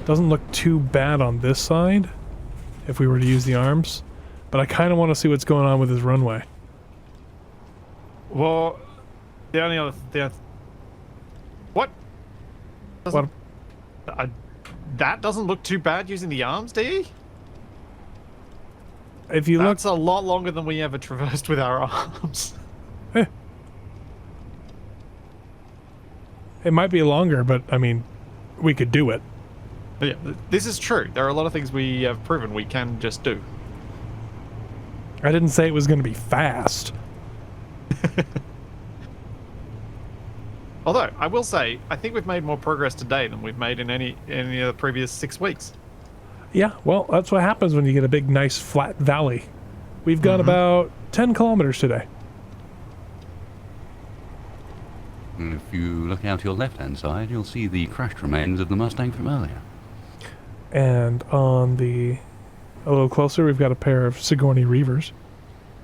doesn't look too bad on this side, if we were to use the arms. But I kind of want to see what's going on with this runway. Well, the only other... What? What? That doesn't look too bad using the arms, do you? If you look... That's a lot longer than we ever traversed with our arms. It might be longer, but I mean, we could do it. Yeah, this is true. There are a lot of things we have proven we can just do. I didn't say it was going to be fast. Although, I will say, I think we've made more progress today than we've made in any of the previous 6 weeks. Yeah, well, that's what happens when you get a big, nice, flat valley. We've gone about 10 kilometers today. And if you look out your left-hand side, you'll see the crashed remains of the Mustang from earlier. And on the... a little closer, we've got a pair of Sigourney Reavers.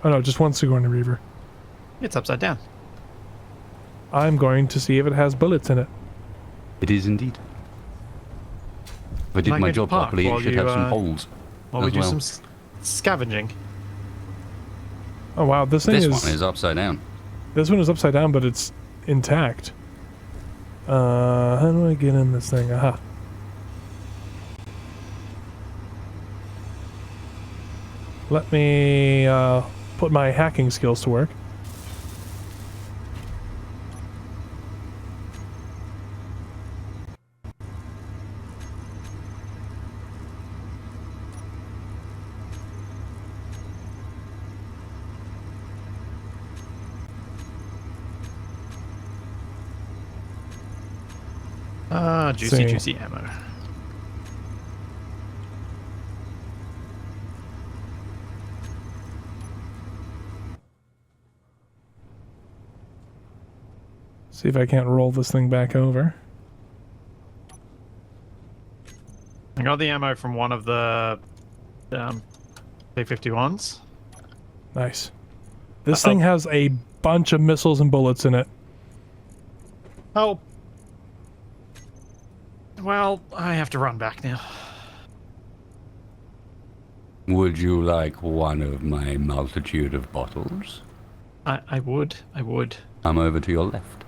Oh no, just one Sigourney Reaver. It's upside down. I'm going to see if it has bullets in it. It is indeed. If I did Might my get to job park properly, while it should you, have some holes. While we as do well. some scavenging. Oh wow, this thing This is... one is upside down. This one is upside down, but it's intact. How do I get in this thing? Aha. Let me put my hacking skills to work. Juicy, See. juicy ammo. See if I can't roll this thing back over. I got the ammo from one of the P-51s. Nice. This thing has a bunch of missiles and bullets in it. Oh. Well, I have to run back now. Would you like one of my multitude of bottles? I would. I'm over to your left.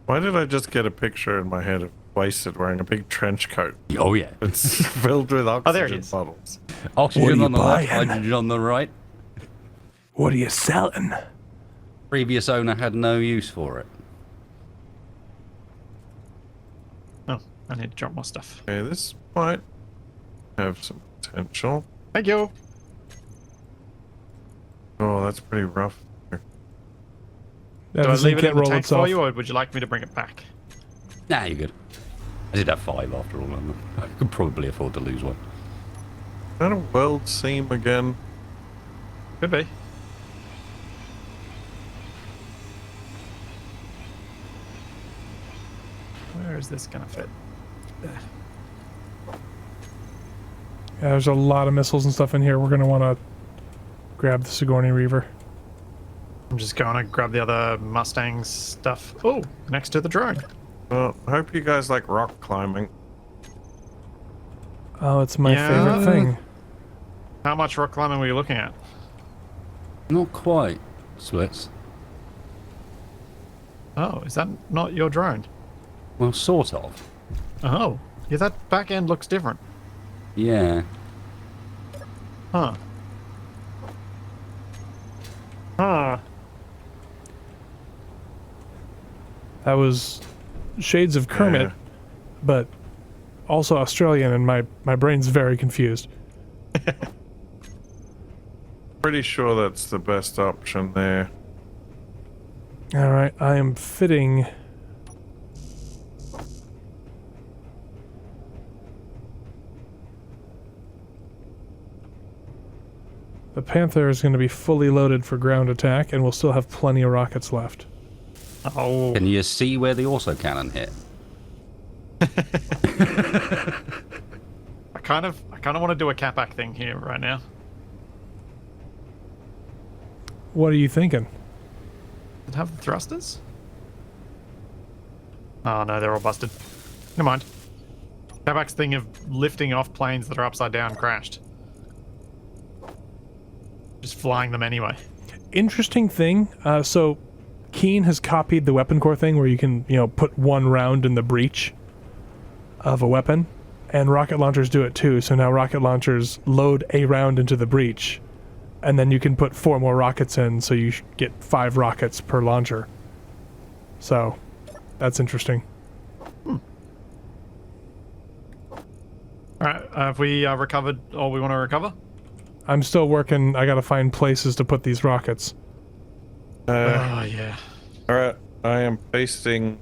Why did I just get a picture in my head of Wasted wearing a big trench coat? Oh yeah. It's filled with oxygen there it is. bottles. What are Oxygen you on the left, buying? hydrogen on the right. What are you selling? Previous owner had no use for it. Oh, I need to drop more stuff. Okay, this might have some potential. Thank you. Oh, that's pretty rough. Yeah, Do I this thing leave it can't in the roll tank itself. for you, or would you like me to bring it back? Nah, you're good. I did have 5 after all. I could probably afford to lose one. Is that a weld seam again? Could be. Where is this gonna fit? Yeah, there's a lot of missiles and stuff in here. We're going to want to grab the Sigourney Reaver. I'm just going to grab the other Mustang stuff. Oh, next to the drone. Well, I hope you guys like rock climbing. Oh, it's my Yeah. favorite thing. How much rock climbing were you looking at? Not quite, Splits. Oh, is that not your drone? Well, sort of. Oh, yeah, that back end looks different. Yeah. Huh. Huh. That was shades of Kermit, Yeah. but also Australian, and my brain's very confused. Pretty sure that's the best option there. All right, I am fitting. The Panther is going to be fully loaded for ground attack, and we'll still have plenty of rockets left. Oh. Can you see where the auto cannon hit? I kind of want to do a catback thing here right now. What are you thinking? Did it have the thrusters? Oh no, they're all busted. Never mind. Catback's thing of lifting off planes that are upside down crashed. Just flying them anyway. Interesting thing. So, Keen has copied the weapon core thing where you can, put one round in the breech of a weapon, and rocket launchers do it too. So now rocket launchers load a round into the breech, and then you can put 4 more rockets in, so you get 5 rockets per launcher. So, that's interesting. Alright, have we recovered all we want to recover? I'm still working. I gotta find places to put these rockets. Oh, yeah. Alright, I am pasting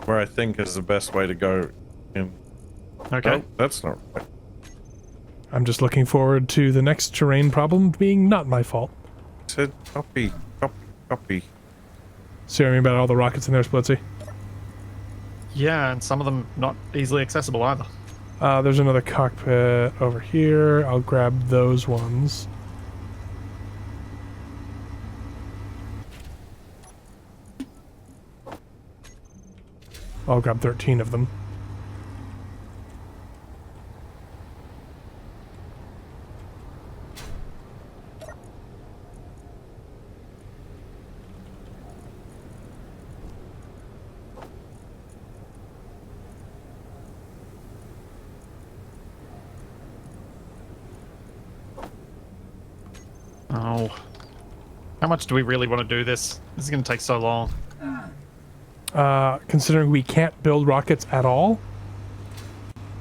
where I think is the best way to go in. Okay. Oh, that's not right. I'm just looking forward to the next terrain problem being not my fault. I said copy, copy, copy. See what I mean about all the rockets in there, Splitsy? Yeah, and some of them not easily accessible either. There's another cockpit over here. I'll grab those ones. I'll grab 13 of them. Oh. How much do we really want to do this? This is going to take so long. Considering we can't build rockets at all,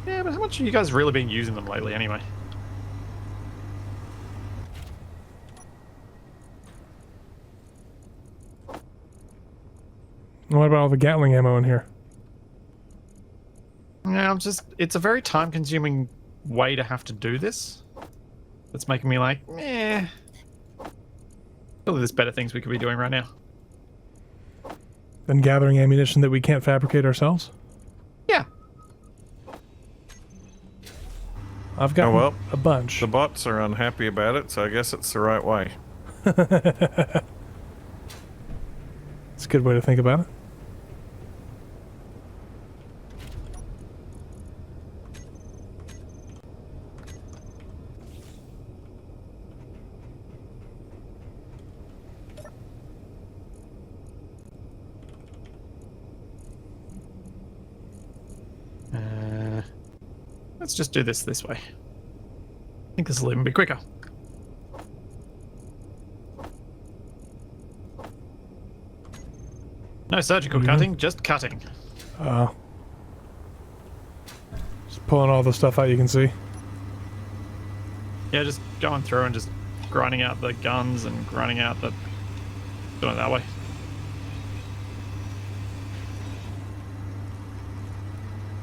Yeah, but how much have you guys really been using them lately anyway? what about all the Gatling ammo in here? Yeah, it's a very time-consuming way to have to do this. That's making me like, eh. Surely there's better things we could be doing right now. Than gathering ammunition that we can't fabricate ourselves? Yeah. I've got Oh, well. a bunch. The bots are unhappy about it, so I guess it's the right way. It's a good way to think about it. Let's just do this way. I think this will even be quicker. No surgical cutting, just cutting. Just pulling all the stuff out you can see. Yeah, just going through and just grinding out the guns and grinding out the... doing it that way.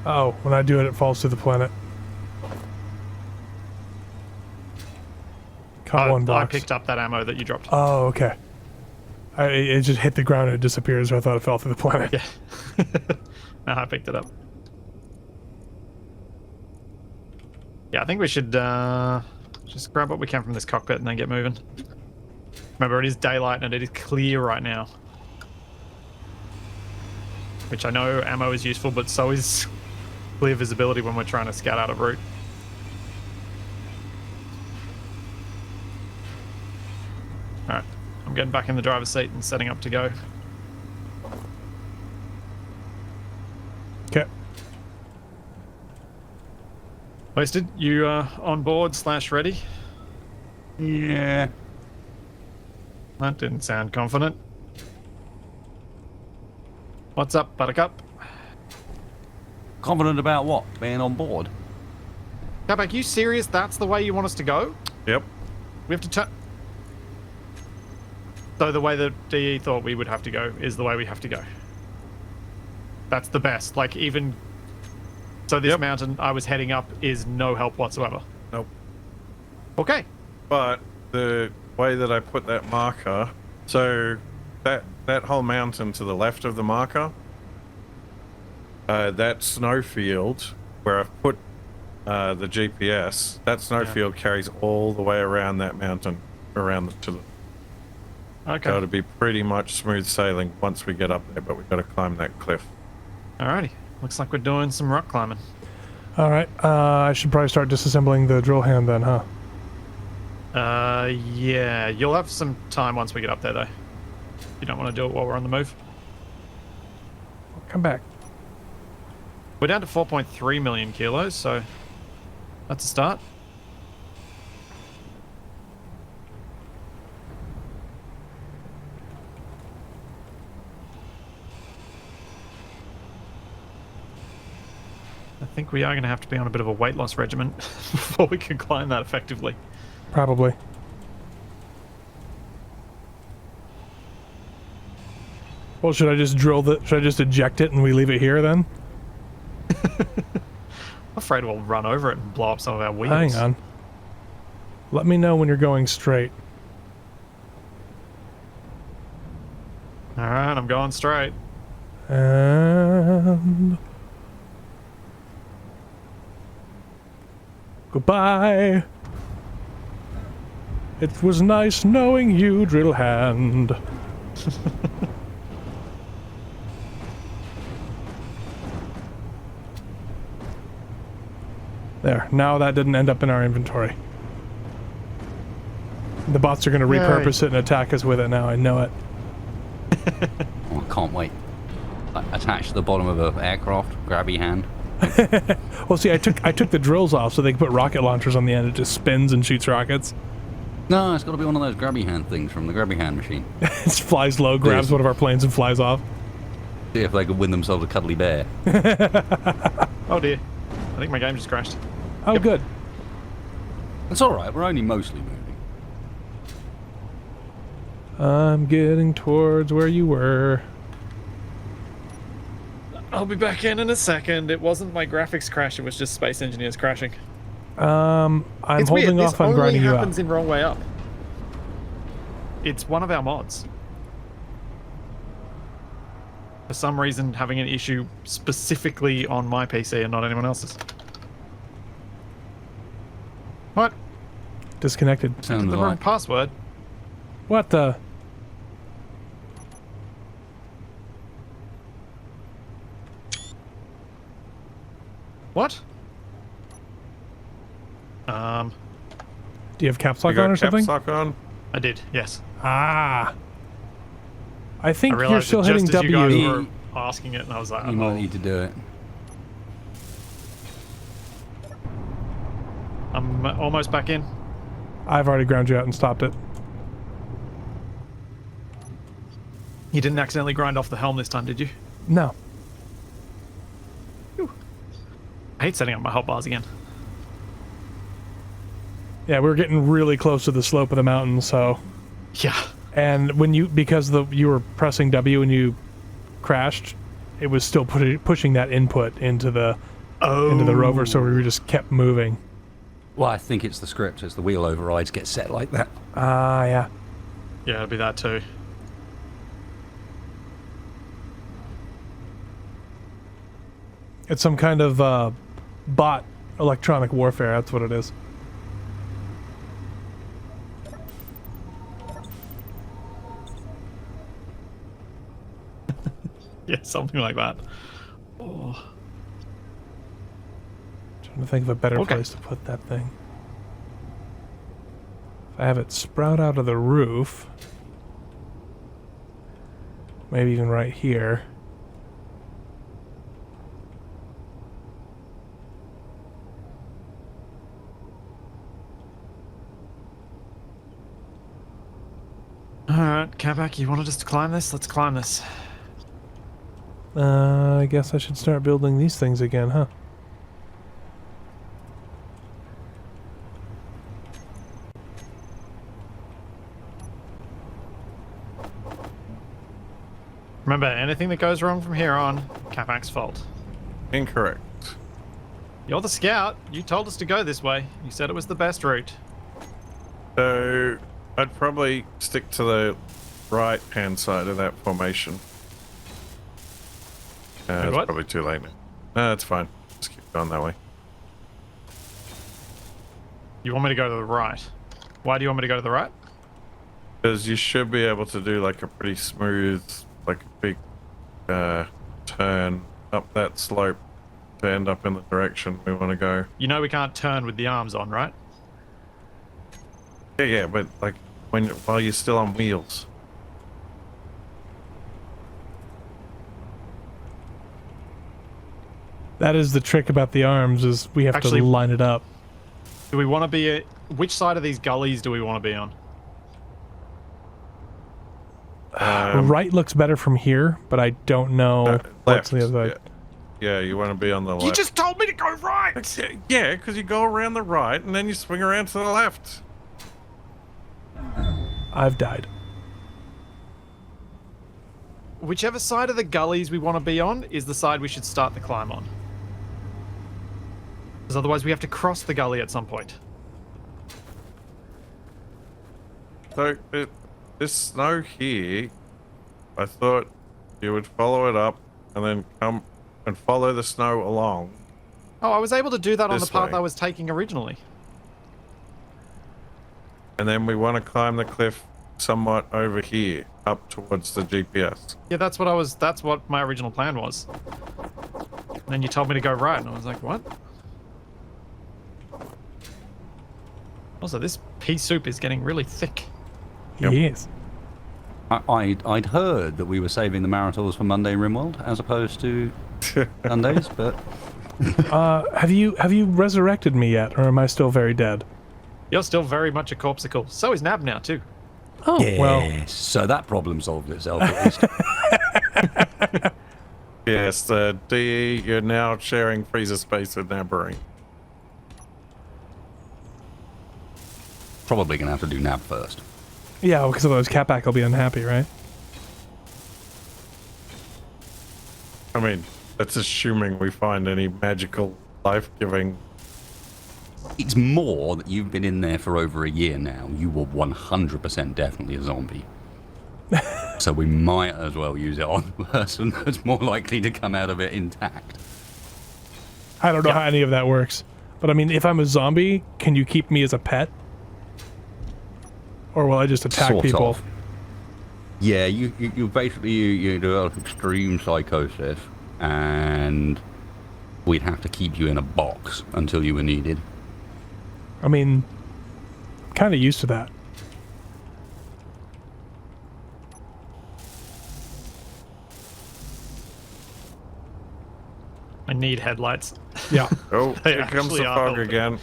Oh, when I do it, it falls to the planet. Caught one box. I picked up that ammo that you dropped. Oh, okay. It just hit the ground and it disappeared, so I thought it fell through the planet. Yeah. No, I picked it up. Yeah, I think we should just grab what we can from this cockpit and then get moving. Remember, it is daylight and it is clear right now. which I know ammo is useful, but so is clear visibility when we're trying to scout out a route. Alright, I'm getting back in the driver's seat and setting up to go. Okay. Wasted, you on board / ready? Yeah. That didn't sound confident. What's up, Buttercup? Confident about what? Being on board? Cutback, you serious? That's the way you want us to go? Yep. We have to turn... So the way that DE thought we would have to go is the way we have to go. That's the best. Like, even... So this mountain I was heading up is no help whatsoever. Nope. Okay. But the way that I put that marker, so that whole mountain to the left of the marker, that snowfield where I've put the GPS, that snowfield carries all the way around that mountain, around to the... Okay. So it'll be pretty much smooth sailing once we get up there, but we've got to climb that cliff. Alrighty. Looks like we're doing some rock climbing. All right. I should probably start disassembling the drill hand then, huh? Yeah. You'll have some time once we get up there, though. You don't want to do it while we're on the move. Come back. We're down to 4.3 million kilos, so that's a start. I think we are going to have to be on a bit of a weight loss regimen before we can climb that effectively. Probably. Well, should I just should I just eject it and we leave it here then? I'm afraid we'll run over it and blow up some of our wheels. Hang on. Let me know when you're going straight. Alright, I'm going straight. And... Goodbye. It was nice knowing you, drill hand. There. Now that didn't end up in our inventory. The bots are going to repurpose it and attack us with it now. I know it. Oh, I can't wait. Attached to the bottom of an aircraft, grabby hand. Well, see, I took the drills off so they could put rocket launchers on the end. It just spins and shoots rockets. No, it's got to be one of those grabby hand things from the grabby hand machine. It flies low, grabs Yes. one of our planes and flies off. See if they could win themselves a cuddly bear. Oh dear. I think my game just crashed. Oh, good. It's alright, we're only mostly moving. I'm getting towards where you were. I'll be back in a second. It wasn't my graphics crash, it was just Space Engineers crashing. I'm It's holding weird. off on grinding this you only out. happens in wrong way up. It's one of our mods. For some reason, having an issue specifically on my PC and not anyone else's. What? Disconnected. Sounds The wrong like. password. What the? What? Do you have caps lock You got on or caps something? lock on? I did, yes. Ah. I think I you're realized still it hitting just as you guys W. were asking it, and I was like, You might need to do it. I'm almost back in. I've already ground you out and stopped it. You didn't accidentally grind off the helm this time, did you? No. I hate setting up my hotbars again. Yeah, we were getting really close to the slope of the mountain, so... Yeah. And when you... Because you were pressing W and you crashed, it was still pushing that input into the rover, so we just kept moving. Well, I think it's the script. It's the wheel overrides get set like that. Ah, yeah. Yeah, it'll be that too. It's some kind of bot electronic warfare, that's what it is. Yeah, something like that. Oh. Trying to think of a better Okay. place to put that thing. If I have it sprout out of the roof, maybe even right here. Alright, Kabak, you wanted us to climb this? Let's climb this. I guess I should start building these things again, huh? Remember, anything that goes wrong from here on, Kabak's fault. Incorrect. You're the scout. You told us to go this way. You said it was the best route. So I'd probably stick to the right-hand side of that formation. It's what? probably too late now. No, it's fine. Just keep going that way. You want me to go to the right? Why do you want me to go to the right? Because you should be able to do like a pretty smooth, like a big turn up that slope to end up in the direction we want to go. You know we can't turn with the arms on, right? Yeah, but like while you're still on wheels. That is the trick about the arms, is we have Actually- to line it up. Do we want to be which side of these gullies do we want to be on? Right looks better from here, but I don't know what's Left. the other side. Yeah, you want to be on the left. You just told me to go right! Yeah, because you go around the right and then you swing around to the left. I've died. Whichever side of the gullies we want to be on is the side we should start the climb on. Because otherwise we have to cross the gully at some point. So this snow here, I thought you would follow it up and then come and follow the snow along. Oh, I was able to do that on the This path way. I was taking originally. And then we want to climb the cliff somewhat over here, up towards the GPS. Yeah, that's what my original plan was. And then you told me to go right, and I was like, what? Also, this pea soup is getting really thick. Yep. Yes. I'd heard that we were saving the Maritals for Monday Rimworld as opposed to Sundays, but Have you resurrected me yet, or am I still very dead? You're still very much a corpsicle. So is Nab now, too. Oh, well. yes. So that problem solved itself at least. Yes, the DE, you're now sharing freezer space with Nabberry. Probably gonna have to do Nab first. Yeah, because otherwise Catback will be unhappy, right? I mean, that's assuming we find any magical, life-giving... It's more that you've been in there for over a year now. You were 100% definitely a zombie. So we might as well use it on the person that's more likely to come out of it intact. I don't know how any of that works. But I mean, if I'm a zombie, can you keep me as a pet? Or will I just attack Sort people? of. Yeah, you basically you develop extreme psychosis, and we'd have to keep you in a box until you were needed. I mean, kind of used to that. I need headlights. Yeah. Oh, They here comes actually the are fog helping. again.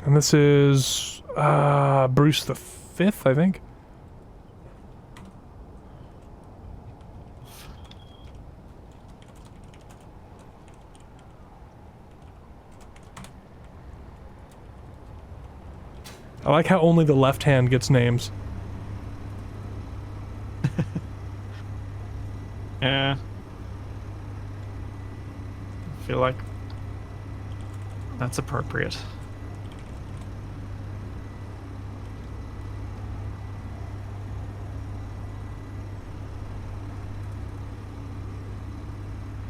And this is Bruce the 5th, I think. I like how only the left hand gets names. Yeah. I feel like that's appropriate.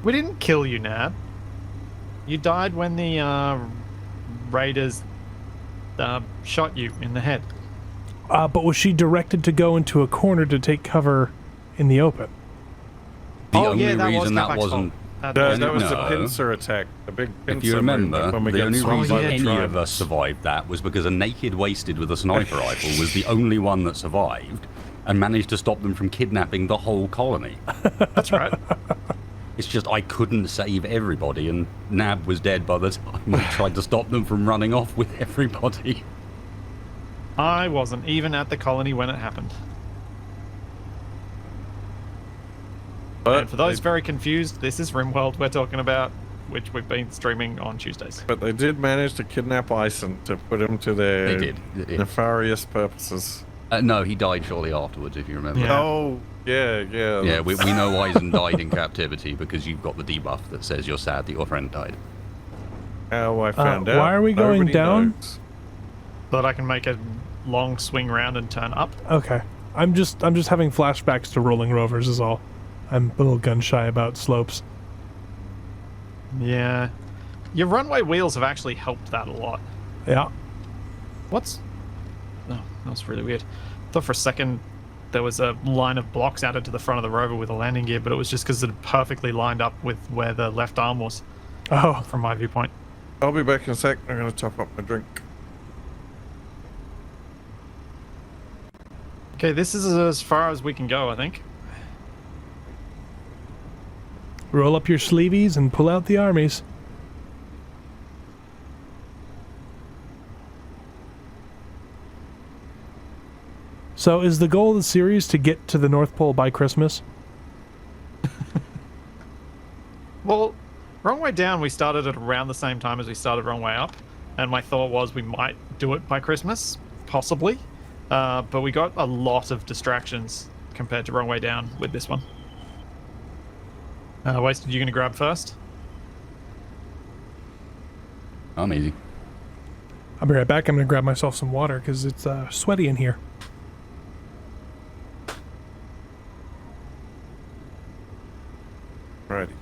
We didn't kill you, Nab. You died when the raiders shot you in the head. But was she directed to go into a corner to take cover in the open? The Oh, only yeah, that was reason that Capac's wasn't... fault. That was the No. pincer attack. The big pincer If you remember, movement when we the got only swung reason by the any of tridents. us survived that was because a naked wasted with a sniper rifle was the only one that survived and managed to stop them from kidnapping the whole colony. That's right. It's just I couldn't save everybody, and Nab was dead by the time I tried to stop them from running off with everybody. I wasn't even at the colony when it happened. But And for those they, very confused, this is RimWorld we're talking about, which we've been streaming on Tuesdays. but they did manage to kidnap Ison to put him to their They did. nefarious purposes. No, he died shortly afterwards, if you remember. Yeah. Oh, yeah. Yeah, we know Eisen died in captivity because you've got the debuff that says you're sad that your friend died. How I found out. why are we going nobody down? knows. So that I can make a long swing round and turn up. Okay. I'm just having flashbacks to Rolling Rovers is all. I'm a little gun shy about slopes. Yeah. Your runway wheels have actually helped that a lot. Yeah. What's... Oh, that was really weird. Thought for a second there was a line of blocks added to the front of the rover with a landing gear, but it was just because it had perfectly lined up with where the left arm was, Oh, from my viewpoint. I'll be back in a sec. I'm going to top up my drink. Okay, this is as far as we can go, I think. roll up your sleeveys and pull out the armies. So is the goal of the series to get to the North Pole by Christmas? Well, wrong way down, we started at around the same time as we started wrong way up, and my thought was we might do it by Christmas, possibly, but we got a lot of distractions compared to wrong way down with this one. Wasted, you going to grab first? I'm easy. I'll be right back. I'm going to grab myself some water because it's sweaty in here. Alrighty.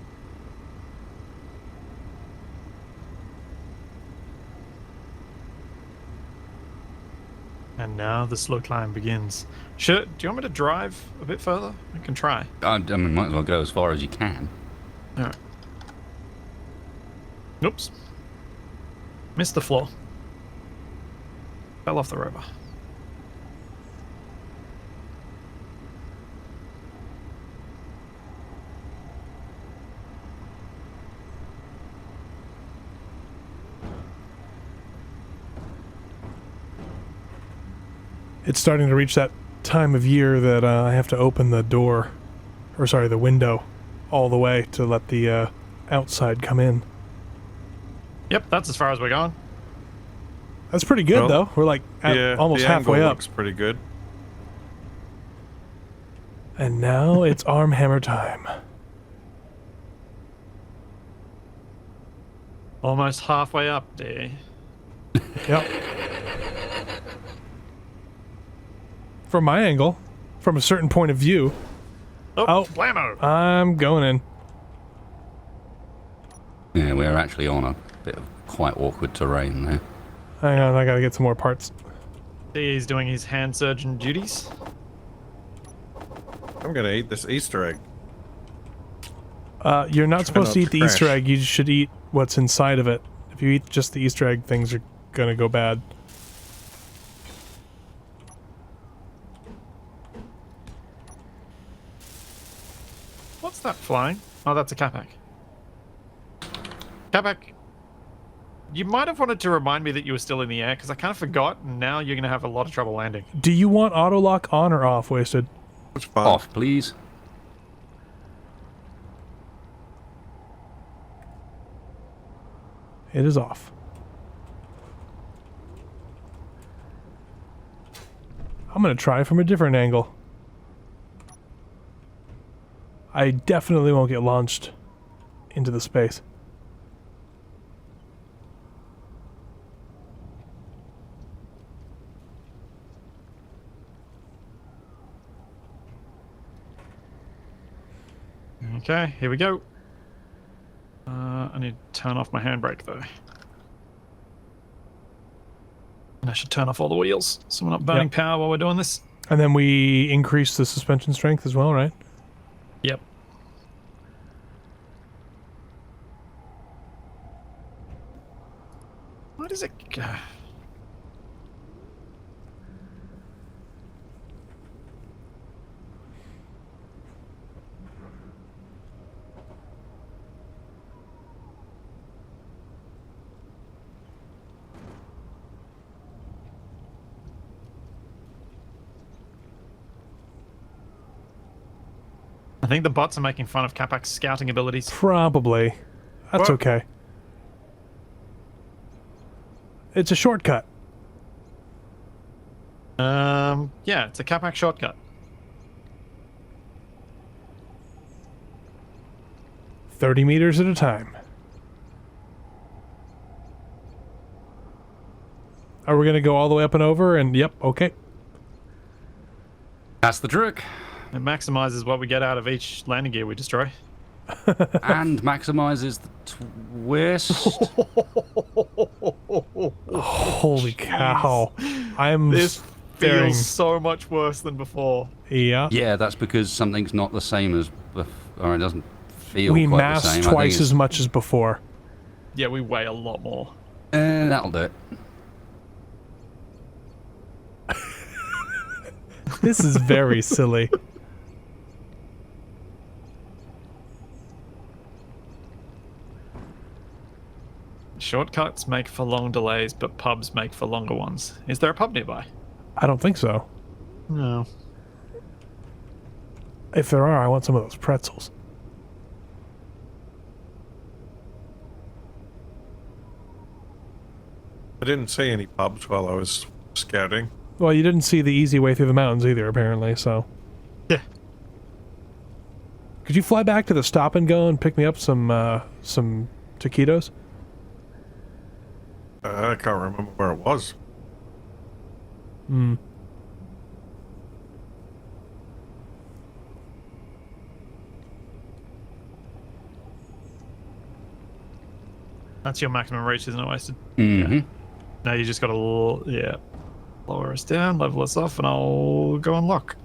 And now the slow climb begins. Do you want me to drive a bit further? I can try. I mean, might as well go as far as you can. Alright. Oops. Missed the floor. Fell off the rover. It's starting to reach that time of year that I have to open the door, or sorry, the window, all the way to let the outside come in. Yep, that's as far as we're going. That's pretty good, Well, though. We're like almost the halfway angle up. looks pretty good. And now it's arm hammer time. Almost halfway up, dear. Yep. From my angle, from a certain point of view, Oh, blammo! I'm going in. Yeah, we're actually on a bit of quite awkward terrain there. Hang on, I gotta get some more parts. He's doing his hand surgeon duties. I'm going to eat this Easter egg. You're not supposed not to eat to the crash. Easter egg, you should eat what's inside of it. If you eat just the Easter egg, things are gonna go bad. What's that flying? Oh, that's a Capac. Capac, you might have wanted to remind me that you were still in the air, because I kind of forgot, and now you're going to have a lot of trouble landing. Do you want auto lock on or off, Wasted? It's fun. Off, please. It is off. I'm gonna try from a different angle. I definitely won't get launched into the space. Okay, here we go. I need to turn off my handbrake, though. And I should turn off all the wheels so we're not burning power while we're doing this. And then we increase the suspension strength as well, right? Yep. Why does it go? I think the bots are making fun of Capac's scouting abilities. Probably. That's What? okay. It's a shortcut. Yeah, it's a Capac shortcut. 30 meters at a time. Are we going to go all the way up and over? And yep, okay. That's the trick. It maximizes what we get out of each landing gear we destroy. And maximizes the twist. Holy cow. I'm This staring. feels so much worse than before. Yeah. Yeah, that's because something's not the same as or it doesn't feel We quite the mass same. I think twice it's- as much as before. Yeah, we weigh a lot more. That'll do it. This is very silly. Shortcuts make for long delays, but pubs make for longer ones. Is there a pub nearby? I don't think so. No. If there are, I want some of those pretzels. I didn't see any pubs while I was scouting. Well, you didn't see the easy way through the mountains either, apparently, so... Yeah. Could you fly back to the stop and go and pick me up some taquitos? I can't remember where it was. Hmm. That's your maximum reach, isn't it, Wasted? Mm-hmm. Now you just gotta, lower us down, level us off, and I'll go unlock.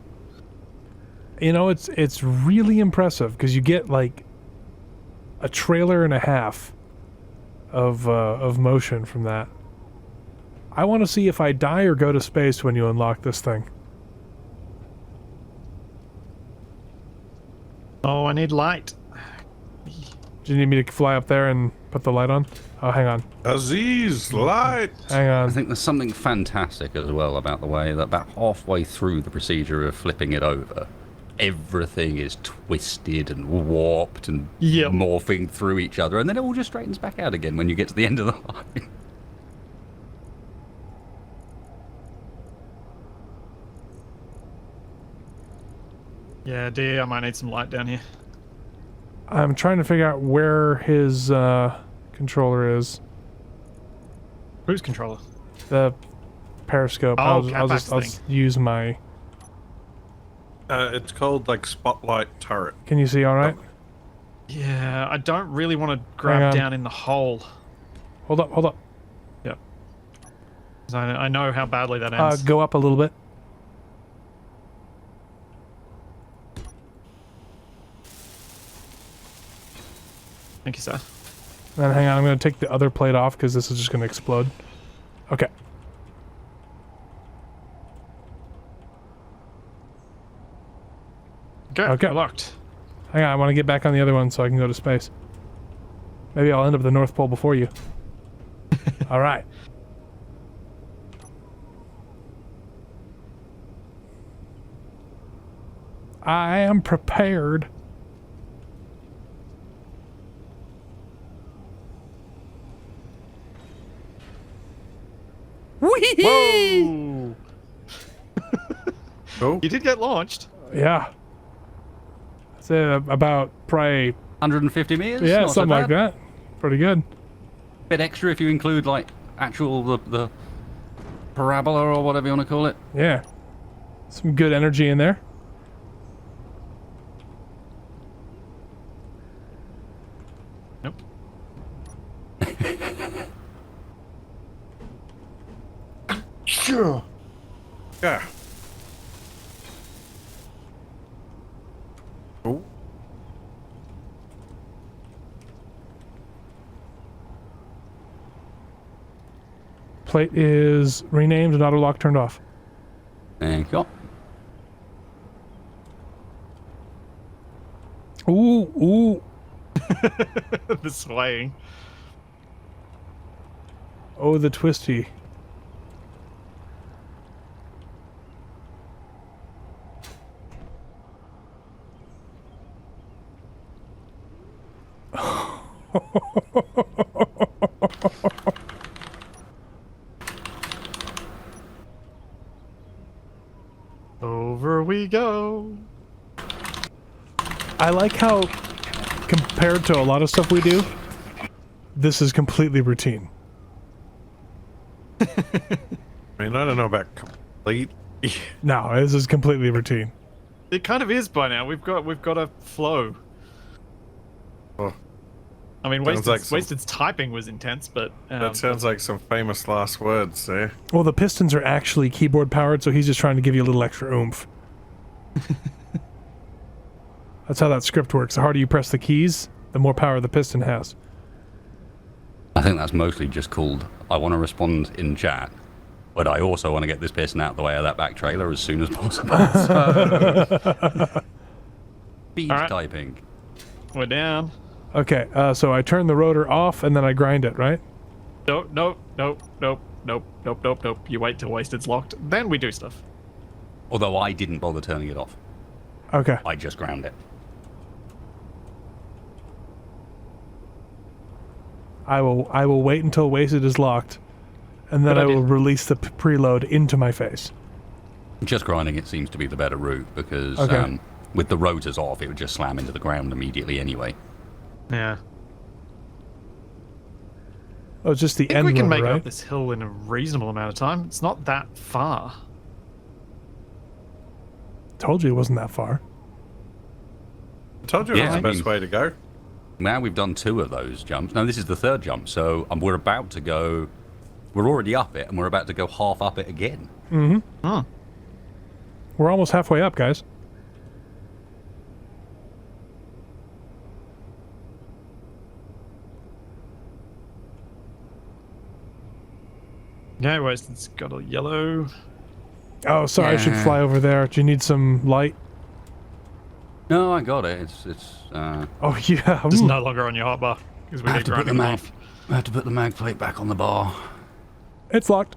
You know, it's really impressive because you get like a trailer and a half of motion from that. I want to see if I die or go to space when you unlock this thing. Oh, I need light. Do you need me to fly up there and put the light on? Oh, hang on. Aziz, light! Hang I on. think there's something fantastic as well about the way that about halfway through the procedure of flipping it over, everything is twisted and warped and Yep. morphing through each other, and then it all just straightens back out again when you get to the end of the line. Yeah, dear, I might need some light down here. I'm trying to figure out where his controller is. Cruise controller. The periscope. Oh, I'll Capac's just use my... It's called like Spotlight Turret. Can you see all right? Yeah, I don't really want to Hang grab on. down in the hole. Hold up, hold up. Yep. 'Cause I know how badly that ends. Go up a little bit. Thank you, sir. And hang on, I'm going to take the other plate off because this is just going to explode. Okay. Okay, we're locked. Hang on, I want to get back on the other one so I can go to space. Maybe I'll end up at the North Pole before you. All right. I am prepared. Whoa! Oh, You did get launched. Yeah. It's about probably 150 meters? yeah, Not so something like bad. that. Pretty good. Bit extra if you include like actual the parabola or whatever you want to call it. Yeah. Some good energy in there. Nope. Plate is renamed and auto lock turned off. There you go. Ooh. The swaying. Oh, the twisty. Over we go. I like how, compared to a lot of stuff we do, this is completely routine. I mean, I don't know about complete. No, this is completely routine. It kind of is by now. We've got a flow. Oh, I mean, Sounds like some- Wasted's typing was intense, but that sounds like some famous last words there. Well, the pistons are actually keyboard powered, so he's just trying to give you a little extra oomph. That's how that script works. The harder you press the keys, the more power the piston has. I think that's mostly just called, I want to respond in chat, but I also want to get this piston out the way of that back trailer as soon as possible. So... Speed All right. typing. we're down. Okay, so I turn the rotor off and then I grind it, right? Nope. You wait till Wasted's locked, then we do stuff. Although I didn't bother turning it off. Okay. I just ground it. I will wait until Wasted is locked, and then Good I idea. will release the preload into my face. Just grinding it seems to be the better route because Okay. with the rotors off, it would just slam into the ground immediately anyway. Yeah. Oh, it's just the I think end we can rotor, make it right? up this hill in a reasonable amount of time. It's not that far. Told you it wasn't that far. I told you Yeah, it was I the best mean- way to go. Now we've done 2 of those jumps. No, this is the 3rd jump, so we're about to go... We're already up it, and we're about to go half up it again. Oh. We're almost halfway up, guys. Yeah, Wasted's got a yellow. Oh, sorry, I should Yeah. fly over there. Do you need some light? No, I got it. It's Oh, yeah. It's mm. no longer on your hotbar because we I have need to put the grinding mag. off. I have to put the mag plate back on the bar. It's locked.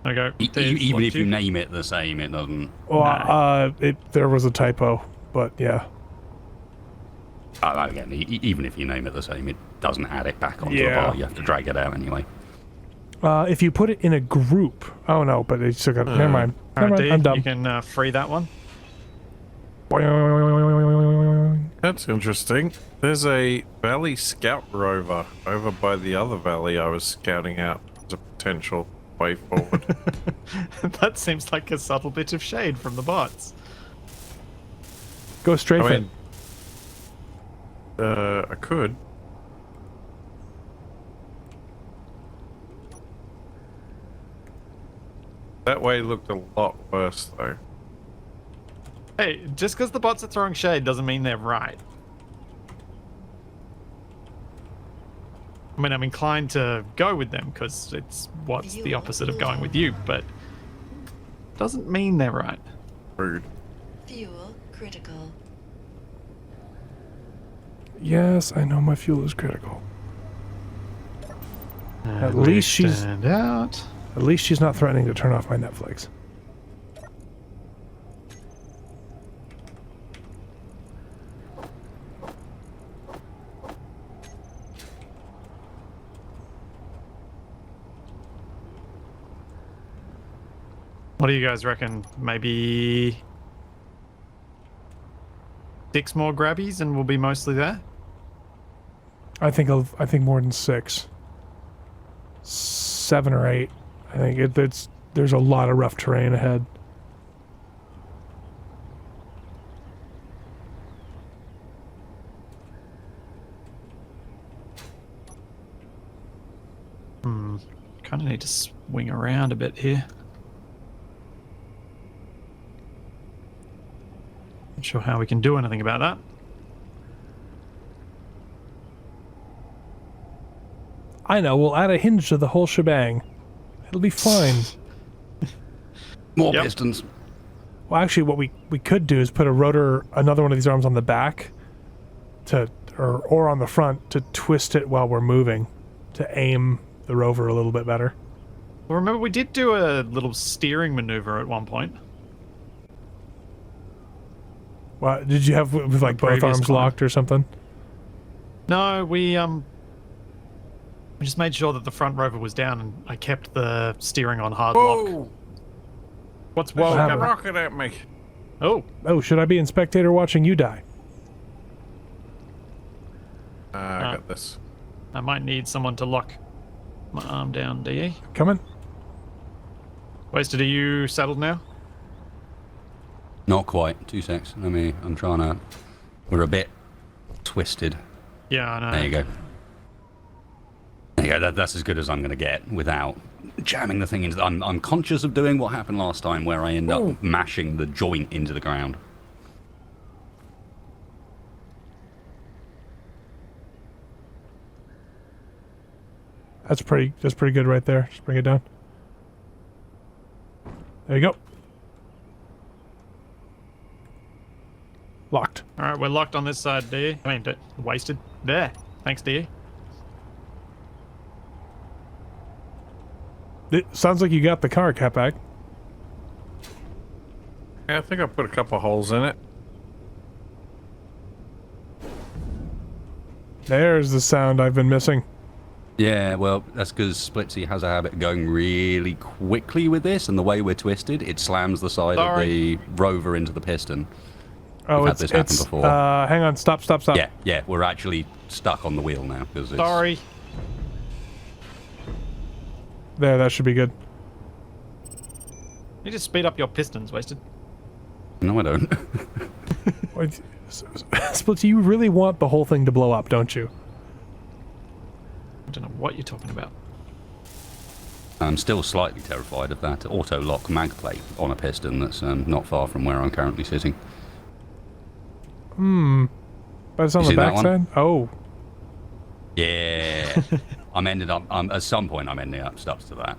Okay. Even if you name it the same, it doesn't. Well, there was a typo, but yeah. Again, even if you name it the same, it doesn't add it back onto Yeah. the bar. You have to drag it out anyway. If you put it in a group. Oh, no, but it's still got. Never mind. All Never right, mind. D, I'm done. you can free that one. That's interesting. There's a valley scout rover over by the other valley I was scouting out as a potential way forward. That seems like a subtle bit of shade from the bots. Go straight I fit. mean, I could. That way looked a lot worse, though. Hey, just because the bots are throwing shade doesn't mean they're right. I mean, I'm inclined to go with them because it's what's the opposite of going with you, but doesn't mean they're right. Rude. Fuel critical. Yes, I know my fuel is critical. At least she's Stand out. at least she's not threatening to turn off my Netflix. What do you guys reckon? Maybe 6 more grabbies and we'll be mostly there? I think more than 6. 7 or 8. I think there's a lot of rough terrain ahead. Kind of need to swing around a bit here. Not sure how we can do anything about that. I know, we'll add a hinge to the whole shebang. It'll be fine. More Yep. pistons. Well, actually, what we could do is put another one of these arms on the back, or on the front to twist it while we're moving, to aim the rover a little bit better. Well, remember we did do a little steering maneuver at one point. What did you have with like both previous arms climb. locked or something? No, we just made sure that the front rover was down, and I kept the steering on hard lock. Whoa! What's Whoa! whoa? happened? A rocket at me. Oh, Oh, should I be in spectator watching you die? I got this. I might need someone to lock my arm down. DE. Coming. Wasted, are you settled now? Not quite. 2 secs. I'm trying to... We're a bit twisted. Yeah, I know. There you go. There you go. That's as good as I'm going to get without jamming the thing into... I'm conscious of doing what happened last time, where I end up mashing the joint into the ground. That's pretty good right there. Just bring it down. There you go. Locked. All right, we're locked on this side, DE. I mean, wasted. There. Thanks, DE. It sounds like you got the car, Catback. Yeah, I think I put a couple holes in it. There's the sound I've been missing. Yeah, well, that's because Splitsy has a habit of going really quickly with this, and the way we're twisted, it slams the side of the rover into the piston. Oh, We've had it's this happen before. hang on, stop. Yeah, we're actually stuck on the wheel now because it's... Sorry. There, that should be good. You just speed up your pistons, Wasted. No, I don't. Wait, Splitsy, you really want the whole thing to blow up, don't you? I don't know what you're talking about. I'm still slightly terrified of that auto-lock mag plate on a piston that's not far from where I'm currently sitting. But it's on You the see that one? backside? Oh. Yeah. At some point, I'm ending up stuck to that.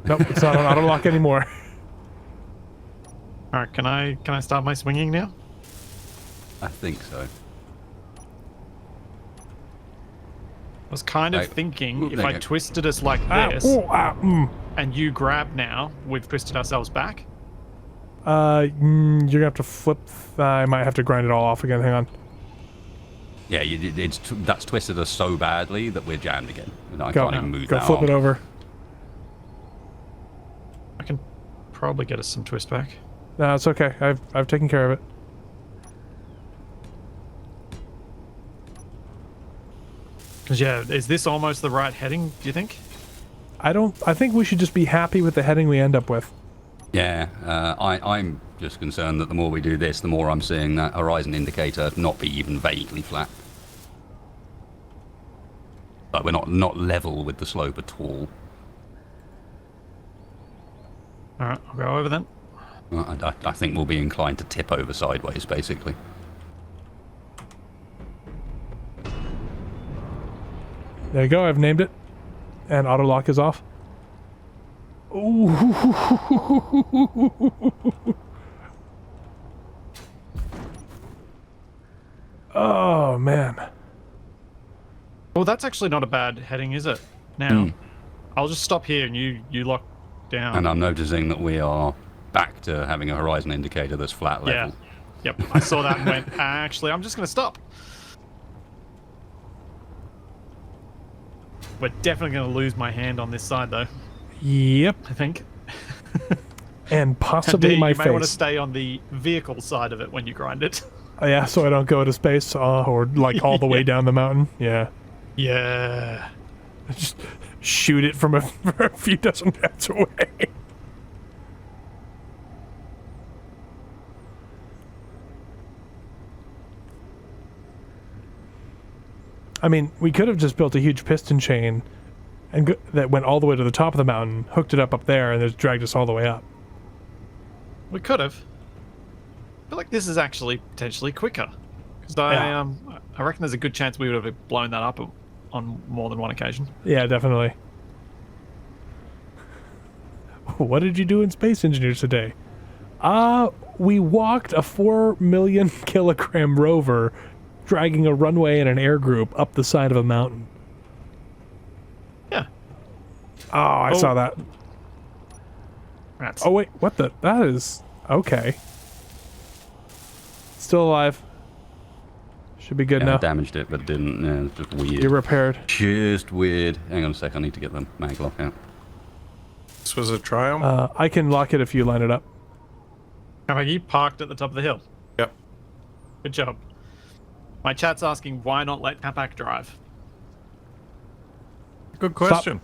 Nope, it's not on auto lock anymore. All right, can I start my swinging now? I think so. I was kind of Right. thinking if There I you go. twisted us like Ah, this, ooh, ah, and you grab now, we've twisted ourselves back. you're gonna have to flip. I might have to grind it all off again. Hang on. Yeah, that's twisted us so badly that we're jammed again. I Go, can't even move go that flip arm. it over. I can probably get us some twist back. No, it's okay. I've taken care of it. Because yeah, is this almost the right heading? Do you think? I think we should just be happy with the heading we end up with. Yeah, I'm just concerned that the more we do this, the more I'm seeing that horizon indicator not be even vaguely flat. Like we're not level with the slope at all. All right, I'll go over then. I think we'll be inclined to tip over sideways, basically. There you go. I've named it, and auto lock is off. Ooh. Oh man. Well, that's actually not a bad heading, is it? Now, I'll just stop here and you lock down. And I'm noticing that we are back to having a horizon indicator that's flat Yeah. level. Yep. I saw that and went, actually, I'm just going to stop. We're definitely going to lose my hand on this side, though, Yep. I think. And possibly D, my you may want to face. stay on the vehicle side of it when you grind it. Yeah, so I don't go to space or like all the way down the mountain. Yeah. Yeah. Just shoot it from a few dozen yards away. I mean, we could have just built a huge piston chain and that went all the way to the top of the mountain, hooked it up there, and just dragged us all the way up. We could have. I feel like this is actually potentially quicker. Because Yeah. I reckon there's a good chance we would have blown that up on more than one occasion. Yeah, definitely. What did you do in Space Engineers today? We walked a 4 million kilogram rover dragging a runway and an air group up the side of a mountain. Yeah. Oh, I saw that. Rats. Oh, wait, what the? That is... Okay. Still alive. Should be good Yeah, I now. damaged it, but didn't. Yeah, it's just weird. You're repaired. Just weird. Hang on a sec, I need to get the mag lock out. This was a triumph. I can lock it if you line it up. How about you parked at the top of the hill? Yep. Good job. My chat's asking why not let Capac drive. Good question.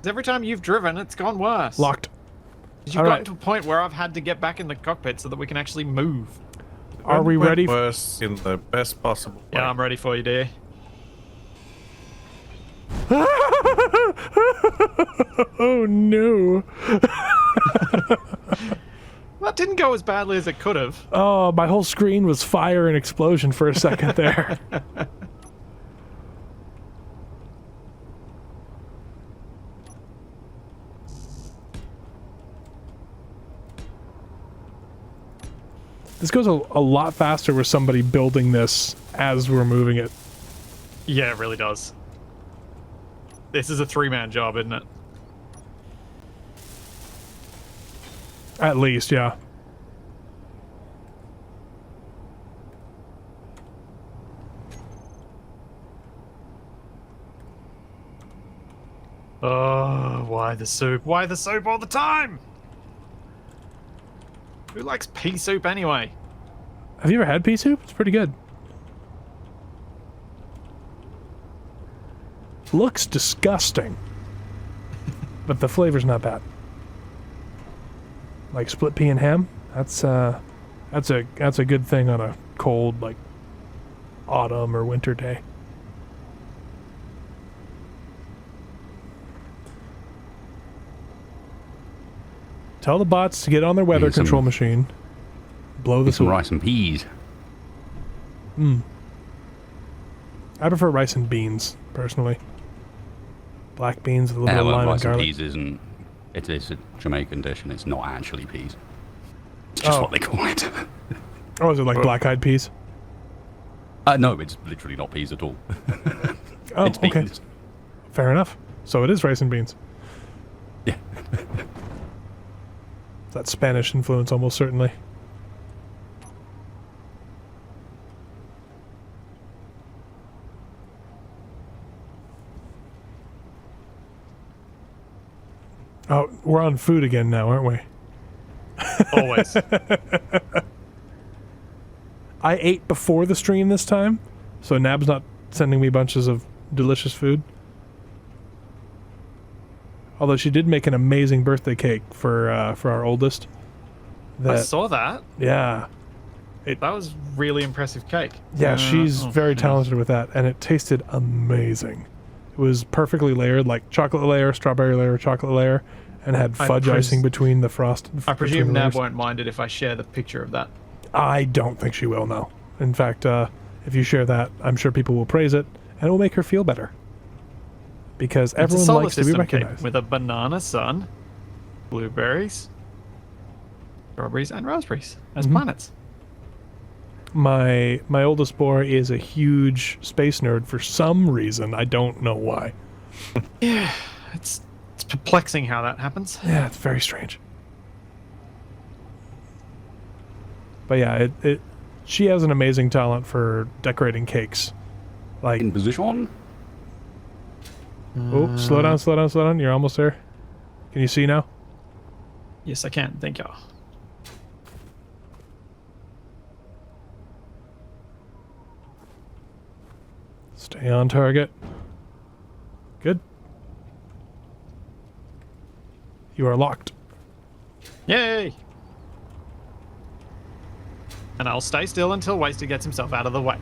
'Cause every time you've driven, it's gone worse. Locked. 'Cause you've All gotten right. to a point where I've had to get back in the cockpit so that we can actually move. Are we Went ready? Worse in the best possible way. Yeah, I'm ready for you, dear. Oh, no. That didn't go as badly as it could have. Oh, my whole screen was fire and explosion for a second there. This goes a lot faster with somebody building this as we're moving it. Yeah, it really does. This is a 3-man job, isn't it? At least, yeah. Oh, why the soup? Why the soup all the time? Who likes pea soup anyway? Have you ever had pea soup? It's pretty good. Looks disgusting. But the flavor's not bad. Like split pea and ham? That's a good thing on a cold, like, autumn or winter day. Tell the bots to get on their weather Need some- control machine. Blow the Some soup. rice and peas. I prefer rice and beans, personally. Black beans with a Yeah, little well, lime and rice and garlic. peas isn't. It is a Jamaican dish, and it's not actually peas. It's just Oh. what they call it. Oh, is it like black-eyed peas? No, it's literally not peas at all. Oh, It's okay. beans. Fair enough. So it is rice and beans. Yeah. That Spanish influence, almost certainly. Oh, we're on food again now, aren't we? Always. I ate before the stream this time, so Nab's not sending me bunches of delicious food. Although she did make an amazing birthday cake for our oldest. I saw that. Yeah. That was really impressive cake. Yeah, she's very yeah. talented with that, and it tasted amazing. It was perfectly layered, like chocolate layer, strawberry layer, chocolate layer, and had I fudge pres- icing between the frosted. I presume between the Nab layers. won't mind it if I share the picture of that. I don't think she will, no. In fact, if you share that, I'm sure people will praise it, and it will make her feel better. Because It's a everyone solar likes to be system cake recognized. with a banana sun, blueberries, strawberries, and raspberries as Mm-hmm. planets. My oldest boy is a huge space nerd for some reason. I don't know why. Yeah, it's perplexing how that happens. Yeah, it's very strange. But yeah, she has an amazing talent for decorating cakes. Like, In position. oh, slow down, slow down, slow down. You're almost there. Can you see now? Yes, I can. Thank you. Stay on target. Good. You are locked. Yay! And I'll stay still until Wasted gets himself out of the way.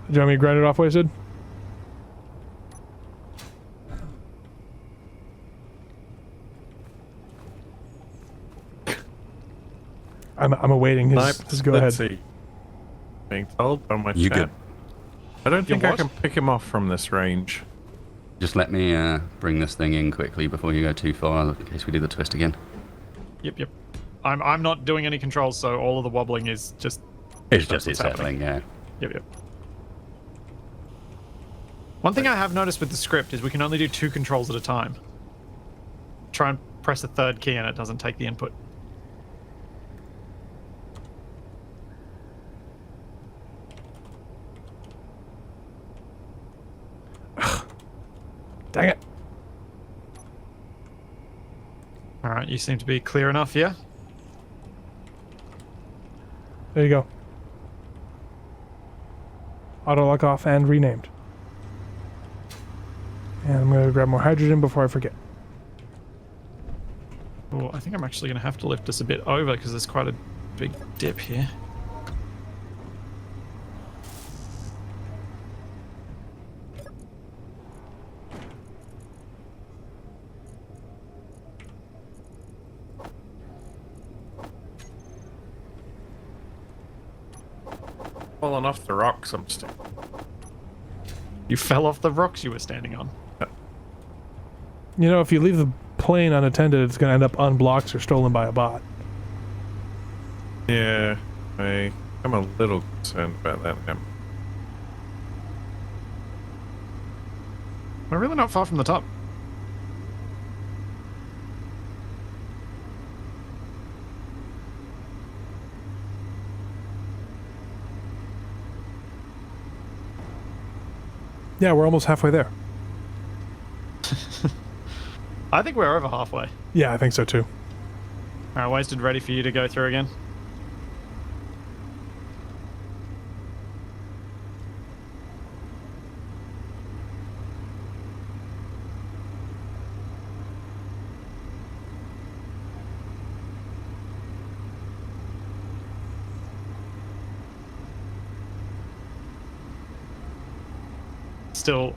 Do you want me to grind it off, Wasted? I'm awaiting his go Let's ahead. see. Being told by my You chat. good? I don't think I what? can pick him off from this range. Just let me bring this thing in quickly before you go too far, in case we do the twist again. Yep. I'm not doing any controls, so all of the wobbling is just... It's just what's it settling, yeah. Yep. One thing I have noticed with the script is we can only do 2 controls at a time. Try and press a third key and it doesn't take the input. Dang it. Alright, you seem to be clear enough, yeah? There you go. Auto lock off and renamed. And I'm going to grab more hydrogen before I forget. Oh, I think I'm actually going to have to lift this a bit over because there's quite a big dip here. Falling off the rocks, I'm still. You fell off the rocks you were standing on. You know, if you leave the plane unattended, it's going to end up unblocked or stolen by a bot. Yeah, I'm a little concerned about that now. We're really not far from the top. Yeah, we're almost halfway there. I think we're over halfway. Yeah, I think so too. Alright, Wasted, ready for you to go through again?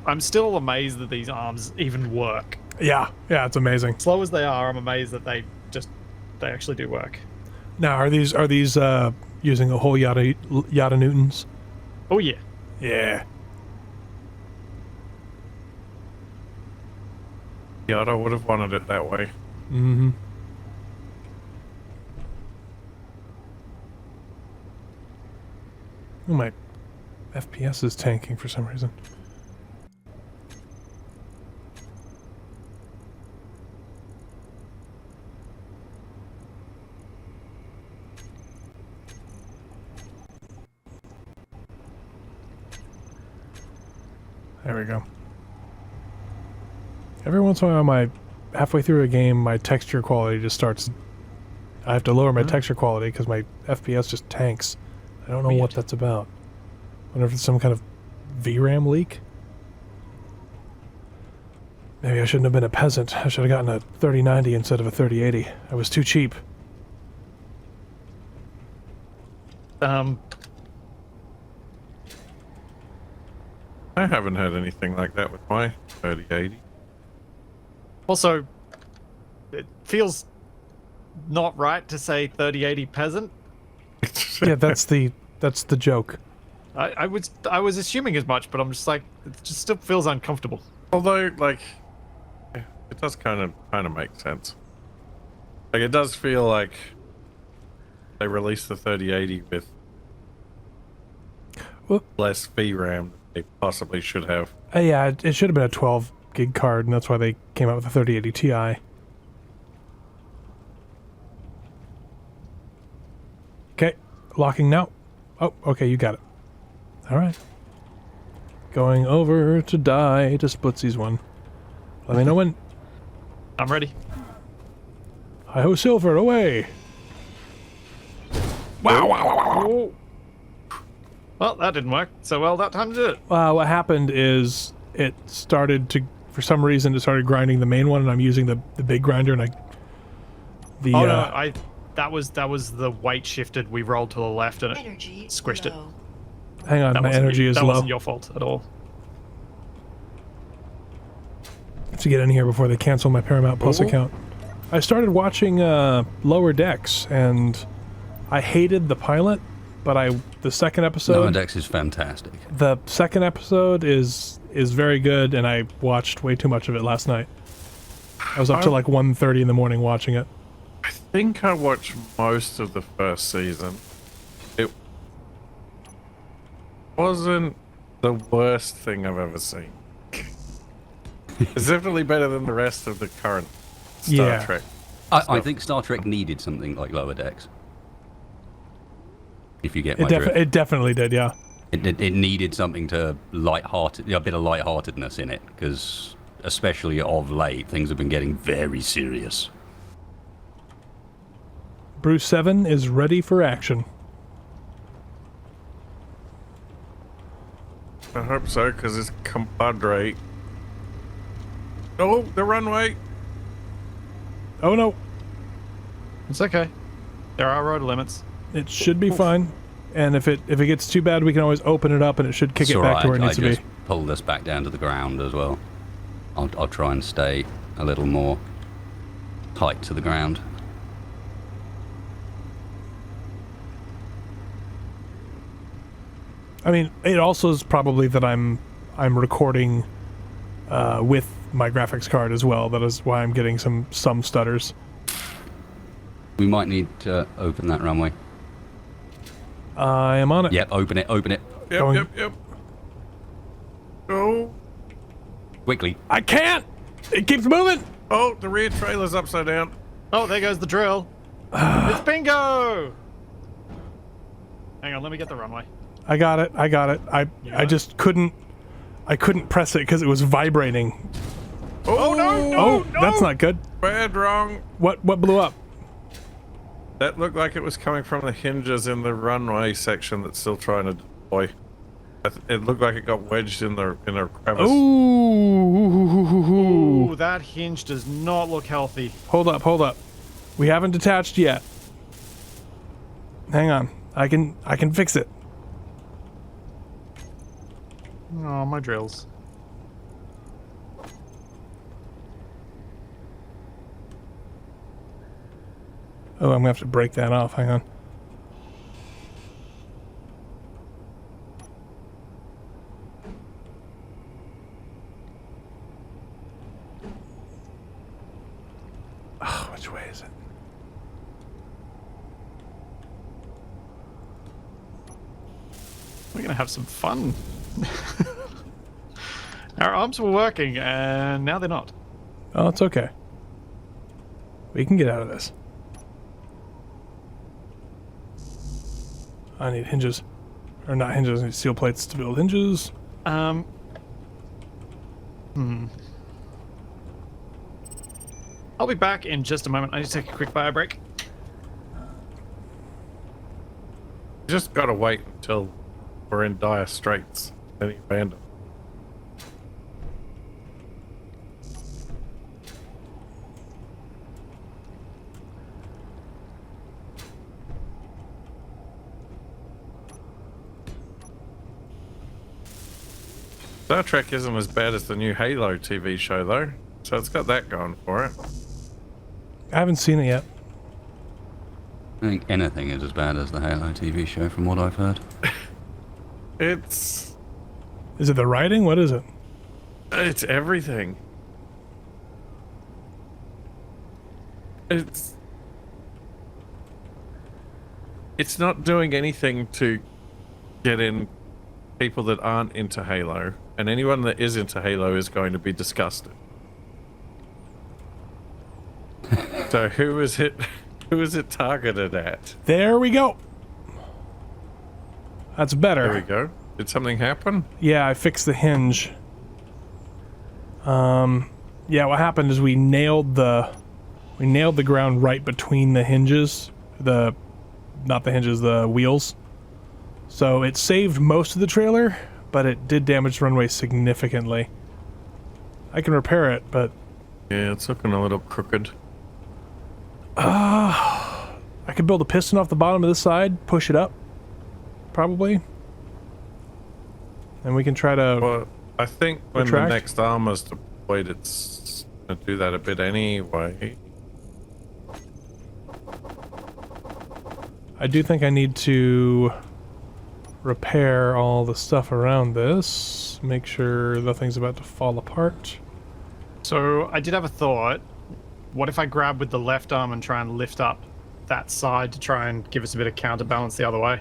I'm still amazed that these arms even work. Yeah, it's amazing. Slow as they are, I'm amazed that they actually do work. Now, are these using a whole yada newtons? Oh yeah. Yeah. Yada would have wanted it that way. Mm-hmm. Oh, my FPS is tanking for some reason. There we go. Every once in a while, halfway through a game, my texture quality just starts... I have to lower my texture quality because my FPS just tanks. I don't know what that's about. I wonder if it's some kind of VRAM leak? Maybe I shouldn't have been a peasant. I should have gotten a 3090 instead of a 3080. I was too cheap. I haven't had anything like that with my 3080. Also, it feels not right to say 3080 peasant. Yeah, that's the joke. I was assuming as much, but I'm just like, it just still feels uncomfortable. Although, like, it does kind of make sense. Like, it does feel like they released the 3080 with less VRAM than they possibly should have. Yeah, it should have been a 12 gig card, and that's why they came out with the 3080 Ti. Okay, locking now. Oh, okay, you got it. All right. Going over to die to Splitsies one. Let me know when. I'm ready. Hi-ho Silver, away! Wow, wow, wow, wow, wow. Well, that didn't work so well that time, did it? What happened is it started to, for some reason, it started grinding the main one, and I'm using the big grinder, and that was the weight shifted. We rolled to the left, and it Energy squished low. Hang on, my energy is that low. That wasn't your fault at all. To get in here before they cancel my Paramount Plus account. I started watching Lower Decks, and I hated the pilot, but the second episode. Lower Decks is fantastic. The second episode is very good, and I watched way too much of it last night. I was up to like 1:30 in the morning watching it. I think I watched most of the first season. It wasn't the worst thing I've ever seen. It's definitely better than the rest of the current Star Trek. I think Star Trek needed something like Lower Decks. If you get my drift. It definitely did, yeah. It needed something to lighthearted, a bit of lightheartedness in it, because especially of late, things have been getting very serious. Bruce 7 is ready for action. I hope so, because his compadre. Oh, the runway. Oh no, It's okay. There are road limits. it should be fine. And if it gets too bad, we can always open it up, and it should kick it back to where it needs to be. I just pulled this back down to the ground as well. I'll try and stay a little more tight to the ground. I mean, it also is probably that I'm recording with my graphics card as well. That is why I'm getting some stutters. We might need to open that runway. I am on it. Yep, open it. Yep. Go. Quickly. I can't! It keeps moving! Oh, the rear trailer's upside down. Oh, there goes the drill. It's bingo! Hang on, let me get the runway. I got it. I just couldn't press it because it was vibrating. Oh, no! Oh, that's not good. Bad, wrong. What blew up? That looked like it was coming from the hinges in the runway section that's still trying to deploy. It looked like it got wedged in a crevice. Ooh. Ooh, that hinge does not look healthy. Hold up. We haven't detached yet. Hang on. I can fix it. Oh, my drills. Oh, I'm gonna have to break that off. Hang on. Oh, which way is it? We're gonna have some fun. Our arms were working, and now they're not. Oh, it's okay. We can get out of this. I need hinges. Or not hinges, I need steel plates to build hinges. I'll be back in just a moment. I need to take a quick bio break. You just gotta wait until we're in dire straits. Then you abandon. Star Trek isn't as bad as the new Halo TV show, though, so it's got that going for it. I haven't seen it yet. I think anything is as bad as the Halo TV show, from what I've heard. It's Is it the writing? What is it? everything. It's not doing anything to get in people that aren't into Halo, and anyone that is into Halo is going to be disgusted. So who is it targeted at? There we go. That's better. There we go. Did something happen? Yeah, I fixed the hinge. Yeah, what happened is we nailed the ground right between the hinges, not the hinges, the wheels. So it saved most of the trailer, but it did damage the runway significantly. I can repair it, but Yeah, it's looking a little crooked. I could build a piston off the bottom of this side, push it up, probably. And we can try to... Well, I think when retract? the next armor's deployed, it's going to do that a bit anyway. I do think I need to repair all the stuff around this. Make sure nothing's about to fall apart. So I did have a thought. What if I grab with the left arm and try and lift up that side to try and give us a bit of counterbalance the other way?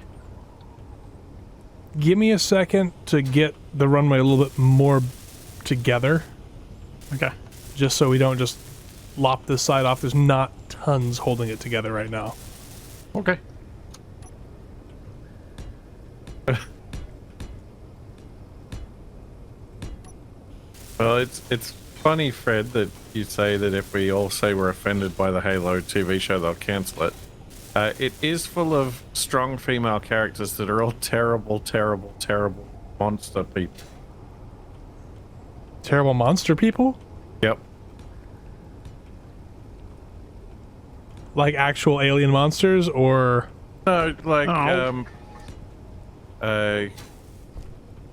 Give me a second to get the runway a little bit more together. Okay. Just so we don't just lop this side off. There's not tons holding it together right now. Okay. Well, it's funny, Fred, that you say that if we all say we're offended by the Halo TV show, they'll cancel it. It is full of strong female characters that are all terrible, terrible, terrible monster people. Terrible monster people? Yep. Like actual alien monsters, or... No, like, Oh.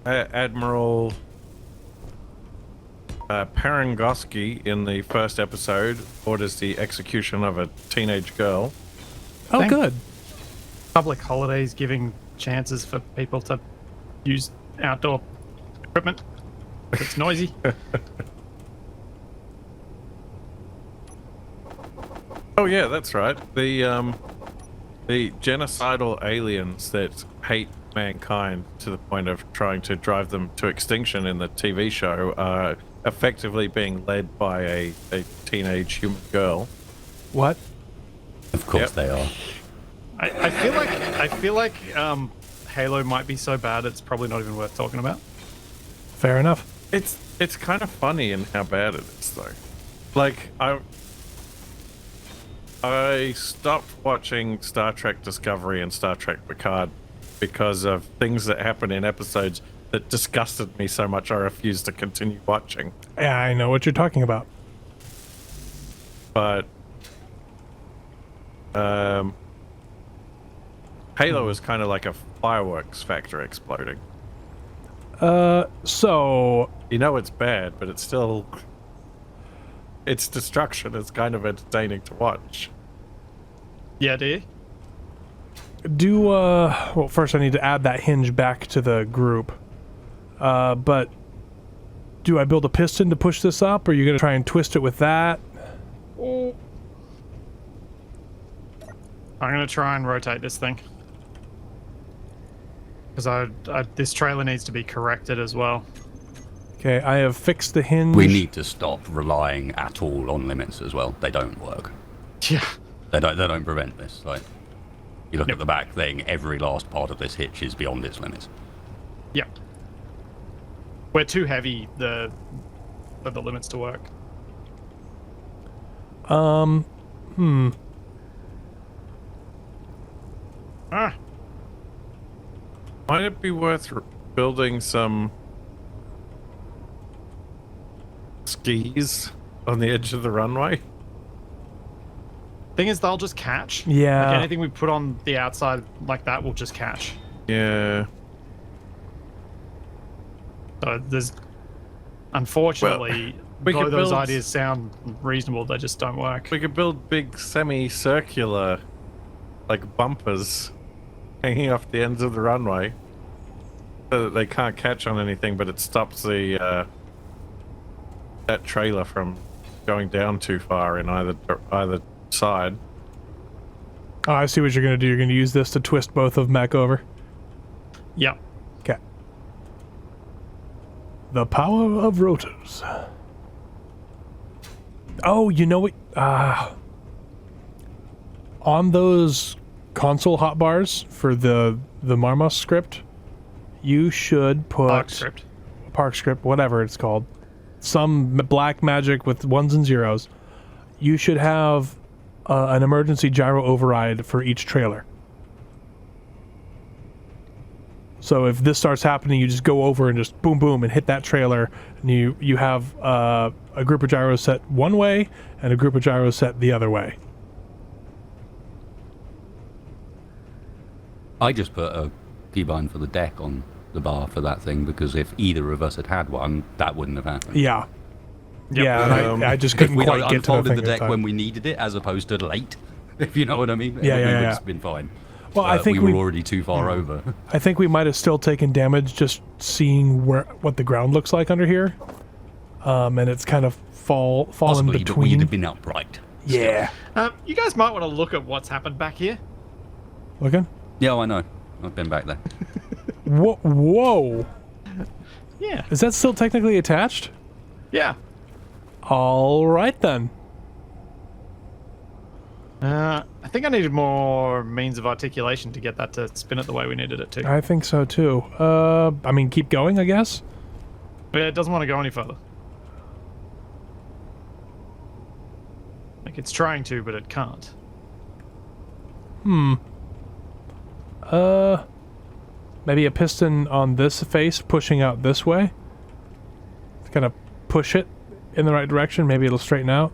Admiral Parangoski in the first episode orders the execution of a teenage girl. Oh, Thank- good. Public holidays giving chances for people to use outdoor equipment. If it's noisy. Oh yeah, that's right. The genocidal aliens that hate mankind to the point of trying to drive them to extinction in the TV show are effectively being led by a teenage human girl. What? Of course Yep. they are. I feel like Halo might be so bad it's probably not even worth talking about. Fair enough. It's kind of funny in how bad it is, though. Like, I stopped watching Star Trek Discovery and Star Trek Picard because of things that happen in episodes that disgusted me so much I refused to continue watching. Yeah, I know what you're talking about. But Halo is kind of like a fireworks factory exploding. So... You know it's bad, but it's still... Its destruction is kind of entertaining to watch. Yeah, do you? well, first I need to add that hinge back to the group. But do I build a piston to push this up, or are you going to try and twist it with that? I'm going to try and rotate this thing. Because this trailer needs to be corrected as well. Okay, I have fixed the hinge. We need to stop relying at all on limits as well. They don't work. Yeah. They don't prevent this. Like, you look at the back thing, every last part of this hitch is beyond its limits. Yep. We're too heavy for the limits to work. Ah. Might it be worth building some skis on the edge of the runway? Thing is, they'll just catch. Yeah. Like anything we put on the outside like that will just catch. Yeah. So there's, unfortunately, we though could those build- ideas sound reasonable, they just don't work. We could build big semicircular, like, bumpers hanging off the ends of the runway so that they can't catch on anything, but it stops the that trailer from going down too far in either side. Oh, I see what you're going to do. You're going to use this to twist both of them back over. Yep. Okay. The power of rotors. Oh, you know what? On those console hotbars for the Marmos script, you should put Park script, whatever it's called, some black magic with ones and zeros. You should have an emergency gyro override for each trailer. So if this starts happening, you just go over and just boom, boom, and hit that trailer, and you have a group of gyros set one way and a group of gyros set the other way. I just put a keybind for the deck on the bar for that thing, because if either of us had had one, that wouldn't have happened. Yeah. Yep. Yeah, and I just If couldn't we'd quite get to the unfolded thing the in deck time. when we needed it, as opposed to late, if you know what I mean, Yeah, it would yeah, have yeah. just been fine. Well, I think we were already too far over. I think we might have still taken damage just seeing what the ground looks like under here. And it's kind of fallen Possibly, but between. we'd have been upright. Yeah. You guys might want to look at what's happened back here. Looking? Yeah, I know. I've been back there. Whoa. Yeah. Is that still technically attached? Yeah. All right then. I think I needed more means of articulation to get that to spin it the way we needed it to. I think so too. I mean, keep going, I guess. But it doesn't want to go any further. Like it's trying to, but it can't. Maybe a piston on this face pushing out this way. To kind of push it in the right direction. Maybe it'll straighten out.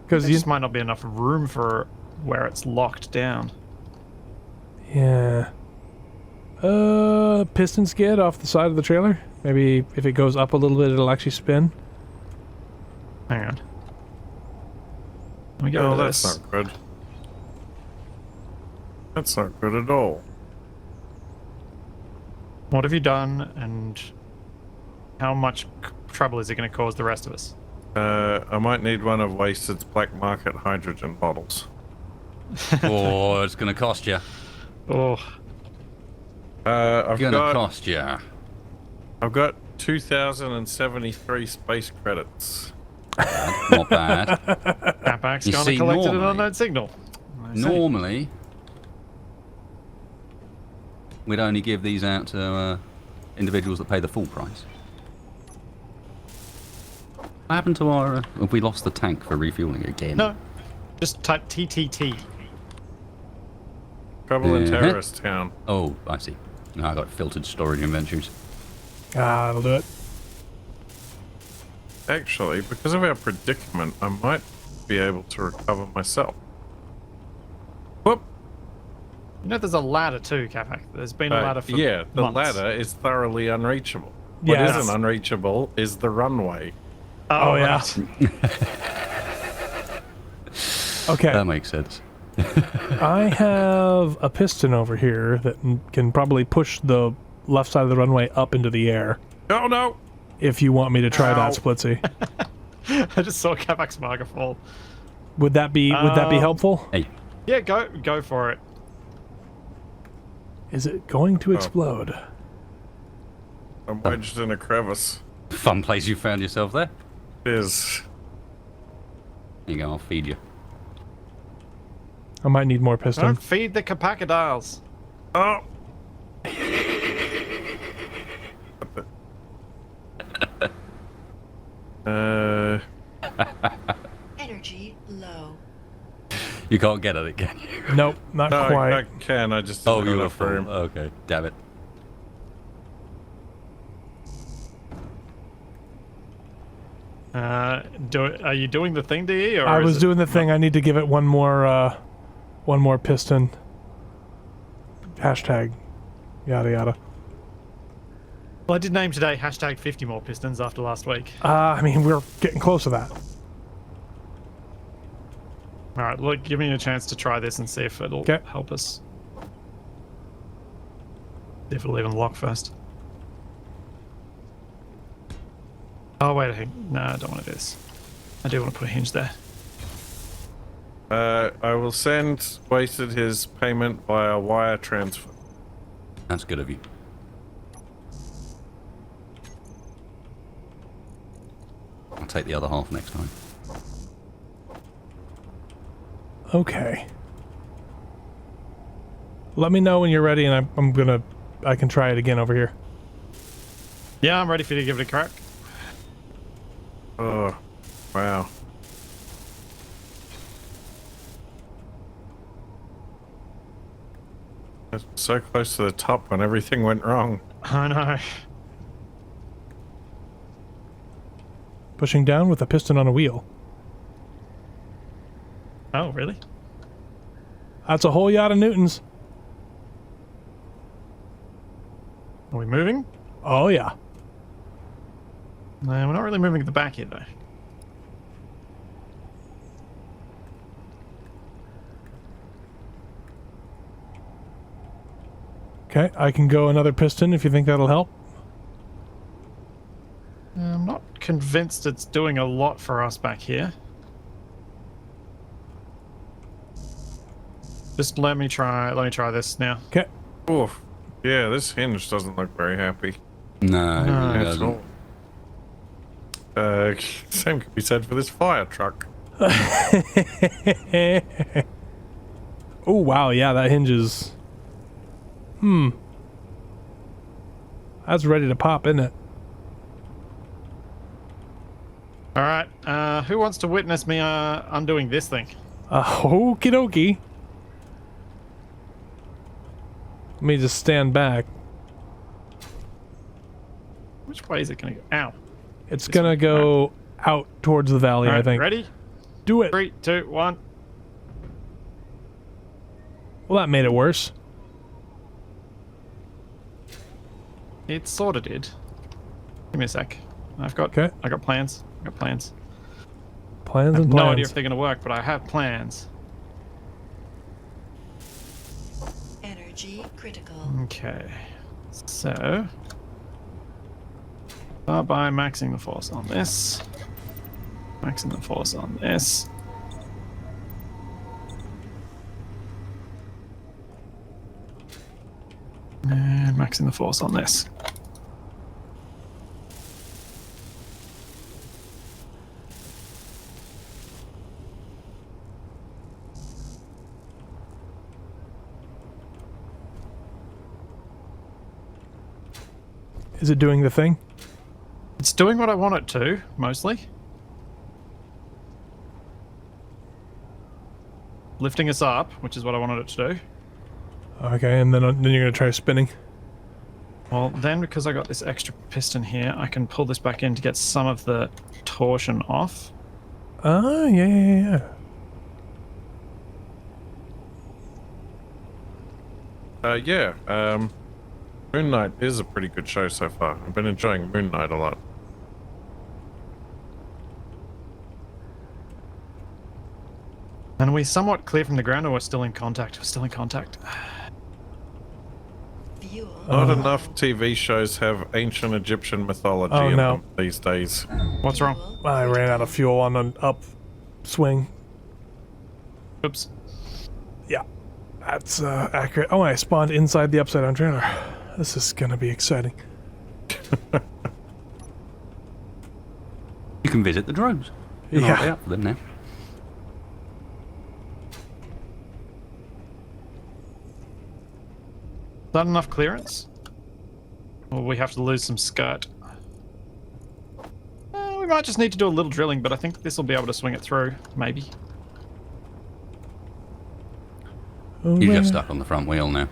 There Because just might not be enough room for where it's locked down. yeah. Piston skid off the side of the trailer. Maybe if it goes up a little bit, it'll actually spin. Hang on. Let me get rid Oh, of that's this. not good. That's not good at all. What have you done, and how much trouble is it going to cause the rest of us? I might need one of Wasted's black market hydrogen bottles. Oh, it's going to cost you. Oh, I've Going to got cost you. I've got 2,073 space credits. Not bad. Capac's You gone see, and collected an normally- unknown signal. I see. Normally, we'd only give these out to individuals that pay the full price. What happened to our... have we lost the tank for refueling again? No, just type TTT. Trouble in Uh-huh. Terrorist Town. Oh, I see. No, I got filtered storage inventories. Ah, that'll do it. Actually, because of our predicament, I might be able to recover myself. Whoop! You know, there's a ladder too, Capac. There's been a ladder for yeah, the months. ladder is thoroughly unreachable. What Yes. isn't unreachable is the runway. Oh, yeah. right. Okay. That makes sense. I have a piston over here that can probably push the left side of the runway up into the air. Oh no! If you want me to try Ow. that, Splitsy. I just saw Capac's marker fall. Would that be helpful? Hey, Yeah, go for it. Is it going to explode? I'm wedged in a crevice. fun place you found yourself there. It is. There you go, I'll feed you. I might need more piston. Don't feed the capacadiles. Oh! Energy low. You can't get at it, can you? Nope, not No, quite. I can. I just Oh, didn't you have were enough room. full. Okay, damn it. Are you doing the thing, DE? Or I is was it- doing the thing. I need to give it one more piston. Hashtag, yada yada. Well, I did name today hashtag 50 more pistons after last week. I mean, we're getting close to that. All right, look, give me a chance to try this and see if it'll 'Kay. help us. See if it'll even lock first. Oh, wait a second. No, I don't want to do this. I do want to put a hinge there. I will send Wasted his payment via wire transfer. That's good of you. I'll take the other half next time. Okay. Let me know when you're ready, and I can try it again over here. Yeah, I'm ready for you to give it a crack. Oh, wow. It's so close to the top when everything went wrong. I know. Pushing down with a piston on a wheel. Oh, really? That's a whole yacht of newtons. Are we moving? Oh yeah. No, we're not really moving at the back here, though. Okay, I can go another piston if you think that'll help. I'm not convinced it's doing a lot for us back here. Just let me try this now. Okay. Oof. Yeah, this hinge doesn't look very happy. No, it really At doesn't. all. Same could be said for this fire truck. Oh, wow, yeah, that hinge is... That's ready to pop, isn't it? All right, who wants to witness me undoing this thing? Okie dokie. Let me just stand back. Which way is it going to go? Ow. It's This gonna way. go out towards the valley, All I right, think. ready? Do it. 3, 2, 1. Well, that made it worse. It sort of did. Give me a sec. I got plans. I got plans. Plans I have and no plans. idea if they're going to work, but I have plans. Energy critical. Okay. So, start by maxing the force on this. Maxing the force on this. And maxing the force on this. Is it doing the thing? It's doing what I want it to, mostly. Lifting us up, which is what I wanted it to do. Okay, and then you're gonna try spinning. Well, then because I got this extra piston here, I can pull this back in to get some of the torsion off. Ah, yeah. Moon Knight is a pretty good show so far. I've been enjoying Moon Knight a lot. And are we somewhat clear from the ground, or we're still in contact? We're still in contact. Fuel. Not enough TV shows have ancient Egyptian mythology Oh, in no. them these days. What's wrong? Fuel I ran out of fuel on an upswing. Oops. Yeah, that's accurate. Oh, I spawned inside the upside down trailer. This is gonna be exciting. You can visit the drones. You're Yeah. not way up for them now. Is that enough clearance? Or we have to lose some skirt? We might just need to do a little drilling, but I think this will be able to swing it through, maybe. Oh, You're man. just stuck on the front wheel now.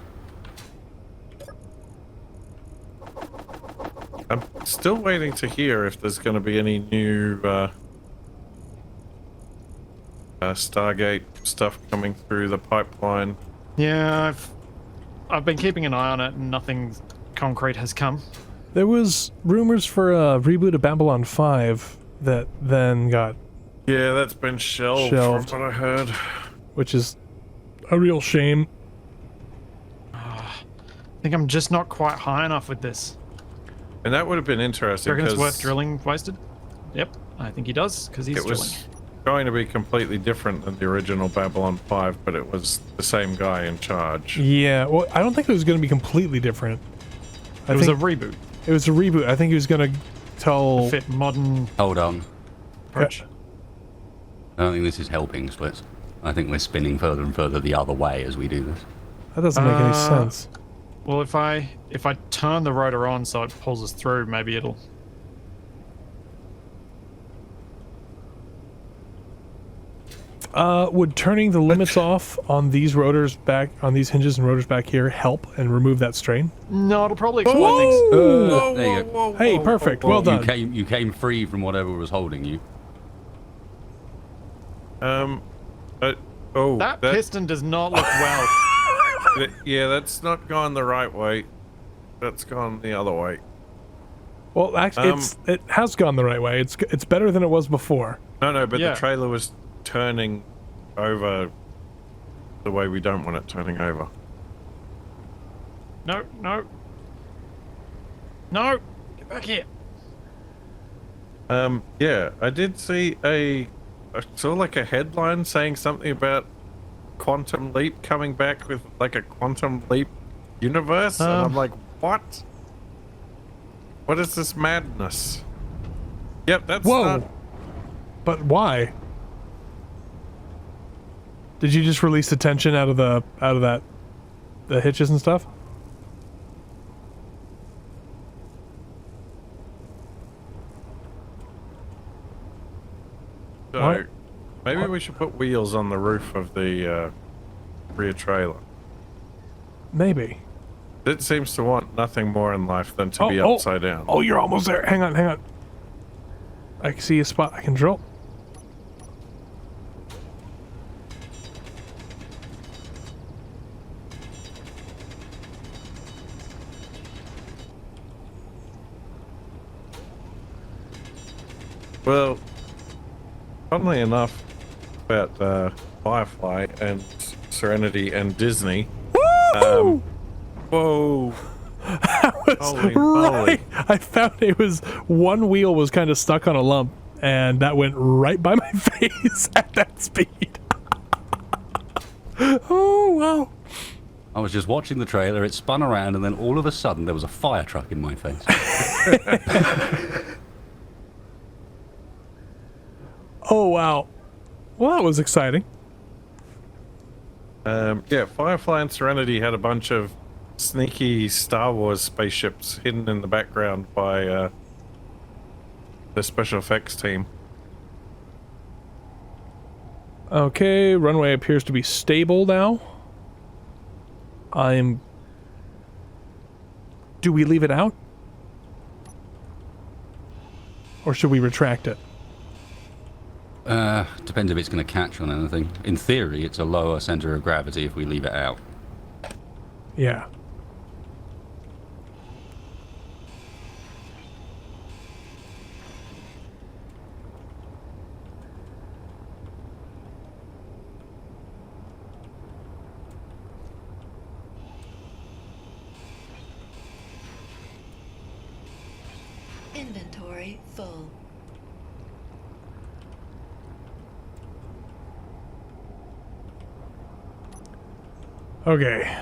I'm still waiting to hear if there's going to be any new Stargate stuff coming through the pipeline. Yeah, I've been keeping an eye on it, and nothing concrete has come. There was rumors for a reboot of Babylon 5 that then got, Yeah, that's been shelved, Shelved. from what I heard. which is a real shame. I think I'm just not quite high enough with this. And that would have been Do you interesting reckon it's because worth drilling wasted? Yep, I think he does, because he's it drilling. was going to be completely different than the original Babylon 5, but it was the same guy in charge. Yeah, well, I don't think it was going to be completely different. It was a reboot. It was a reboot. I think he was going to tell... Fit modern Hold on. approach. I don't think this is helping, Splits. I think we're spinning further and further the other way as we do this. That doesn't make any sense. Well, if I turn the rotor on so it pulls us through, maybe it'll... Would turning the limits off on these rotors back, on these hinges and rotors back here help and remove that strain? No, it'll probably explain Whoa! things. There you go. Hey, perfect. Well done. You came free from whatever was holding you. That piston does not look well. Yeah, that's not gone the right way. That's gone the other way. Well, actually, it has gone the right way. It's better than it was before. No, but Yeah. the trailer was turning over the way we don't want it turning over. No, no. No! Get back here. Yeah, I did see I saw like a headline saying something about Quantum Leap coming back with like a Quantum Leap universe, and I'm like, what? What is this madness? Yep, that's Whoa! not... But why? Did you just release the tension out of the hitches and stuff? So, What? maybe we should put wheels on the roof of the rear trailer. Maybe. It seems to want nothing more in life than to be upside down. Oh, you're almost there. Hang on, hang on. I can see a spot I can drill. Well, funnily enough, about Firefly and Serenity and Disney. Woo! Whoa! Holy Right. moly! I found it was one wheel was kind of stuck on a lump, and that went right by my face at that speed. Oh wow! I was just watching the trailer, it spun around, and then all of a sudden there was a fire truck in my face. Oh wow! Well, that was exciting. Yeah, Firefly and Serenity had a bunch of sneaky Star Wars spaceships hidden in the background by the special effects team. Okay, runway appears to be stable now. Do we leave it out? Or should we retract it? Depends if it's going to catch on anything. In theory, it's a lower center of gravity if we leave it out. Yeah. Inventory full. Okay.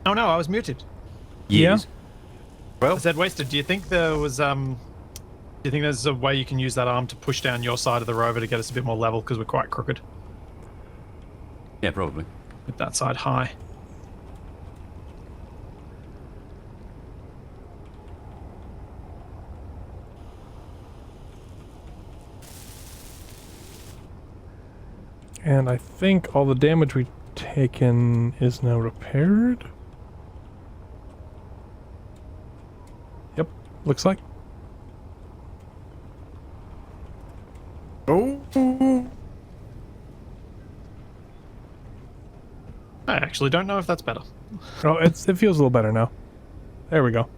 Oh no, I was muted. Years. I said wasted. Do you think there was do you think there's a way you can use that arm to push down your side of the rover to get us a bit more level, because we're quite crooked Yeah, probably. with that side high? And I think all the damage we've taken is now repaired. Yep, looks like. Oh! I actually don't know if that's better. Oh, it feels a little better now. There we go.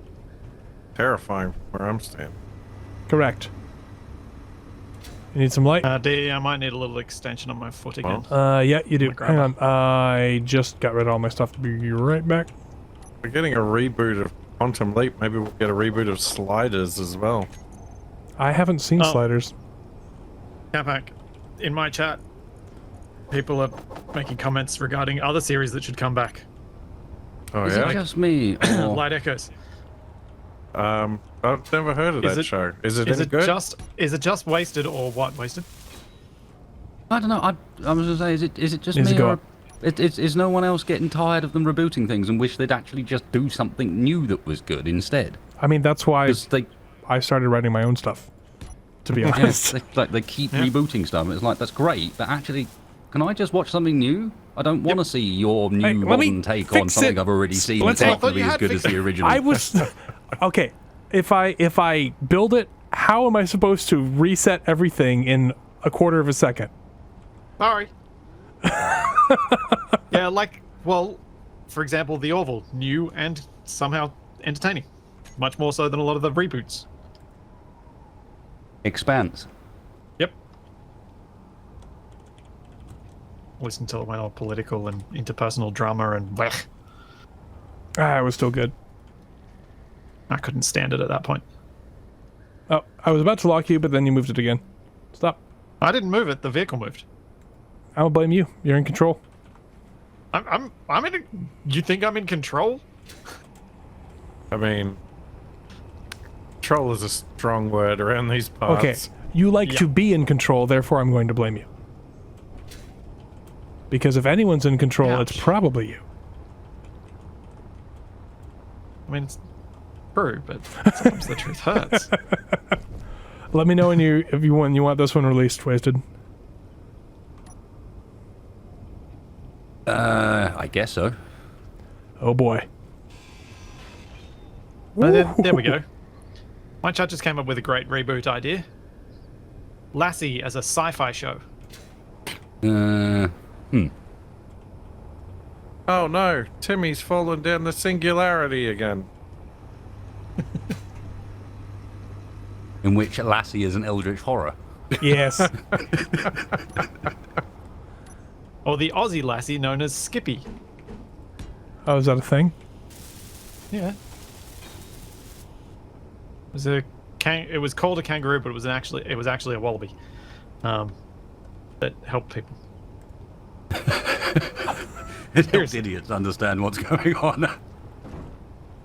Terrifying from where I'm standing. Correct. You need some light? D, I might need a little extension on my foot again. Yeah, you do. my Hang grabber. on. I just got rid of all my stuff to be right back. We're getting a reboot of Quantum Leap. Maybe we'll get a reboot of Sliders as well. I haven't seen Oh. sliders. Capac, in my chat, people are making comments regarding other series that should come back. Oh Is yeah? it just me? Or... Light Echoes. I've never heard of Is that it- show. Is it Is any it good? just wasted or what? Wasted? I don't know. I was going to say, is it just Needs to me, go or up. is no one else getting tired of them rebooting things and wish they'd actually just do something new that was good instead? I mean, that's why 'Cause they, I started writing my own stuff. To be yeah, honest. they keep rebooting stuff. It's like, that's great, but actually, can I just watch something new? I don't want to see your new Hey, let me modern take on fix something it. I've already seen Let's- that's I thought equally you as had good as fixed the original. I was okay. If I build it, how am I supposed to reset everything in a quarter of a second. Sorry. Yeah, like, well, for example, the Orville, new and somehow entertaining. Much more so than a lot of the reboots. Expanse. Yep. Listen to it went all political and interpersonal drama and blech. Ah, it was still good. I couldn't stand it at that point. Oh, I was about to lock you, but then you moved it again. Stop. I didn't move it, the vehicle moved. I will blame you. You're in control. I'm in you think I'm in control? I mean, control is a strong word around these parts. Okay. You like Yeah. to be in control, therefore I'm going to blame you. Because if anyone's in control, Ouch. it's probably you. I mean, it's true, but sometimes the truth hurts. Let me know when if you want this one released, Wasted. I guess so. Oh boy. But then, there we go. My chat just came up with a great reboot idea. Lassie as a sci-fi show. Oh no, Timmy's fallen down the singularity again. In which Lassie is an eldritch horror. Yes. Or the Aussie Lassie known as Skippy. Oh, is that a thing? Yeah. It was called a kangaroo, but it was actually a wallaby. That helped people. It helps idiots understand what's going on.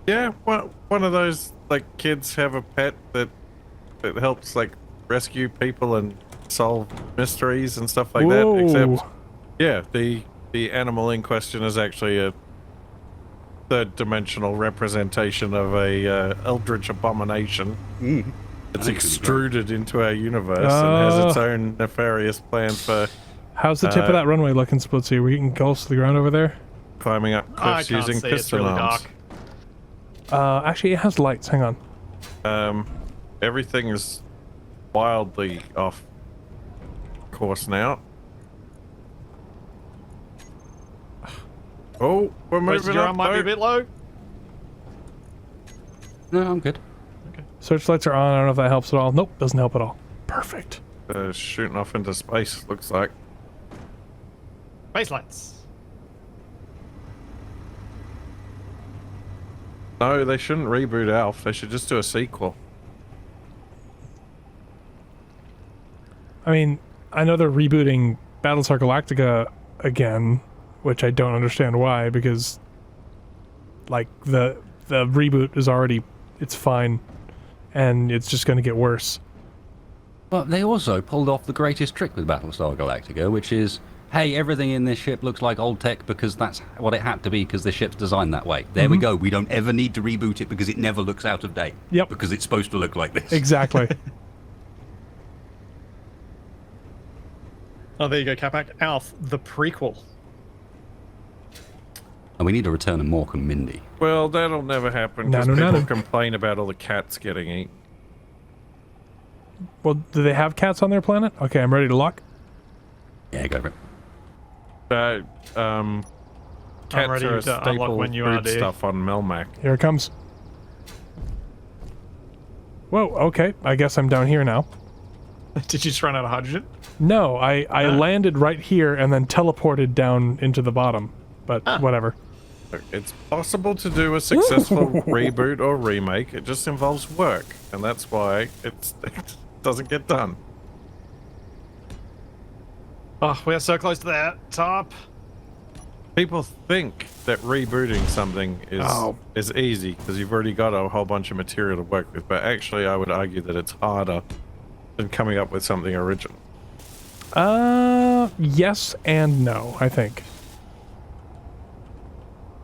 Yeah, one of those like kids have a pet that helps like rescue people and solve mysteries and stuff like Whoa. that. Except, yeah, the animal in question is actually a third-dimensional representation of a eldritch abomination. It's extruded into our universe and has its own nefarious plan for How's the tip of that runway looking, Splitsy? Are we getting close to the ground over there? climbing up I cliffs can't using see, it's piston really arms. dark. Actually, it has lights. Hang on. Everything is wildly off course now. Oh, we're Wasted, moving your up. arm might be a bit low. No, I'm good. Searchlights are on. I don't know if that helps at all. Nope, doesn't help at all. Perfect. Shooting off into space, looks like. Base lights. No, they shouldn't reboot Alf. They should just do a sequel. I mean, I know they're rebooting Battlestar Galactica again, which I don't understand why, because like the reboot is already, it's fine, and it's just going to get worse. But they also pulled off the greatest trick with Battlestar Galactica, which is, hey, everything in this ship looks like old tech because that's what it had to be because the ship's designed that way. There we go. We don't ever need to reboot it because it never looks out of date. Yep. Because it's supposed to look like this. Exactly. Oh, there you go, Capac. Alf, the prequel. And we need to return a Mork and Mindy. Well, that'll never happen because No, people no. complain about all the cats getting eaten. Well, do they have cats on their planet? Okay, I'm ready to lock. Yeah, go for it. Cats ready are a to unlock staple when you are, food dude. stuff on Melmac. Here it comes. Whoa, okay. I guess I'm down here now. Did you just run out of hydrogen? No, I landed right here and then teleported down into the bottom. But whatever. It's possible to do a successful reboot or remake. It just involves work, and that's why it doesn't get done. Oh, we are so close to that top. People think that rebooting something is easy because you've already got a whole bunch of material to work with, but actually I would argue that it's harder than coming up with something original. Yes and no, I think.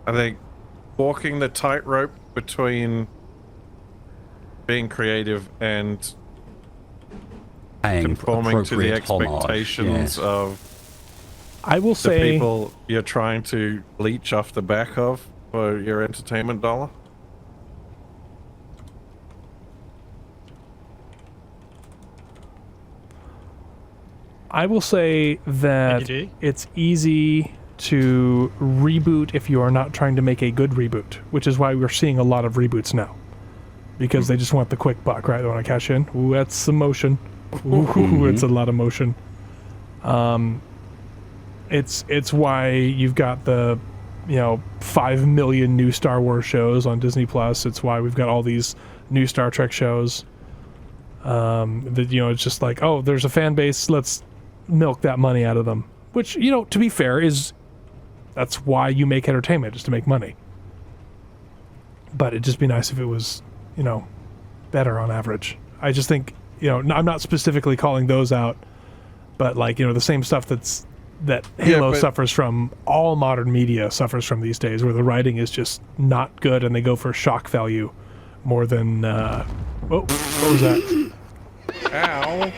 I think walking the tightrope between being creative and Paying conforming to the appropriate homage, expectations yes. of I will the say people you're trying to leech off the back of for your entertainment dollar. I will say that ADD? it's easy to reboot if you are not trying to make a good reboot, which is why we're seeing a lot of reboots now. Because they just want the quick buck, right? They want to cash in. Ooh, that's some motion. Ooh, it's a lot of motion. It's why you've got the 5 million new Star Wars shows on Disney Plus. It's why we've got all these new Star Trek shows. That it's just like, oh, there's a fan base, let's milk that money out of them. Which, to be fair, that's why you make entertainment, is to make money. But it'd just be nice if it was, better on average. I just think, I'm not specifically calling those out, but the same stuff that Halo suffers from, all modern media suffers from these days, where the writing is just not good and they go for shock value more than, what was that? Ow.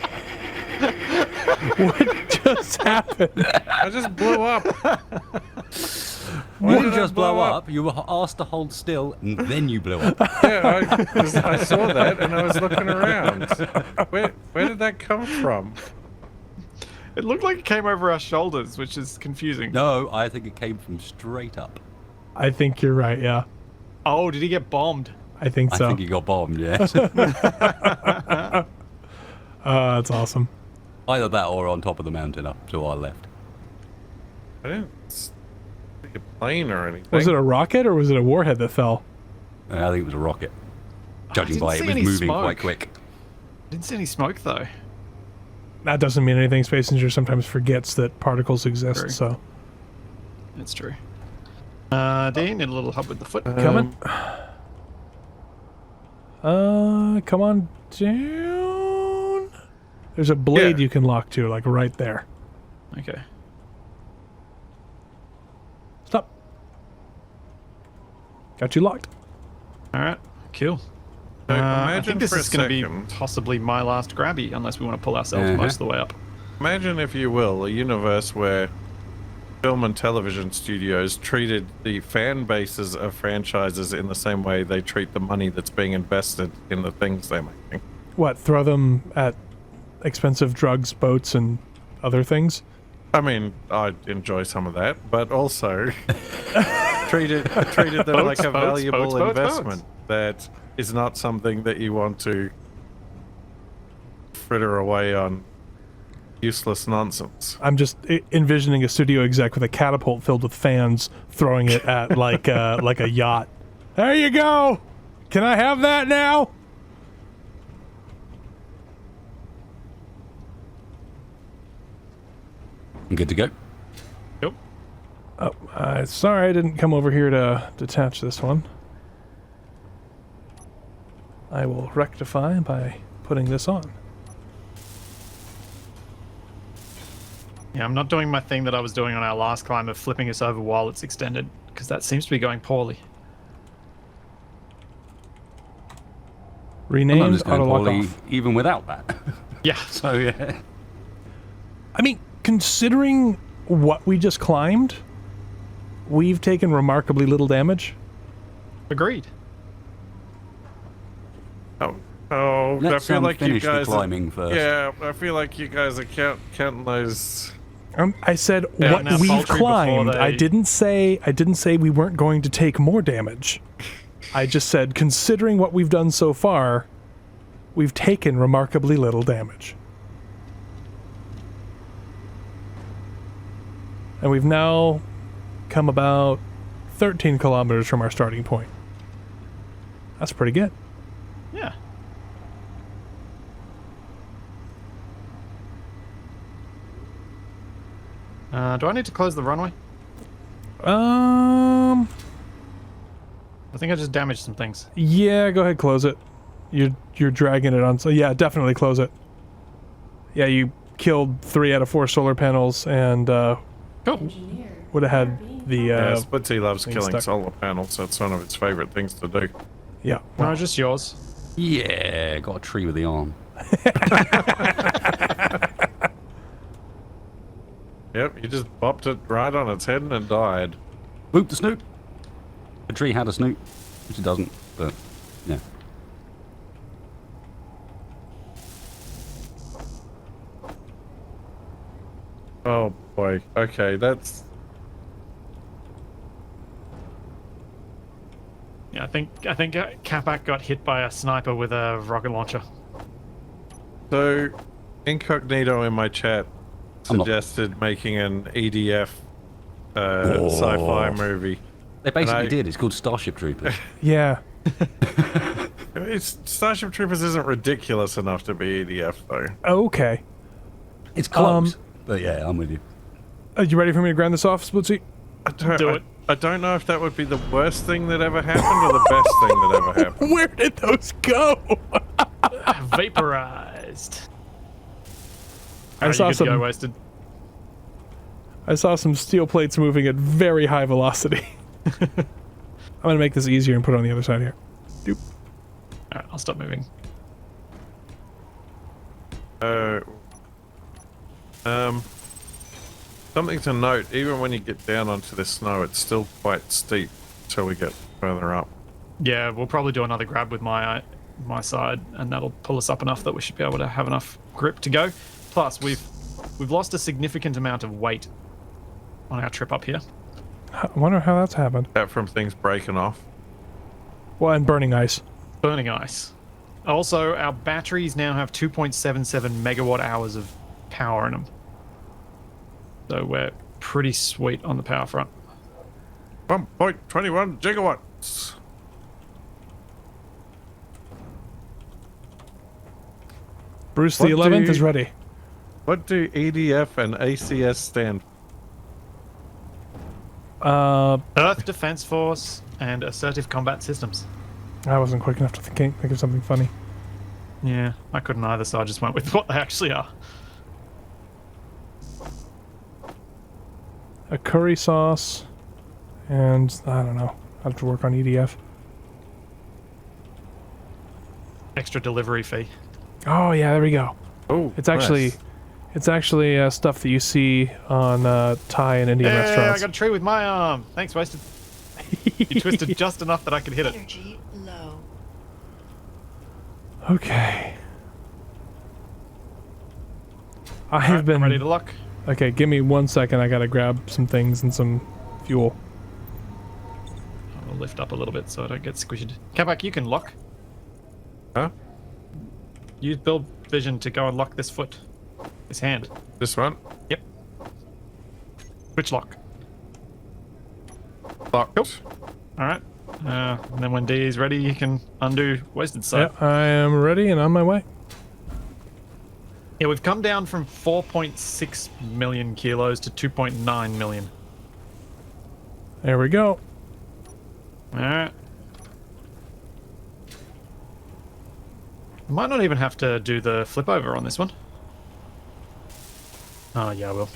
What just happened? I just blew up. You didn't just blow up. You were asked to hold still, and then you blew up. Yeah, I saw that and I was looking around. Where did that come from? It looked like it came over our shoulders, which is confusing. No, I think it came from straight up. I think you're right, yeah. Oh, did he get bombed? I think so. I think he got bombed, yes. That's awesome. Either that or on top of the mountain up to our left. I didn't see a plane or anything. Was it a rocket or was it a warhead that fell? I think it was a rocket. Judging didn't by it see was any moving smoke. quite quick. Didn't see any smoke though. That doesn't mean anything. Space Ranger sometimes forgets that particles exist, True. so. That's true. Dean, need a little help with the foot. Coming. Come on down. There's a blade you can lock to, like right there. Okay. Stop. Got you locked. All right. Cool. So I imagine think this for a is going to be second- possibly my last grabby, unless we want to pull ourselves most of the way up. Imagine, if you will, a universe where film and television studios treated the fan bases of franchises in the same way they treat the money that's being invested in the things they're making. What, throw them at expensive drugs, boats, and other things? I mean, I enjoy some of that, but also treated them like a valuable investment that is not something that you want to fritter away on useless nonsense. I'm just envisioning a studio exec with a catapult filled with fans throwing it at like a yacht. There you go! Can I have that now? Good to go. Yep. Oh, sorry I didn't come over here to detach this one. I will rectify by putting this on. Yeah, I'm not doing my thing that I was doing on our last climb of flipping us over while it's extended, because that seems to be going poorly. Renamed Sometimes it's going auto lock poorly off. even without that. Yeah. So, yeah. I mean, considering what we just climbed, we've taken remarkably little damage. Agreed. Oh, Let's I feel like you finish the guys climbing first. Yeah, I feel like you guys are counting those. I said Yeah, what now we've poultry before climbed. they- I didn't say we weren't going to take more damage. I just said, considering what we've done so far, we've taken remarkably little damage. And we've now come about 13 kilometers from our starting point. That's pretty good. Yeah. Do I need to close the runway? Um, I think I just damaged some things. yeah, go ahead, close it. You're dragging it on, so yeah, definitely close it. Yeah, you killed 3 out of 4 solar panels and Cool. would have had the Yeah, Splitsy loves thing killing stuck. solar panels. That's one of its favorite things to do. yeah. No, just yours. Yeah, got a tree with the arm. Yep, you just bopped it right on its head and it died. Boop the snoot. The tree had a snoot, which it doesn't, but yeah. Oh boy. Okay, that's Yeah, I think Capac got hit by a sniper with a rocket launcher. so. Incognito in my chat I'm not- suggested making an EDF Oh. sci-fi movie. They basically I- did. It's called Starship Troopers. Yeah. Starship Troopers isn't ridiculous enough to be EDF though. Okay. It's close. But yeah, I'm with you. Are you ready for me to grind this off, Splitsy? I don't know if that would be the worst thing that ever happened or the best thing that ever happened. Where did those go? Vaporized. I saw you some. Go wasted. I saw some steel plates moving at very high velocity. I'm gonna make this easier and put it on the other side here. Doop. All right, I'll stop moving. Something to note, even when you get down onto the snow, it's still quite steep until we get further up. Yeah, we'll probably do another grab with my side, and that'll pull us up enough that we should be able to have enough grip to go. Plus, we've lost a significant amount of weight on our trip up here. I wonder how that's happened. That from things breaking off. Well, and burning ice. Burning ice. Also, our batteries now have 2.77 megawatt hours of power in them. So we're pretty sweet on the power front. 1.21 gigawatts. Bruce the What 11th do is you- ready. What do EDF and ACS stand for? Earth Defense Force and Assertive Combat Systems. I wasn't quick enough to think of something funny. Yeah, I couldn't either, so I just went with what they actually are. A curry sauce, and I don't know. I have to work on EDF. Extra delivery fee. Oh yeah, there we go. Oh, It's actually stuff that you see on Thai and Indian Yeah, I restaurants. got a tree with my arm. Thanks, Wasted. You twisted just enough that I could hit it. Energy low. Okay. I have Alright, been I'm ready to lock. Okay, give me 1 second. I gotta grab some things and some fuel. I'll lift up a little bit so I don't get squished. Capac, you can lock. Huh? Use build vision to go and lock this foot. This hand. This one? Yep. Switch lock. Locked. Cool. Alright. And then when D is ready, you can undo Wasted side. Yeah, I am ready and on my way. Yeah, we've come down from 4.6 million kilos to 2.9 million. There we go. Alright. Might not even have to do the flip over on this one. Oh, yeah, I will.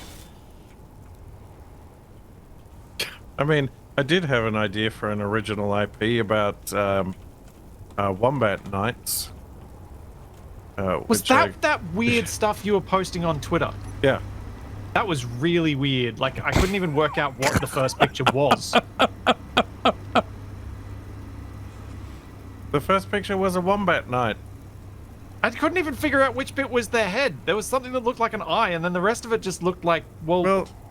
I mean, I did have an idea for an original IP about Wombat Nights. Was which that weird stuff you were posting on Twitter? Yeah. That was really weird. Like, I couldn't even work out what the first picture was. The first picture was a Wombat Night. I couldn't even figure out which bit was their head. There was something that looked like an eye, and then the rest of it just looked like, well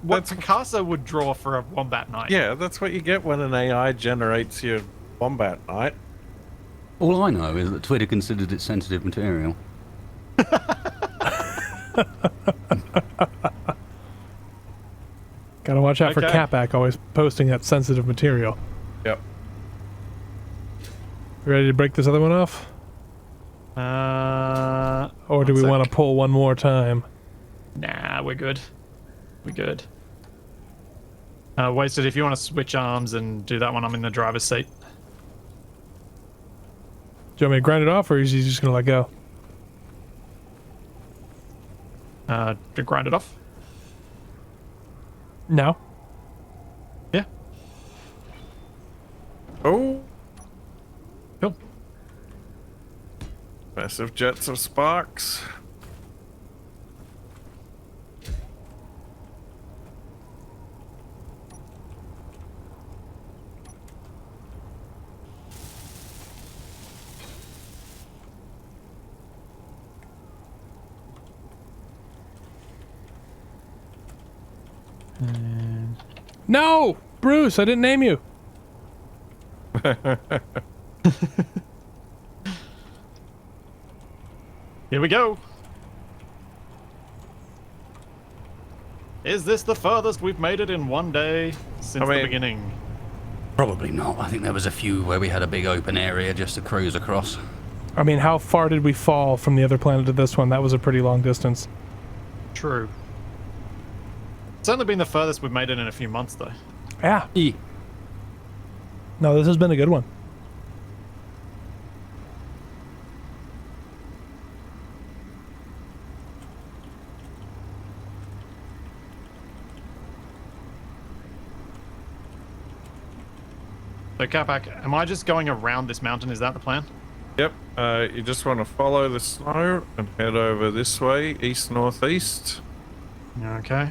what that's- Picasso would draw for a Wombat Night. Yeah, that's what you get when an AI generates your Wombat Night. All I know is that Twitter considered it sensitive material. Gotta watch out for Okay. Capac always posting that sensitive material. Yep. Ready to break this other one off? Or do one we want to sec. pull one more time? Nah, we're good. We're good. Wasted, if you want to switch arms and do that one, I'm in the driver's seat. Do you want me to grind it off, or is he just gonna let go? To grind it off. No. Yeah. Oh, Cool. massive jets of sparks. No! Bruce, I didn't name you. Here we go. Is this the furthest we've made it in one day since the beginning? Probably not. I think there was a few where we had a big open area just to cruise across. I mean, how far did we fall from the other planet to this one? That was a pretty long distance. True. It's only been the furthest we've made it in a few months, though. Yeah. No, this has been a good one. So, Capac, am I just going around this mountain? Is that the plan? Yep. You just want to follow the snow and head over this way, east-northeast. Okay.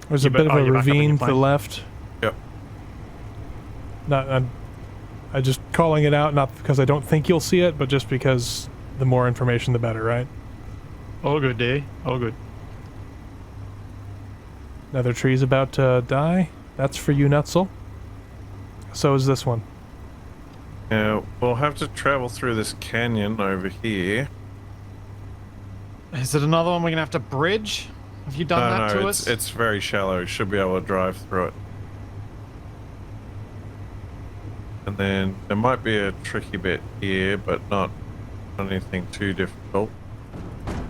There's a bit of a ravine to the left. Yep. I'm just calling it out, not because I don't think you'll see it, but just because the more information, the better, right? All good, D. All good. Another tree's about to die. That's for you, Nutzel. So is this one. Now, we'll have to travel through this canyon over here. Is it another one we're going to have to bridge? Have you done that to us? It's very shallow. Should be able to drive through it. And then there might be a tricky bit here, but not anything too difficult.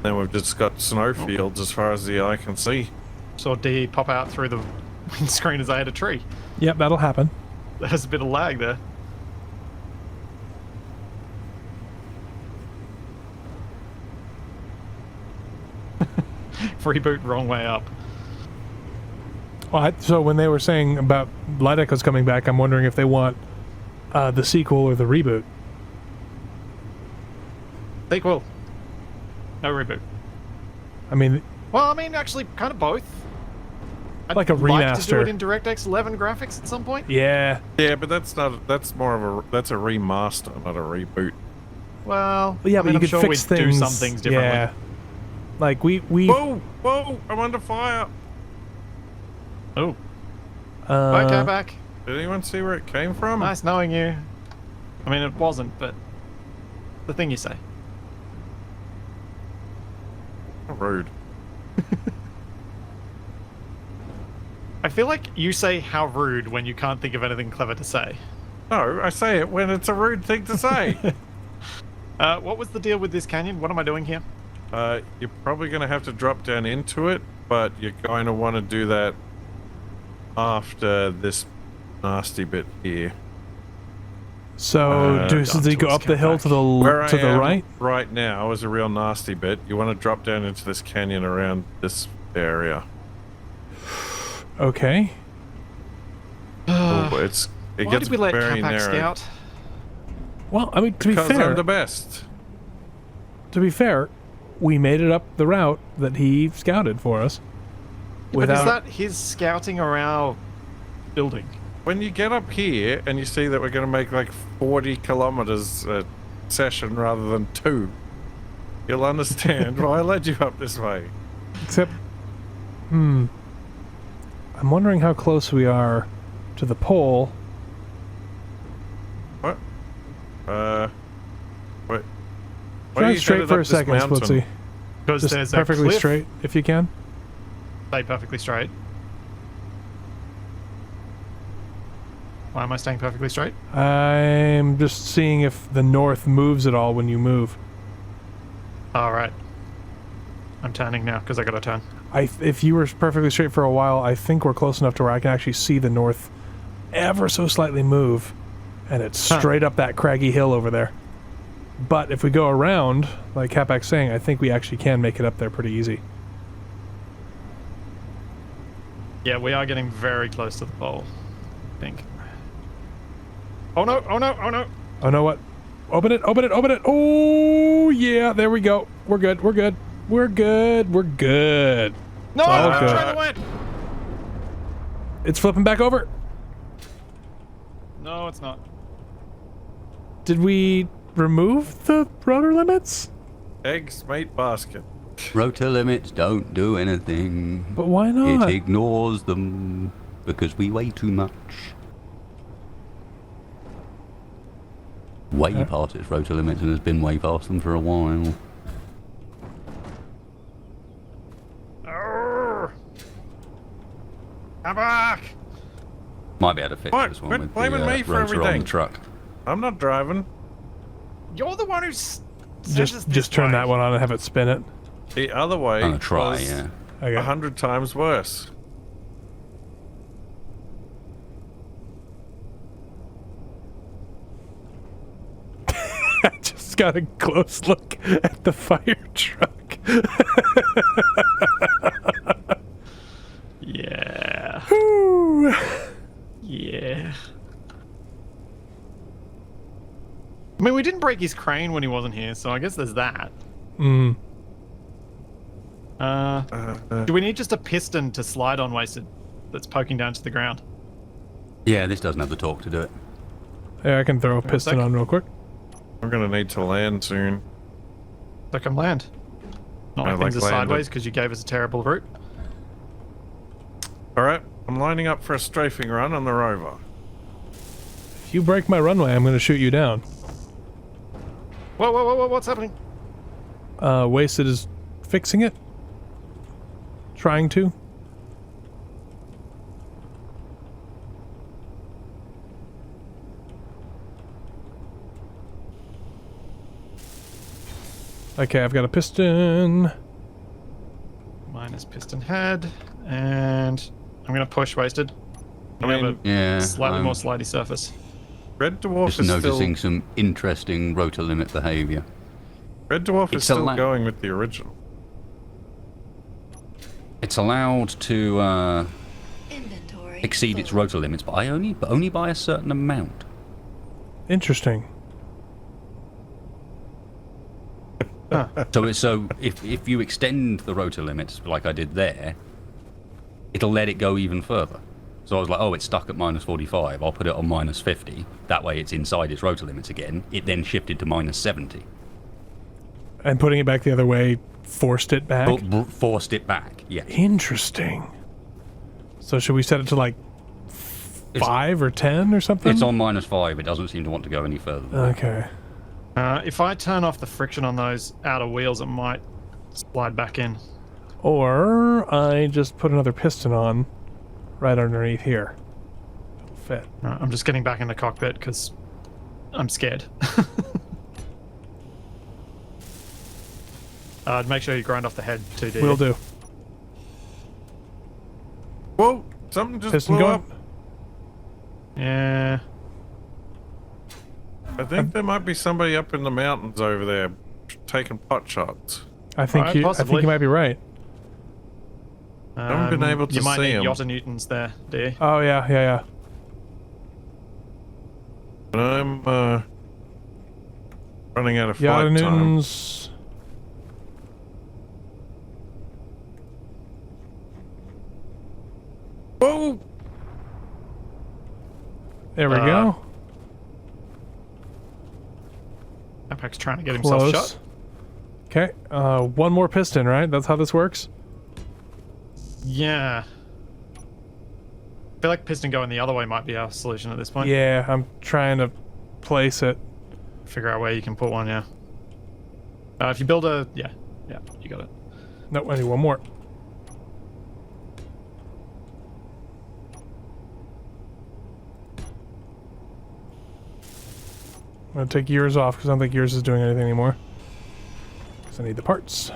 Then we've just got snowfields as far as the eye can see. Saw D pop out through the windscreen as I hit a tree. Yep, that'll happen. There's a bit of lag there. Reboot wrong way up. Well, so when they were saying about Light Echoes coming back, I'm wondering if they want the sequel or the reboot. Sequel. No reboot. I mean, Well, I mean, actually, kind of both. I'd Like a like to do remaster. it in DirectX 11 graphics at some point. yeah. Yeah, but that's more of a remaster, not a reboot. Well, Yeah, I but mean, you I'm could sure fix we'd things. do some things differently. Yeah. Like we Whoa! Whoa! I'm under fire! Oh, okay, back. Did anyone see where it came from? Nice knowing you. I mean, it wasn't, but the thing you say. Rude. I feel like you say how rude when you can't think of anything clever to say. No, I say it when it's a rude thing to say. What was the deal with this canyon? What am I doing here? You're probably going to have to drop down into it, but you're going to want to do that after this nasty bit here. So does he go up the hill to the Where to I the am right? right now is a real nasty bit. You want to drop down into this canyon around this area. Okay. It Why gets did we let very Capac narrow. scout? Well, I mean, to be Because fair, I'm the best. we made it up the route that he scouted for us. But is that his scouting or our building? When you get up here and you see that we're going to make like 40 kilometers a session rather than 2, you'll understand why I led you up this way. Except, I'm wondering how close we are to the pole. What? Wait. Drive straight for a second, Splitsy. Because Just there's perfectly a cliff. straight, if you can. Stay perfectly straight. Why am I staying perfectly straight? I'm just seeing if the north moves at all when you move. All right. I'm turning now because I got to turn. If you were perfectly straight for a while, I think we're close enough to where I can actually see the north ever so slightly move, and it's straight up that craggy hill over there. But if we go around, like Capac's saying, I think we actually can make it up there pretty easy. Yeah, we are getting very close to the pole, I think. Oh no, oh no, oh no. Oh no, what? Open it, open it, open it. Oh, yeah, there we go. We're good, we're good. We're good, we're good. No, all the good. trailer went. It's flipping back over. No, it's not. Did we remove the rotor limits? Eggs, mate, basket. Rotor limits don't do anything. But why not? It ignores them because we weigh too much. Way past its rotor limits and has been way past them for a while. Arrgh. Come back! Might be able to fix What? this one Quit with blaming the me for rotor on everything. the truck. I'm not driving. You're the one who's Just turn that one on and have it spin it. The other way I'm gonna try, was yeah. Okay. 100 times worse. I just got a close look at the fire truck. Yeah. Whew. Yeah. I mean, we didn't break his crane when he wasn't here, so I guess there's that. Mm. Do we need just a piston to slide on Wasted that's poking down to the ground? Yeah, this doesn't have the torque to do it. Yeah, I can throw a piston on real quick. I'm gonna need to land soon. So come land. Not I like like things are landed. sideways because you gave us a terrible route. Alright, I'm lining up for a strafing run on the rover. If you break my runway, I'm going to shoot you down. Whoa, whoa, whoa, whoa, what's happening? Wasted is fixing it. Trying to. Okay, I've got a piston. Minus piston head, and I'm gonna push Wasted. I We have mean, a Yeah, slightly I'm more slidey surface. Red Dwarf just is noticing still some interesting rotor limit behaviour. Red Dwarf is It's still allow- going with the original. It's allowed to Inventory. exceed its full. rotor limits, but only by a certain amount. Interesting. So if you extend the rotor limits like I did there, it'll let it go even further. So I was like, oh, it's stuck at minus 45. I'll put it on minus 50. That way it's inside its rotor limits again. It then shifted to minus 70. And putting it back the other way forced it back? Forced it back, yeah. Interesting. So should we set it to like It's- 5 or 10 or something? It's on minus 5. It doesn't seem to want to go any further than that. Okay. If I turn off the friction on those outer wheels, it might slide back in. Or I just put another piston on right underneath here. It'll fit. I'm just getting back in the cockpit because I'm scared. Make sure you grind off the head too, dear. Will do. Whoa! Something just Piston blew going? up. Yeah. I think there might be somebody up in the mountains over there taking pot shots. I think Alright, you. I possibly. think you might be right. haven't been able to You might see need 'em. Yotta Newtons there, dear. Oh yeah, yeah, yeah. And I'm running out of Yada flight time. Newtons. Whoa! There we go. Apac's trying to get himself Close. shot. Okay. One more piston, right? That's how this works. Yeah. I feel like piston going the other way might be our solution at this point. Yeah, I'm trying to place it. Figure out where you can put one, yeah. If you build a... Yeah, you got it. No, I need one more. I'm gonna take yours off because I don't think yours is doing anything anymore. Because I need the parts.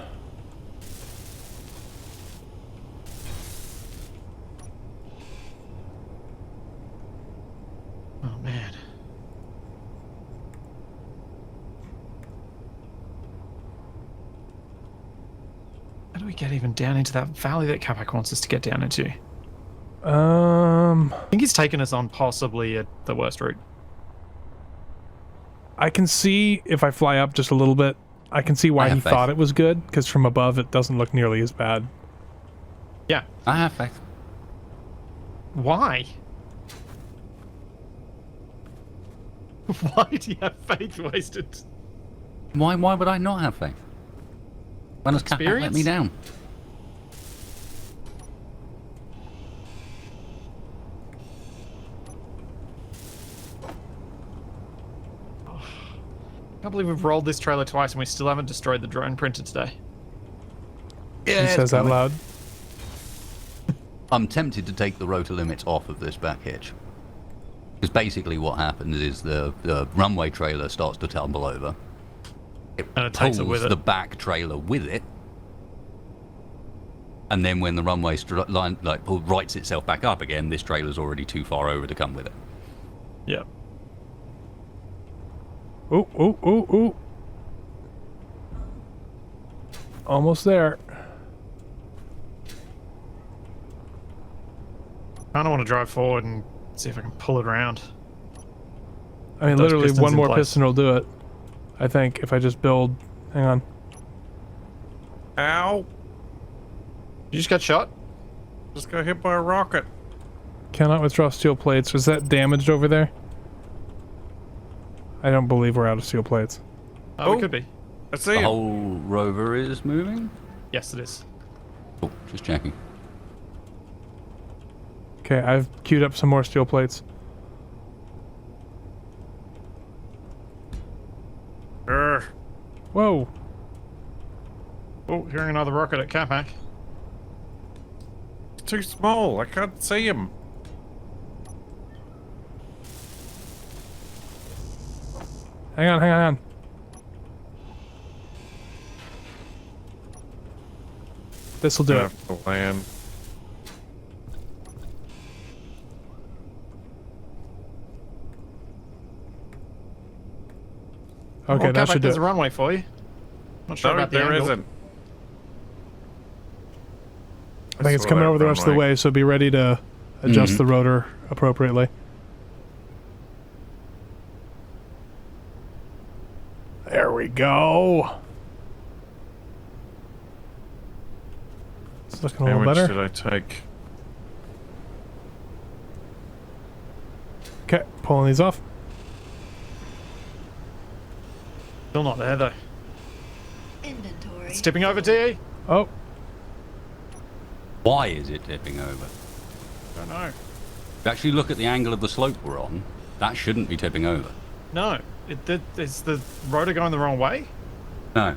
Oh, man. How do we get even down into that valley that Capac wants us to get down into? I think he's taken us on possibly the worst route. I can see if I fly up just a little bit. I can see why I he have faith. thought it was good because from above it doesn't look nearly as bad. Yeah. I have faith. Why? Why do you have faith wasted? Why would I not have faith? When has Capac let me Experience? down? I can't believe we've rolled this trailer twice and we still haven't destroyed the drone printer today. Yeah, He says that loud. I'm tempted to take the rotor limits off of this back hitch. Because basically what happens is the runway trailer starts to tumble over. And it takes it pulls with it. the back trailer with it. And then when the runway line rights itself back up again, this trailer's already too far over to come with it. Yeah. Ooh, ooh, ooh, ooh. Almost there. I don't want to drive forward and see if I can pull it around. I mean, Those literally pistons one in more place. piston will do it. I think if I just build. Hang on. Ow! You just got shot? Just got hit by a rocket. Cannot withdraw steel plates. Was that damaged over there? I don't believe we're out of steel plates. Oh, Oh. we could be. I see The him. whole rover is moving? Yes, it is. Cool, just checking. Okay, I've queued up some more steel plates. Urgh. Whoa. Oh, hearing another rocket at Capac. It's too small. I can't see him. Hang on, hang on, hang on. This'll do I it. have to land. Okay, Well, that Capac, should do there's it. a runway for you. Not sure No, about the there angle. isn't. I think it's saw coming that over the rest of the runway. way, so be ready to adjust the rotor appropriately. There we go. It's looking a How little much better. did I take? Okay, pulling these off. Still not there, though. Inventory. It's tipping over, TE. Oh, Why is it tipping over? Don't know. If you actually look at the angle of the slope we're on, that shouldn't be tipping over. No. Is the rotor going the wrong way? No.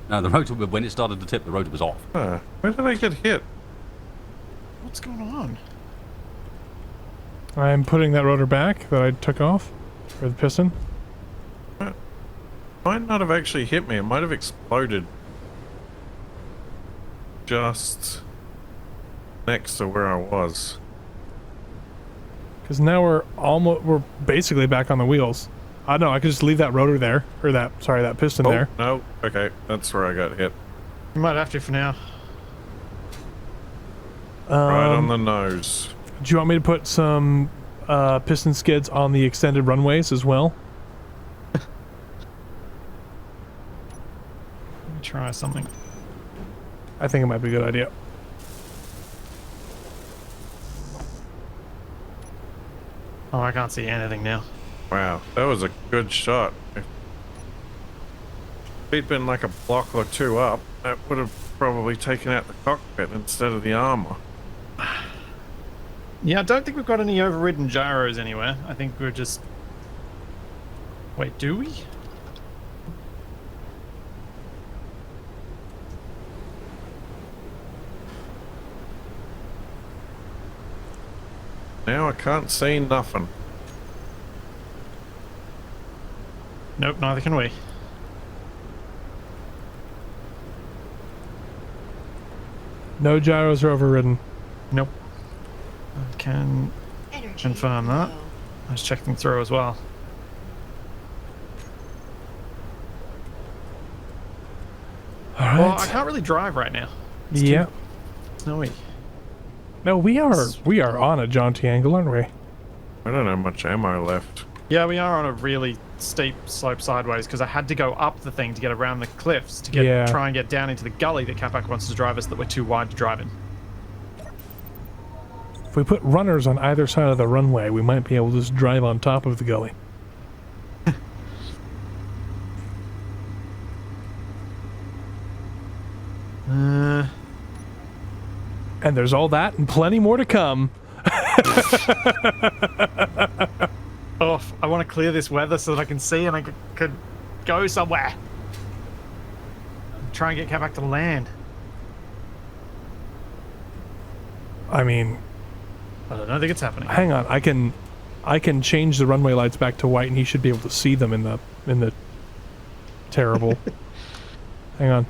No, the rotor, when it started to tip, the rotor was off. Huh. Where did I get hit? What's going on? I'm putting that rotor back that I took off, or the piston. Might not have actually hit me. It might have exploded just next to where I was. Because now we're basically back on the wheels. No, I could just leave that rotor there, or that piston Oh, there. no. Okay, that's where I got hit. You might have to for now. Right on the nose. Do you want me to put some piston skids on the extended runways as well? Let me try something. I think it might be a good idea. Oh, I can't see anything now. Wow, that was a good shot. If he'd been like a block or two up, that would have probably taken out the cockpit instead of the armor. Yeah, I don't think we've got any overridden gyros anywhere. I think we're just... Wait, do we? Now I can't see nothing. Nope, neither can we. No gyros are overridden. Nope. I can Energy. confirm that. low. I was checking through as well. All right. Well, I can't really drive right now. It's too Yeah. snowy. No, we are on a jaunty angle, aren't we? I don't have much ammo left. Yeah, we are on a really steep slope sideways because I had to go up the thing to get around the cliffs to try and get down into the gully that Capac wants to drive us that we're too wide to drive in. If we put runners on either side of the runway, we might be able to just drive on top of the gully. And there's all that and plenty more to come. Oh, I want to clear this weather so that I can see and I could go somewhere. Try and get back to land. I mean, I don't think it's happening. hang on. I can change the runway lights back to white, and he should be able to see them in the terrible. Hang on.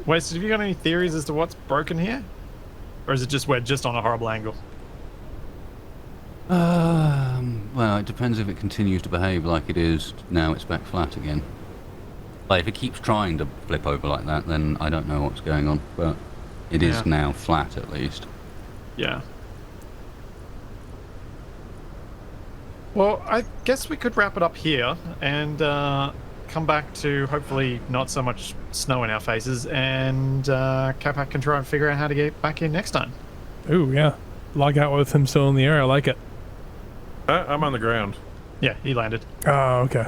Wait, so have you got any theories as to what's broken here? Or is it just we're just on a horrible angle? Well, it depends if it continues to behave like it is now. It's back flat again. Like, if it keeps trying to flip over like that, then I don't know what's going on. But it is now flat, at least. Yeah. Well, I guess we could wrap it up here and come back to hopefully not so much snow in our faces, and Capac can try and figure out how to get back in next time. Ooh, yeah. Log out with him still in the air. I like it. I'm on the ground. Yeah, he landed. Oh, okay.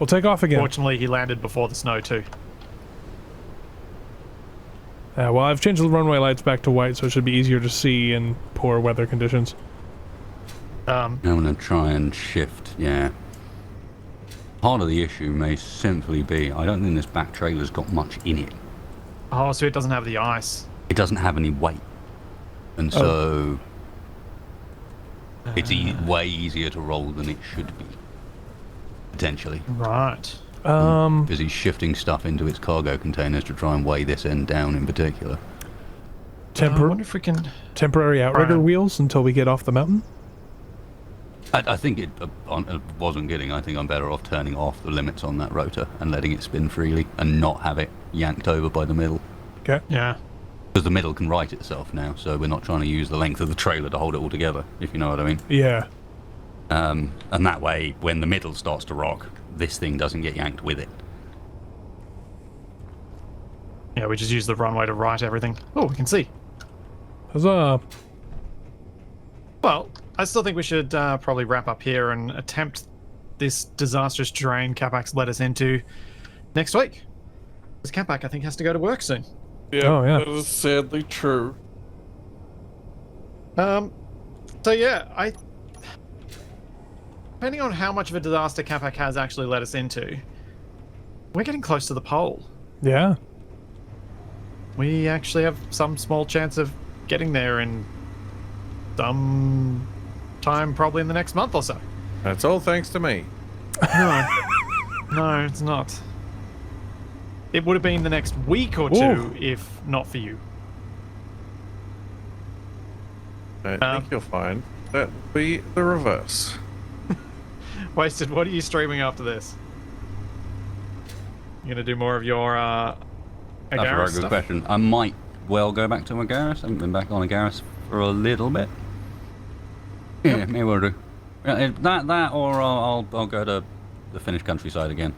We'll take off again. Fortunately, he landed before the snow too. Well, I've changed the runway lights back to white, so it should be easier to see in poor weather conditions. I'm going to try and shift, yeah. Part of the issue may simply be, I don't think this back trailer's got much in it. Oh, so it doesn't have the ice. It doesn't have any weight. And so it's way easier to roll than it should be. Potentially. Right. Because he's shifting stuff into its cargo containers to try and weigh this end down in particular. I wonder if we can... Temporary outrigger Right. wheels until we get off the mountain? I think it wasn't kidding. I think I'm better off turning off the limits on that rotor and letting it spin freely and not have it yanked over by the middle. Okay. Yeah. Because the middle can right itself now, so we're not trying to use the length of the trailer to hold it all together, if you know what I mean. Yeah. And that way, when the middle starts to rock, this thing doesn't get yanked with it. Yeah, we just use the runway to right everything. Oh, we can see. Huzzah. Well, I still think we should probably wrap up here and attempt this disastrous terrain Capac's led us into next week. Because Capac, I think, has to go to work soon. Yeah, Oh, yeah. that is sadly true. So yeah, depending on how much of a disaster Capac has actually led us into, we're getting close to the pole. Yeah. We actually have some small chance of getting there in some time, probably in the next month or so. That's all thanks to me. No, it's not. It would have been the next week or two Ooh. if not for you. I think you'll find that will be the reverse. Wasted, what are you streaming after this? You gonna do more of your That's a Agaris very good stuff? question. I might well go back to Agaris. I haven't been back on Agaris for a little bit. Yeah, maybe we'll do. That or I'll go to the Finnish countryside again.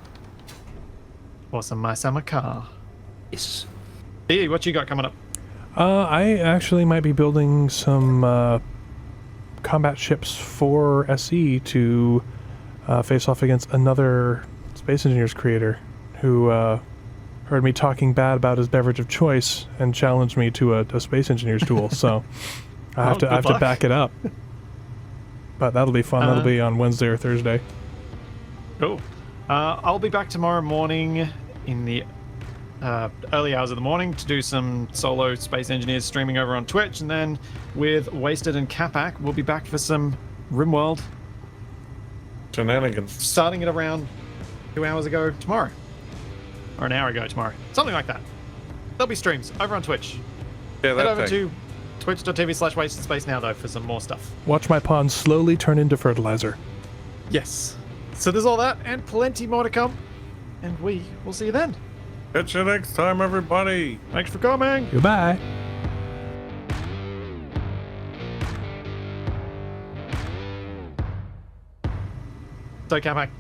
Awesome, my summer car. Yes. Hey, what you got coming up? I actually might be building some combat ships for SE to face off against another Space Engineers creator who heard me talking bad about his beverage of choice and challenged me to a Space Engineers duel. So I have good to luck. back it up. But that'll be fun. That'll be on Wednesday or Thursday. Cool. I'll be back tomorrow morning in the early hours of the morning to do some solo Space Engineers streaming over on Twitch, and then with Wasted and Capac, we'll be back for some RimWorld, Shenanigans. starting it around 2 hours ago tomorrow. Or an hour ago tomorrow. Something like that. There'll be streams over on Twitch. Yeah, Head that over thing. to twitch.tv/wastedspace now, though, for some more stuff. Watch my pond slowly turn into fertilizer. Yes. So there's all that and plenty more to come. And we will see you then. Catch you next time, everybody. Thanks for coming. Goodbye. So, Capac,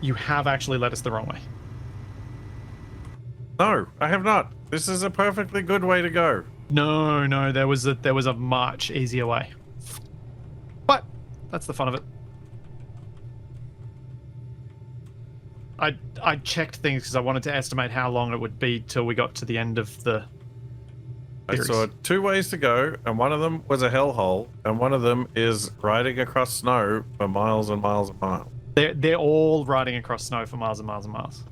you have actually led us the wrong way. No, I have not. This is a perfectly good way to go. No, there was a much easier way. But that's the fun of it. I checked things because I wanted to estimate how long it would be till we got to the end of the I saw 2 ways to go, and one of them was a hellhole, and one of them is riding across snow for miles and miles and miles. They're all riding across snow for miles and miles and miles.